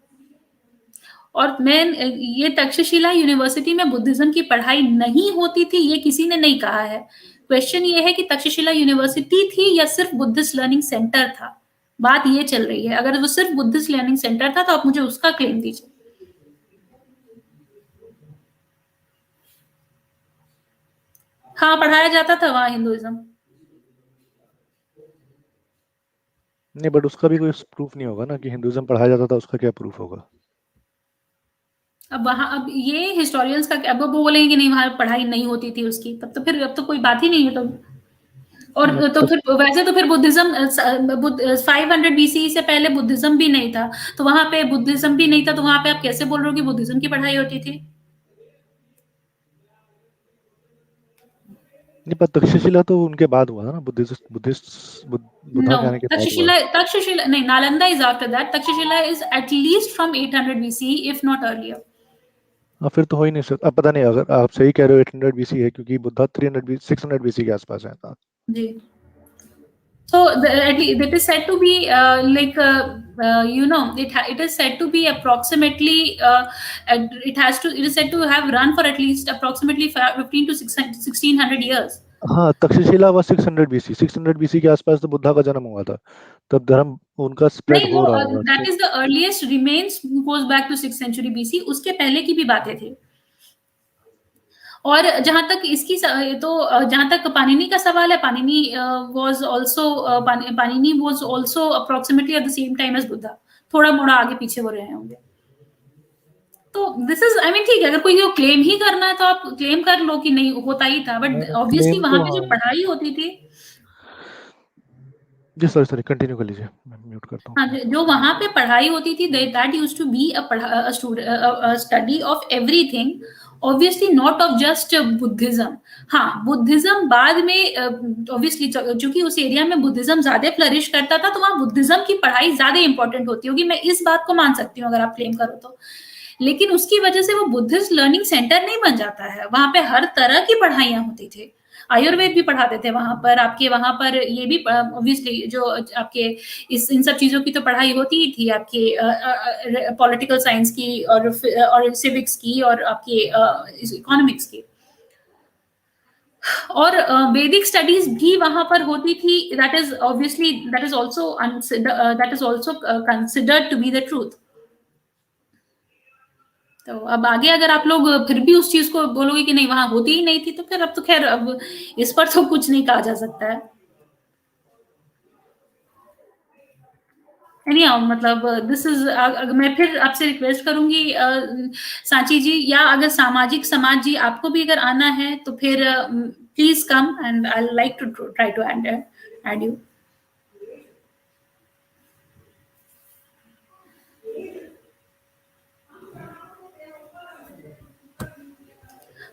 और मैं ये तक्षशिला यूनिवर्सिटी में बुद्धिज्म की पढ़ाई नहीं होती थी ये किसी ने नहीं कहा है। क्वेश्चन ये है कि तक्षशिला यूनिवर्सिटी थी या सिर्फ बुद्धिस्ट लर्निंग सेंटर था, बात ये चल रही है। अगर वो सिर्फ बुद्धिस्ट लर्निंग सेंटर था तो आप मुझे उसका क्लेम दीजिए। हाँ, पढ़ाया जाता था वहां हिंदुइज्म। नहीं, बट उसका भी कोई प्रूफ नहीं होगा ना कि हिंदुइज्म पढ़ाया जाता था, उसका क्या प्रूफ होगा? अब वहां अब ये हिस्टोरियंस का अब वो बोलेंगे कि नहीं वहां पढ़ाई नहीं होती थी उसकी, तब तो फिर अब तो कोई बात ही नहीं है तो। और तो मतलब फिर वैसे तो फिर बुद्धिज्म 500 बीसी से पहले बुद्धिज्म भी नहीं था, तो वहां पे बुद्धिज्म भी नहीं था, तो वहां पे आप कैसे बोल रहे हो कि बुद्धिज्म की पढ़ाई होती थी? नहीं, पर तक्षशिला तो उनके बाद हुआ था ना, बुद्धिस्ट बुद्धिस्ट बुद्धा नो, के आने के बाद हुआ। तक्षशिला नहीं, Nalanda is after that, Takshashila is at least from 800 BC if not earlier. हाँ, फिर तो हो ही नहीं सकता। अब पता नहीं, अगर आप सही कह रहे हो 800 बीसी है, क्योंकि बुद्धा 600 बीसी के आसपास है था। जी। So it is said to be it is said to be approximately it is said to have run for at least approximately 15 to 1600 years. हाँ, तक्षशिला was 600 बीसी, 600 बीसी के आसपास तो बुद्धा का जन्म हुआ था, तब धर्म उनका स्प्रेड नहीं, हो वो रहा होगा दैट तो। Is the earliest remains goes back to 6th century BC, उसके पहले की भी बातें थी। और जहां तक इसकी जहां तक पाणिनि का सवाल है, Panini was also approximately at the same time as Buddha, थोड़ा मोड़ा आगे पीछे हो रहे होंगे। तो दिस इज आई मीन ठीक है, अगर कोई क्लेम ही करना है तो आप क्लेम कर लो कि नहीं होता ही था, बट ऑब्वियसली क्लेम वहां तो पे जो हाँ पढ़ाई होती थी, जी, सॉरी सॉरी, कंटिन्यू कर लीजिए, मैं म्यूट करता हाँ, हूँ। जो वहां पे पढ़ाई होती थी, that used to be a study of everything, obviously not of just Buddhism. हाँ, बुद्धिज्म बाद में ऑब्वियसली चूंकि उस एरिया में बुद्धिज्म ज्यादा फ्लरिश करता था, तो वहां बुद्धिज्म की पढ़ाई ज्यादा इंपॉर्टेंट होती होगी, मैं इस बात को मान सकती हूँ अगर आप क्लेम करो तो। लेकिन उसकी वजह से वो बुद्धिस्ट लर्निंग सेंटर नहीं बन जाता है, वहां पे हर तरह की पढ़ाइयां होती थी, आयुर्वेद भी पढ़ाते थे वहां पर, आपके वहां पर ये भी ऑब्वियसली जो आपके इस इन सब चीजों की तो पढ़ाई होती ही थी, आपकी पॉलिटिकल साइंस की और सिविक्स की और आपकी इकोनॉमिक्स की, और वैदिक स्टडीज भी वहां पर होती थी, that is obviously that is also considered to be the truth. तो अब आगे अगर आप लोग फिर भी उस चीज को बोलोगे कि नहीं वहां होती ही नहीं थी, तो फिर अब तो खैर अब इस पर तो कुछ नहीं कहा जा सकता है। नहीं मतलब दिस इज, मैं फिर आपसे रिक्वेस्ट करूंगी सांची जी, या अगर सामाजिक समाज जी आपको भी अगर आना है तो फिर please come and I like to try to add you.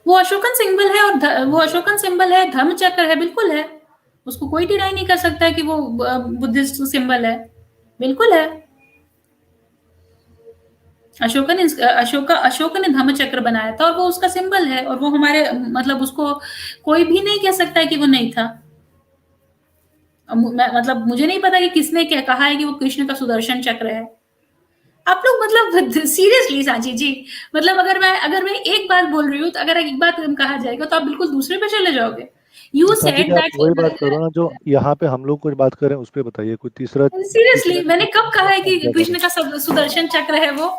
वो अशोकन सिंबल है, और वो अशोकन सिंबल है, धर्म चक्र है, बिल्कुल है, उसको कोई डिनाई नहीं कर सकता है कि वो बुद्धिस्ट सिंबल है, बिल्कुल है। अशोक ने धम्म चक्र बनाया था और वो उसका सिंबल है, और वो हमारे मतलब उसको कोई भी नहीं कह सकता है कि वो नहीं था। मतलब मुझे नहीं पता कि किसने क्या कहा है कि वो कृष्ण का सुदर्शन चक्र है। आप लोग मतलब सीरियसली सांची जी, मतलब अगर मैं एक बात बोल रही हूँ, तो अगर एक बात कहा जाएगा तो आप बिल्कुल दूसरे पे चले जाओगे। यू सांची सेड जी, आप वही बात दैट, करो ना जो यहाँ पे हम लोग कुछ बात कर रहे हैं, उस पर बताइए, कोई तीसरा सीरियसली मैंने कब कहा है कि तीसरा कृष्ण का सुदर्शन चक्र है वो?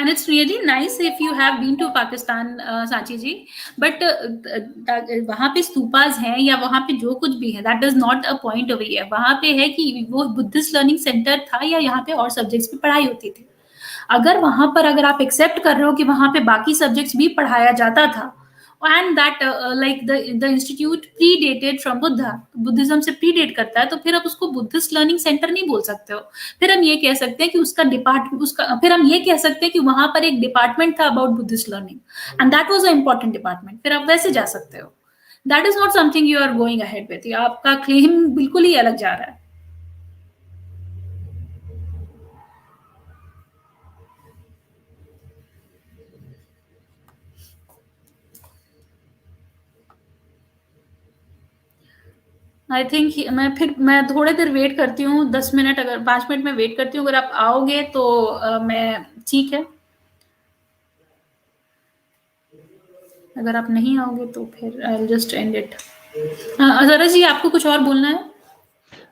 And it's really nice if you have been to Pakistan, Sanchi ji, but वहां पे स्तूपास हैं या वहां पे जो कुछ भी है, that does not a point over here. वहां पे है कि वो बुद्धिस्ट लर्निंग सेंटर था या यहाँ पे और सब्जेक्ट्स भी पढ़ाई होती थी। अगर वहां पर अगर आप एक्सेप्ट कर रहे हो कि वहां पे बाकी सब्जेक्ट्स भी पढ़ाया जाता था, and that like the institute predated from Buddha, Buddhism से प्रीडेट करता है, तो फिर आप उसको बुद्धिस्ट लर्निंग सेंटर नहीं बोल सकते हो। फिर हम ये कह सकते हैं कि फिर हम ये कह सकते हैं कि वहां पर एक डिपार्टमेंट था about Buddhist learning, and that was a important department, फिर आप वैसे जा सकते हो। That is not something you are going ahead with, आपका क्लेम बिल्कुल ही अलग जा रहा है। आई थिंक मैं थोड़ी देर वेट करती हूँ, 10 मिनट, अगर 5 मिनट में वेट करती हूँ, अगर आप आओगे तो मैं ठीक है, अगर आप नहीं आओगे तो फिर I will just end it. Azra ji, आपको कुछ और बोलना है?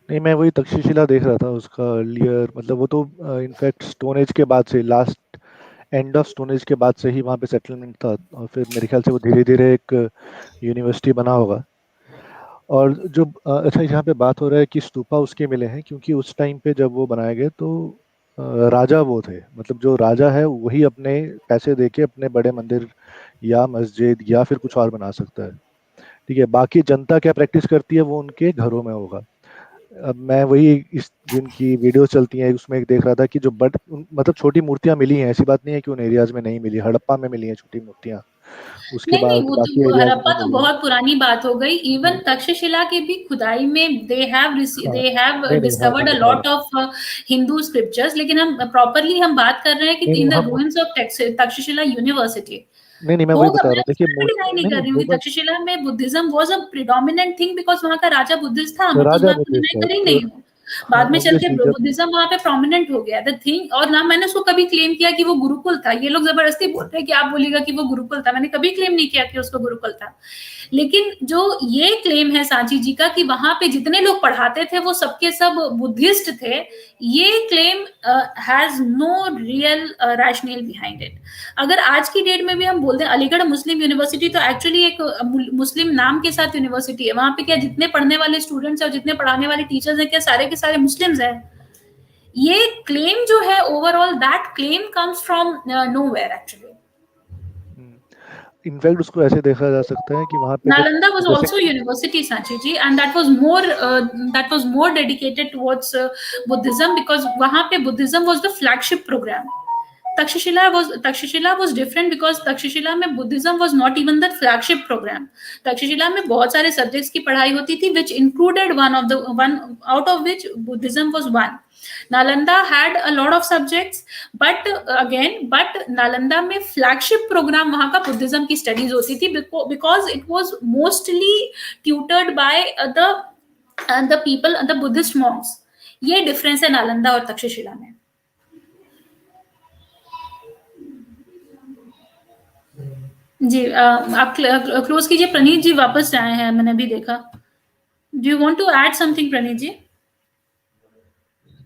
नहीं, मैं वही तक्षशिला देख रहा था, उसका अर्लियर मतलब वो तो इनफैक्ट स्टोन एज के बाद से, last end of stone age के बाद से ही वहाँ पे सेटलमेंट था, और फिर मेरे ख्याल से वो धीरे धीरे एक यूनिवर्सिटी बना होगा। और जो अच्छा यहाँ पे बात हो रहा है कि स्तूपा उसके मिले हैं, क्योंकि उस टाइम पे जब वो बनाए गए तो राजा वो थे, मतलब जो राजा है वही अपने पैसे देके अपने बड़े मंदिर या मस्जिद या फिर कुछ और बना सकता है। ठीक है, बाकी जनता क्या प्रैक्टिस करती है वो उनके घरों में होगा। अब मैं वही इस जिनकी वीडियो चलती हैं उसमें एक देख रहा था कि जो मतलब छोटी मूर्तियां मिली हैं, ऐसी बात नहीं है कि उन एरियाज में नहीं मिली, हड़प्पा में मिली हैं छोटी मूर्तियां, उसके नहीं, नहीं, बाद वो बाकी तो एरियाज में हड़प्पा नहीं तो मिली। बहुत पुरानी बात हो गई। इवन तक्षशिला की भी खुदाई में हाँ, दे हैव नहीं नहीं, हाँ डिस्कवर्ड अ वो तो है। लॉट ऑफ हिंदू स्क्रिप्चर्स, लेकिन हम प्रॉपरली हम बात कर रहे हैं कि नहीं नहीं, इन द हम रूइंस ऑफ तक्षशिला यूनिवर्सिटी नहीं नहीं, मैं वही होगा। बता रहा मैं हूँ, देखिए बिल्कुल डिनाई नहीं नहीं कर नहीं रही हूँ कि होगा। तक्षशिला में Buddhism was a predominant thing because वहां का राजा बुद्धिस्ट था। मैं तो उस राजा बात को बुद्धिस्ट डिनाई है कर ही तो नहीं हूँ। बाद में चल के ऑब्वियसली जब बुद्धिज्म वहां पे प्रोमिनेंट हो गया द थिंग। और ना मैंने उसको कभी क्लेम किया कि वो गुरुकुल था। ये लोग जबरदस्ती बोलते हैं कि आप बोलिएगा कि वो गुरुकुल था। मैंने कभी क्लेम नहीं किया कि उसको गुरुकुल था। लेकिन जो ये क्लेम है सांची जी का कि वहां पे जितने लोग पढ़ाते थे वो सबके सब बुद्धिस्ट थे, ये claim has no real rational behind it. अगर आज की डेट में भी हम बोलते हैं अलीगढ़ मुस्लिम यूनिवर्सिटी, तो एक्चुअली एक मुस्लिम नाम के साथ यूनिवर्सिटी है। वहां पे क्या जितने पढ़ने वाले स्टूडेंट्स और जितने पढ़ाने वाले टीचर्स हैं, क्या सारे के सारे मुस्लिम्स हैं? ये क्लेम जो है overall that claim comes from nowhere actually. In fact उसको ऐसे देखा जा सकता है कि वहां पे जब Nalanda was जैसे also a university, Sanchi, and that was more dedicated towards Buddhism because वहाँ पे Buddhism was the flagship program. Takshashila was different because Takshashila में Buddhism was not even the flagship program. Takshashila में बहुत सारे subjects की पढ़ाई होती थी, which included one out of which Buddhism was one. Nalanda had a lot of subjects, but but Nalanda में flagship program वहाँ का Buddhism की studies होती थी because it was mostly tutored by the people, the Buddhist monks. ये difference है नालंदा और तक्षशिला में। जी आप क्लोज कीजिए। प्रणीत जी वापस आए हैं, मैंने अभी देखा। Do you want to add something Praneet ji?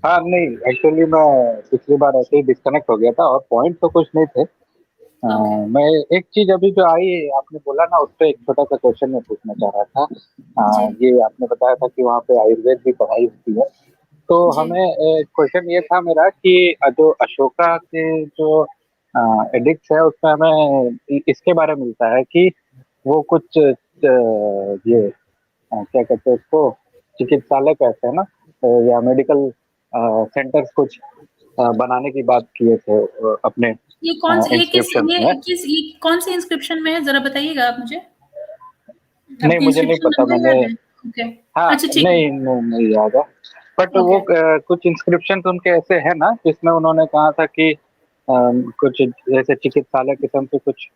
हाँ नहीं, एक्चुअली मैं पिछली बार ऐसे ही डिस्कनेक्ट हो गया था और पॉइंट तो कुछ नहीं थे। ओके मैं एक चीज अभी जो आई आपने बोला ना, उस पर एक छोटा सा क्वेश्चन मैं पूछना चाह रहा था। जी ये आपने बताया था कि वहाँ पे आयुर्वेद भी पढ़ाई होती है, तो जी हमें क्वेश्चन ये था मेरा कि जो अशोका के जो एडिक्ट्स है उसमें हमें इसके बारे में मिलता है कि वो कुछ ये क्या कहते हैं उसको, चिकित्सालय कहते हैं ना, या मेडिकल सेंटर्स कुछ बनाने की बात किए थे अपने इंस्क्रिप्शंस में। ये कौन से इंस्क्रिप्शन में है, जरा बताइएगा आप मुझे। नहीं, आपके मुझे नहीं इंस्क्रिप्शन पता, नंबर मैंने याद है? ओके हाँ अच्छा ठीक है। नहीं नहीं, नहीं याद है। बट वो ओके कुछ इंस्क्रिप्शन उनके ऐसे है ना जिसमें उन्होंने कहा था कि कुछ जैसे चिकित्सालय किस्म के कुछ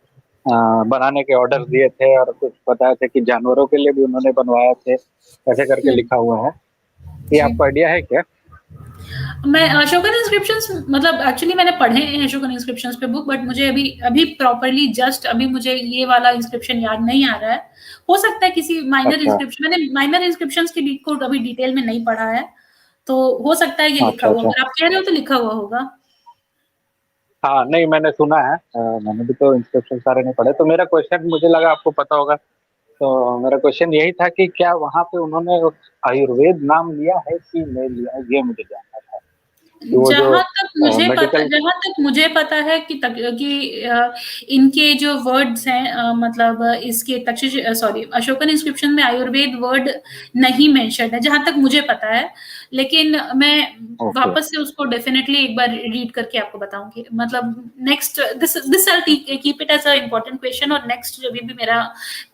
बनाने के ऑर्डर दिए थे, और कुछ बताया था कि जानवरों के लिए भी उन्होंने बनवाए थे, ऐसे करके लिखा हुआ है। ये जी आपको आइडिया है क्या? मैं अशोकन इंस्क्रिप्शंस मतलब एक्चुअली मैंने पढ़े हैं अशोकन इंस्क्रिप्शंस पे बुक, बट मुझे अभी अभी प्रॉपर्ली जस्ट अभी मुझे ये वाला इंस्क्रिप्शन याद नहीं आ रहा है। हो सकता है किसी माइनर अच्छा इंस्क्रिप्शन, मैंने माइनर इंस्क्रिप्शंस की को अभी डिटेल में नहीं पढ़ा है, तो हो सकता है ये लिखा अच्छा हुआ, अच्छा। अगर आप कह रहे हो तो लिखा हुआ होगा। हाँ नहीं, मैंने सुना है, मैंने भी तो इंस्क्रिप्शन सारे नहीं पढ़े, तो मेरा क्वेश्चन मुझे लगा आपको पता होगा, तो मेरा क्वेश्चन यही था कि क्या वहाँ पे उन्होंने आयुर्वेद नाम लिया है कि नहीं लिया है, ये मुझे जानना था। कि वो जो मेडिकल। जहां तक मुझे पता है इनके जो वर्ड्स हैं मतलब इसके तक्षशिश सॉरी अशोकन इंस्क्रिप्शन में आयुर्वेद वर्ड नहीं मेंशन है जहां तक मुझे पता है। लेकिन मैं ओके। वापस से उसको डेफिनेटली एक बार रीड करके आपको बताऊंगी। मतलब next this I keep it as a important question, और नेक्स्ट जब भी मेरा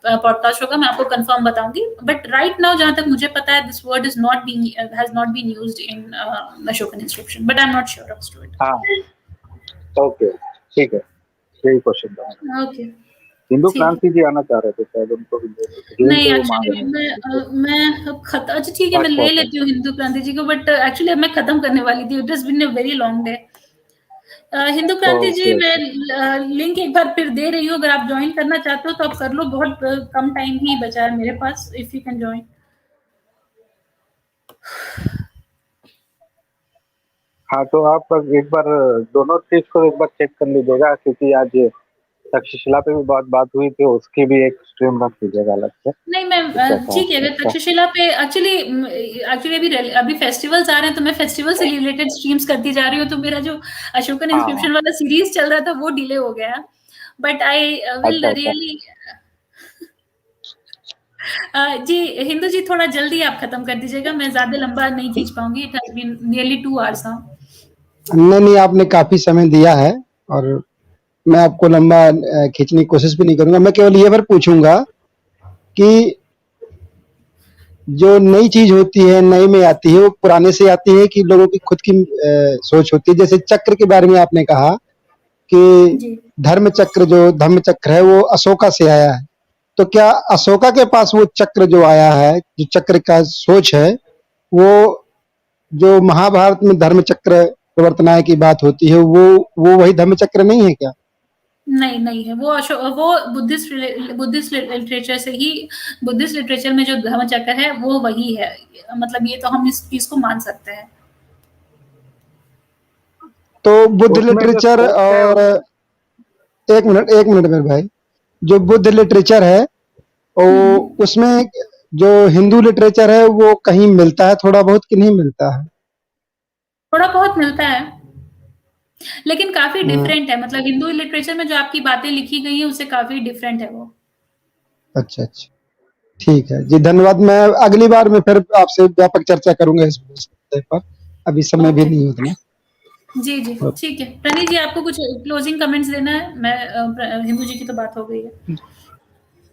पॉडकास्ट होगा मैं आपको कंफर्म बताऊंगी। बट राइट नाउ जहां तक मुझे पता है this word is not being has not been used in Ashokan inscription, but I am not sure of it. हाँ ओके, ठीक है, यही क्वेश्चन था। ओके हिंदू ठीक है। क्रांति जी आना चाह रहे थे शायद, उनको भी रील नहीं पे वो मांग एक्चुअली रहे हैं। मैं अच्छा ठीक है, मैं अच्छा ले अच्छा। लेती हूँ हिंदू क्रांति जी को, बट एक्चुअली मैं खत्म करने वाली थी। It has been a very long day. Hindu Kranti ji okay मैं ओके। लिंक एक बार फिर दे रही हूँ, अगर आप ज्वाइन करना चाहते हो तो आप कर लो। बहुत कम टाइम ही बचा है मेरे पास, इफ यू कैन ज्वाइन। हाँ तो आप एक बार दोनों चीज को एक बार चेक कर लीजिएगा, क्योंकि आज तक्षशिला पे भी बहुत बात हुई थी, उसकी भी एक स्ट्रीम रख दीजिएगा अलग से। नहीं मैं ठीक है, अगर तक्षशिला पे एक्चुअली अभी फेस्टिवल्स आ रहे हैं तो मैं फेस्टिवल से रिलेटेड स्ट्रीम्स करती जा रही हूँ, तो मेरा जो अशोकन इंस्क्रिप्शन वाला सीरीज चल रहा था वो डिले हो गया, बट आई विल रियली जी हिंदू जी थोड़ा जल्दी आप खत्म कर दीजिएगा, मैं ज्यादा लंबा नहीं खींच पाऊंगी, it has been nearly 2 hours now. नहीं, आपने काफी समय दिया है और मैं आपको लंबा खींचने की कोशिश भी नहीं करूंगा। मैं केवल ये बार पूछूंगा कि जो नई चीज होती है, नई में आती है, वो पुराने से आती है कि लोगों की खुद की सोच होती है? जैसे चक्र के बारे में आपने कहा कि धर्म चक्र है वो अशोका से आया है, तो क्या अशोका के पास वो चक्र जो आया है, जो चक्र का सोच है, वो जो महाभारत में धर्म चक्र प्रवर्तनाय की बात होती है, वो वही धर्म चक्र नहीं है क्या? नहीं है, वो बुद्धिस्ट लिटरेचर से ही, बुद्धिस्ट लिटरेचर में जो धर्म चक्र है वो वही है, मतलब ये तो हम इस चीज को मान सकते हैं। तो बुद्ध लिटरेचर और एक मिनट मेरे भाई, जो बुद्ध लिटरेचर है वो उसमें जो हिंदू लिटरेचर है वो कहीं मिलता है थोड़ा बहुत कि नहीं मिलता है? थोड़ा बहुत मिलता है, लेकिन काफी डिफरेंट है, मतलब हिंदू लिटरेचर में जो आपकी बातें लिखी गई है उससे काफी डिफरेंट है वो। अच्छा, ठीक है जी, धन्यवाद। मैं अगली बार में फिर आपसे व्यापक चर्चा करूंगा इस विषय पर, अभी समय भी नहीं उतना। जी ठीक है। प्रणीत जी आपको कुछ क्लोजिंग कमेंट्स देना है? मैं हिंदू जी की तो बात हो गई है।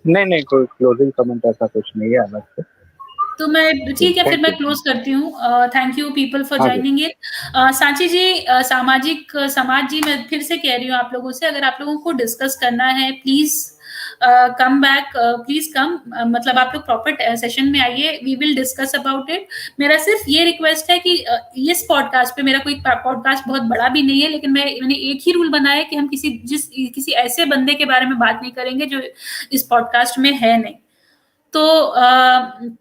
नहीं, कोई क्लोजिंग कमेंट ऐसा कुछ नहीं है अलग से। तो मैं ठीक है, फिर मैं क्लोज करती हूँ। Thank you people for joining it. Sanchi ji, सामाजिक समाज जी, मैं फिर से कह रही हूँ आप लोगों से, अगर आप लोगों को डिस्कस करना है please come back, please come, मतलब आप लोग प्रॉपर सेशन में आइए, we will discuss about it. मेरा सिर्फ ये रिक्वेस्ट है कि इस पॉडकास्ट पे, मेरा कोई पॉडकास्ट बहुत बड़ा भी नहीं है, लेकिन मैंने एक ही रूल बनाया है कि हम किसी ऐसे बंदे के बारे में बात नहीं करेंगे जो इस पॉडकास्ट में है नहीं। तो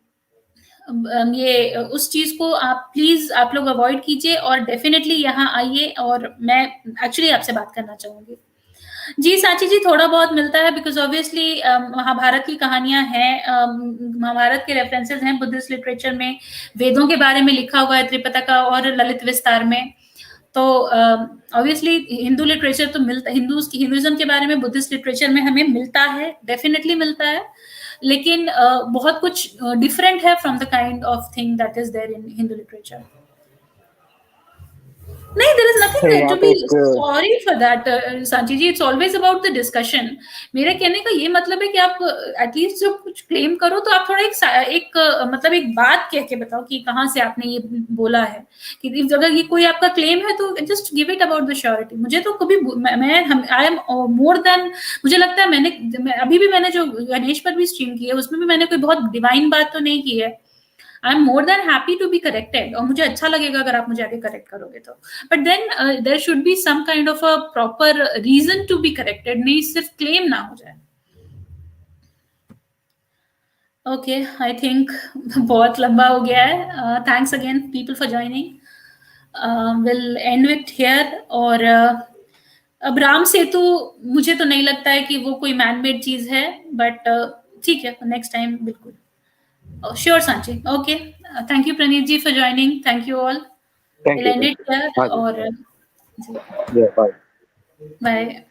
ये उस चीज को आप प्लीज आप लोग अवॉइड कीजिए और डेफिनेटली यहाँ आइए, और मैं एक्चुअली आपसे बात करना चाहूंगी। जी सांची जी, थोड़ा बहुत मिलता है, बिकॉज ऑब्वियसली महाभारत की कहानियां हैं, महाभारत के रेफरेंसेस हैं बुद्धिस्ट लिटरेचर में, वेदों के बारे में लिखा हुआ है त्रिपिटका और ललित विस्तार में। तो ऑब्वियसली हिंदू लिटरेचर तो मिलता, हिंदुइज्म के बारे में बुद्धिस्ट लिटरेचर में हमें मिलता है, डेफिनेटली मिलता है, लेकिन बहुत कुछ डिफरेंट है from the kind of thing that is there in Hindu literature. नहीं, there is nothing there to be sorry for that, Sanchi ji, it's always about the discussion। मेरे कहने का ये मतलब है कि आप एटलीस्ट जब कुछ क्लेम करो तो आप थोड़ा एक मतलब एक बात कह के बताओ कि कहाँ से आपने ये बोला है, कि अगर ये कोई आपका क्लेम है तो just give it about the surety. मुझे तो कभी आई एम मोर देन, मुझे लगता है अभी भी मैंने जो गणेश पर भी स्ट्रीम की है उसमें भी मैंने कोई बहुत डिवाइन बात तो नहीं की है। I am more than happy to be corrected, और मुझे अच्छा लगेगा अगर आप मुझे आगे करेक्ट करोगे तो, but then there should be some kind of a proper reason to be corrected, नहीं सिर्फ क्लेम ना हो जाए। ओके, आई थिंक बहुत लंबा हो गया है। Thanks again people for joining, will and with here. और अब राम सेतु मुझे तो नहीं लगता है कि वो कोई मैनमेड चीज है, बट ठीक है, नेक्स्ट टाइम बिल्कुल। Oh, sure, Sanchi. Okay. Thank you, Praneet ji, for joining. Thank you all. Thank you. We'll end it here. Or, yeah, bye. Bye.